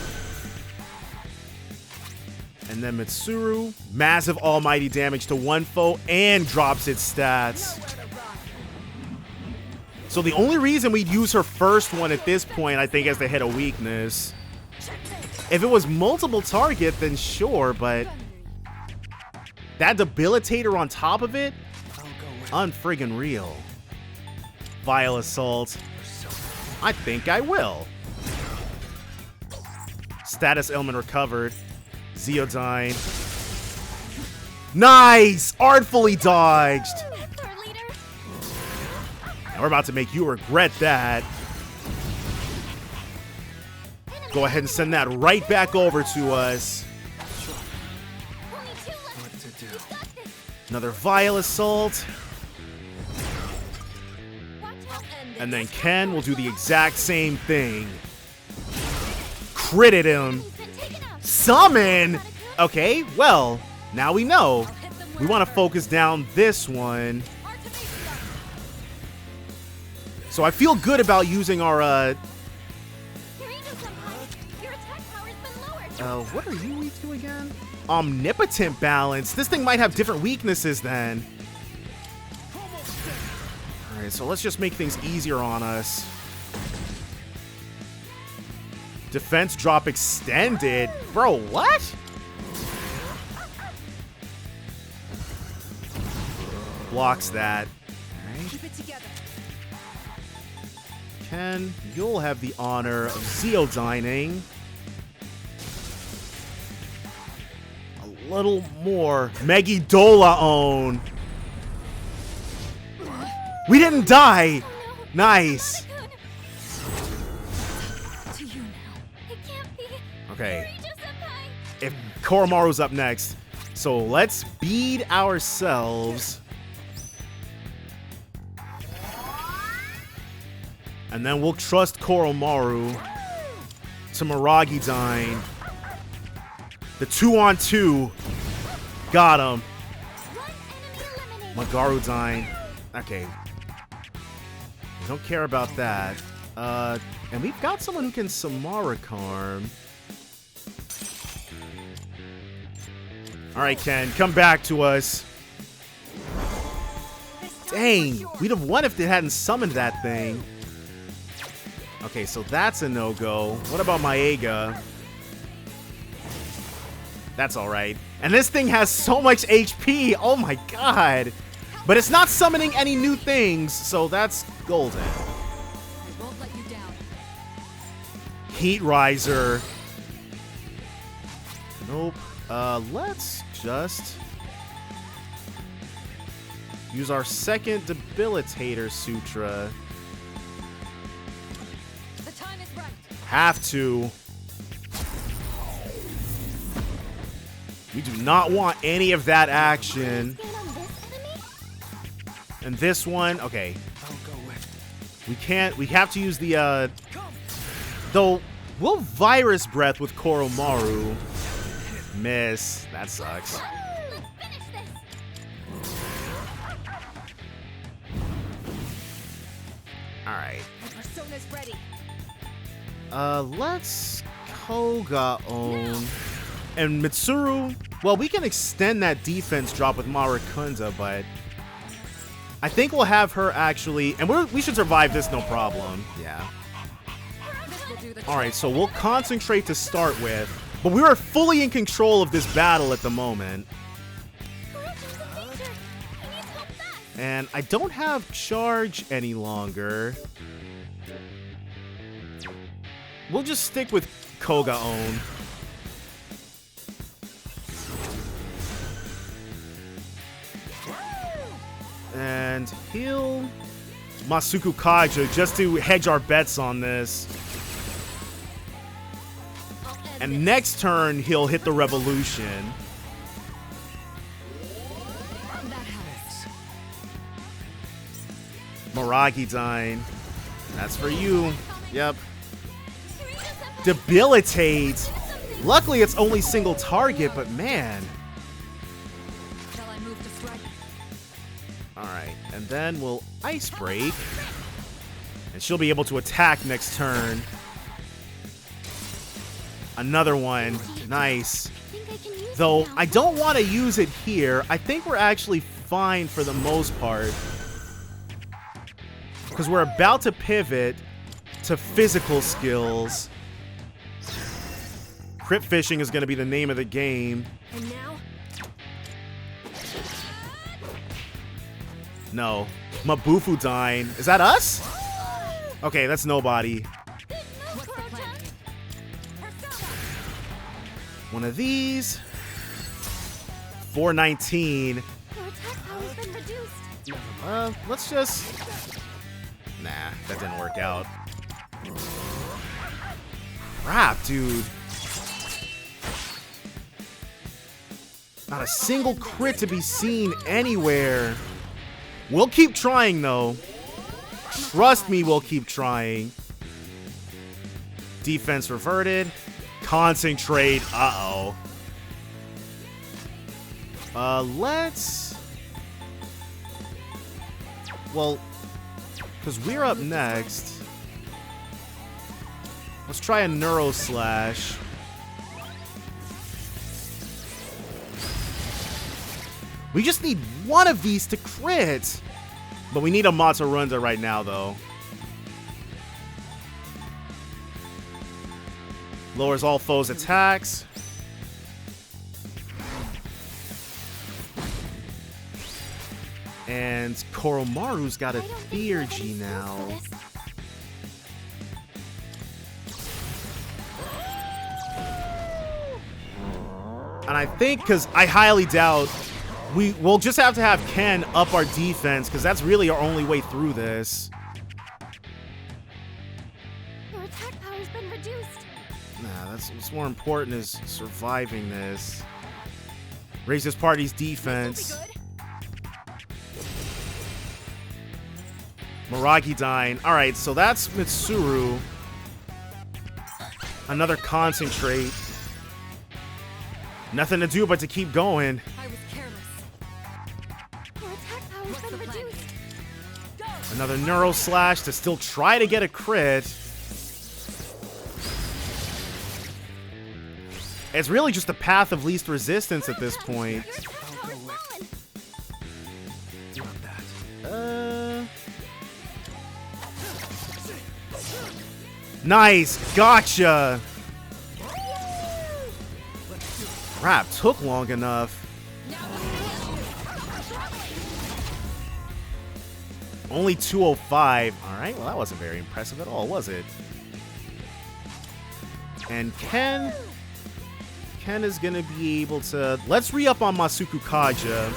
And then Mitsuru, massive almighty damage to one foe and drops its stats. So the only reason we'd use her first one at this point, I think, is to hit a weakness. If it was multiple target, then sure, but that debilitator on top of it, unfriggin' real. Vile Assault. I think I will. Status ailment recovered. Zeodyne. Nice! Artfully dodged. Third leader. And we're about to make you regret that. Go ahead and send that right back over to us. Only two left. What to do? You got this. Another Vile Assault. Watch out. And then Ken will do the exact same thing. Critted him. He's been taken out. Summon! Okay, well, now we know. We want to focus down this one. So I feel good about using our, Your attack power's been lowered. what are you weak to again? Omnipotent Balance. This thing might have different weaknesses then. Alright, so let's just make things easier on us. Defense drop extended. Bro, what? Blocks that. Alright. Keep it together. Ken, you'll have the honor of Zeodyning. A little more. Megidola own. We didn't die. Nice. To you now. It can't be. Okay. Ryoji-senpai. If Koromaru's up next. So let's bead ourselves. And then we'll trust Koromaru to Miragi-Dine. The 2-on-2. Got him. Magaru-Dine. Okay. Don't care about that. And we've got someone who can Samara Charm. Alright, Ken, come back to us. Dang, we'd have won if they hadn't summoned that thing. Okay, so that's a no-go. What about Maega? That's alright. And this thing has so much HP! Oh my god! But it's not summoning any new things, so that's golden. I won't let you down. Heat Riser. Nope. Let's just use our second Debilitator Sutra. The time is right. Have to. We do not want any of that action. And this one, okay. I'll go with. We can't, we have to use the, though, we'll Virus Breath with Koromaru. Miss. That sucks. Alright. Persona's ready. Let's Koga own. And Mitsuru, well, we can extend that defense drop with Marakunda, but I think we'll have her actually, and we should survive this no problem. Yeah. Alright, so we'll concentrate to start with, but we are fully in control of this battle at the moment. And I don't have charge any longer. We'll just stick with Koga own. And heal Masuku Kaja just to hedge our bets on this. And next turn, he'll hit the Revolution. Miragi-Dine. That's for you. Yep. Debilitate. Luckily, it's only single target, but man. Alright, and then we'll Ice Break. And she'll be able to attack next turn. Another one. Nice. Though, I don't want to use it here. I think we're actually fine for the most part. Because we're about to pivot to physical skills. Crypt Fishing is going to be the name of the game. And now? No. Mabufu-Dine. Is that us? Okay, that's nobody. One of these. 419. Let's just... Nah, that didn't work out. Crap, dude. Not a single crit to be seen anywhere. We'll keep trying, though. Trust me, we'll keep trying. Defense reverted. Concentrate. Uh-oh. Let's... Well, because we're up next. Let's try a Neuro Slash. We just need one of these to crit. But we need a Matsurunda right now, though. Lowers all foes' attacks. And Koromaru's got a Theurgy now. And I think, because I highly doubt, we'll just have to have Ken up our defense, because that's really our only way through this. Your attack power's been reduced. Nah, that's what's more important is surviving this. Raise this party's defense. Miragi-Dine. Alright, so that's Mitsuru. Another concentrate. Nothing to do but to keep going. I was careless. Your attack power's What's been the plan? reduced. Another Neuro Slash to still try to get a crit. It's really just a path of least resistance at this point. Your attack power's fallen. Not that. Nice, gotcha. Crap, took long enough. Only 205. All right, well that wasn't very impressive at all, was it? And Ken is gonna be able to. Let's re-up on Masuku Kaja.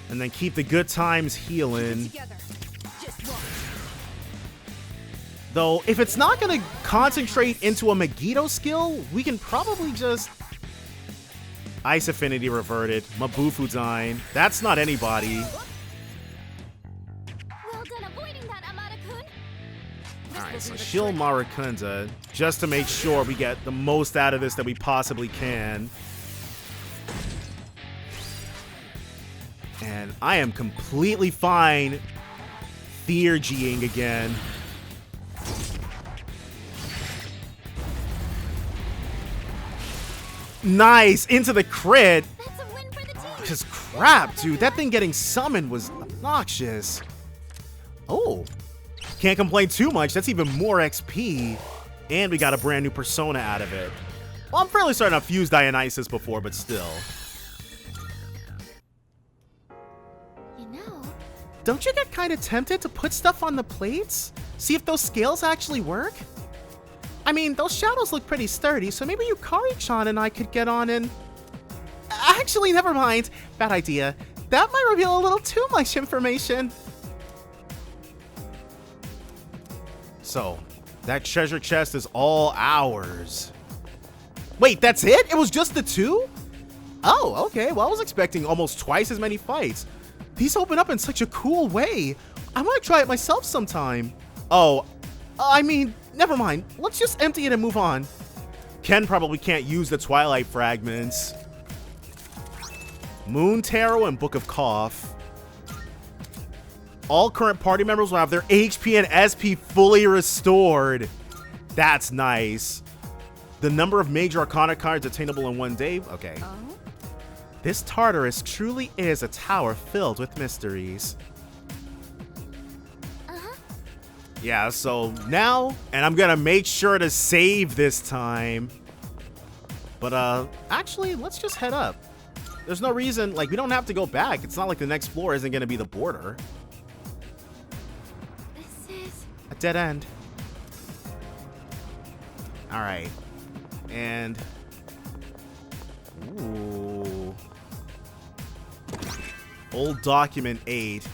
And then keep the good times healing. Though, if it's not going to concentrate into a Megiddo skill, we can probably just... Ice Affinity reverted. Mabufu dying. That's not anybody. Well done avoiding that, Amada-kun. Alright, so Shield Maracunda, just to make sure we get the most out of this that we possibly can. And I am completely fine Theurgying again. Nice! Into the crit! That's a win for the team. Just crap, dude. That thing getting summoned was obnoxious. Oh. Can't complain too much. That's even more XP. And we got a brand new persona out of it. Well, I'm fairly certain I've used Dionysus before, but still. You know, Don't you get kind of tempted to put stuff on the plates? See if those scales actually work? I mean, those shadows look pretty sturdy, so maybe Yukari-chan and I could get on and... Actually, never mind. Bad idea. That might reveal a little too much information. So, that treasure chest is all ours. Wait, that's it? It was just the two? Oh, okay. Well, I was expecting almost twice as many fights. These open up in such a cool way. I want to try it myself sometime. Oh, I mean, never mind. Let's just empty it and move on. Ken probably can't use the Twilight Fragments. Moon Tarot and Book of Cough. All current party members will have their HP and SP fully restored. That's nice. The number of major Arcana cards attainable in one day. Okay. This Tartarus truly is a tower filled with mysteries. Yeah, so now, and I'm gonna make sure to save this time. But, actually, let's just head up. There's no reason, like, we don't have to go back. It's not like the next floor isn't gonna be the border. this is... A dead end. Alright. And... Ooh. Old Document 8.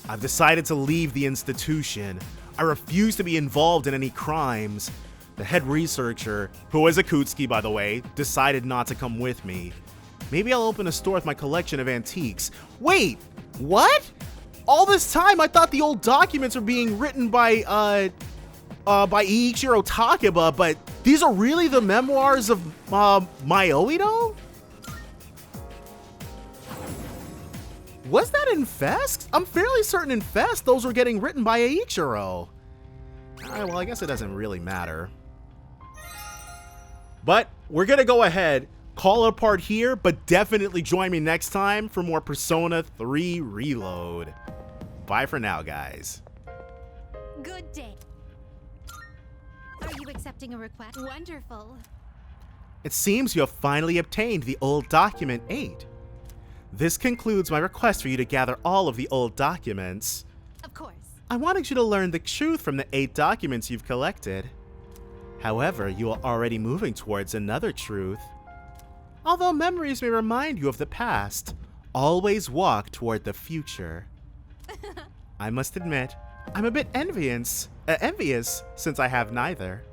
I've decided to leave the institution. I refuse to be involved in any crimes. The head researcher, who is Akutsuki by the way, decided not to come with me. Maybe I'll open a store with my collection of antiques. Wait, what? All this time I thought the old documents were being written by Eiichiro Takeba, but these are really the memoirs of Myoido? Was that in Fest? I'm fairly certain in Fest those were getting written by Eiichiro. Alright, well I guess it doesn't really matter. But we're gonna go ahead, call it apart here, but definitely join me next time for more Persona 3 Reload. Bye for now, guys. Good day. Are you accepting a request? Wonderful. It seems you have finally obtained the old document 8. This concludes my request for you to gather all of the old documents. Of course. I wanted you to learn the truth from the 8 documents you've collected. However, you are already moving towards another truth. Although memories may remind you of the past, always walk toward the future. I must admit, I'm a bit envious since I have neither.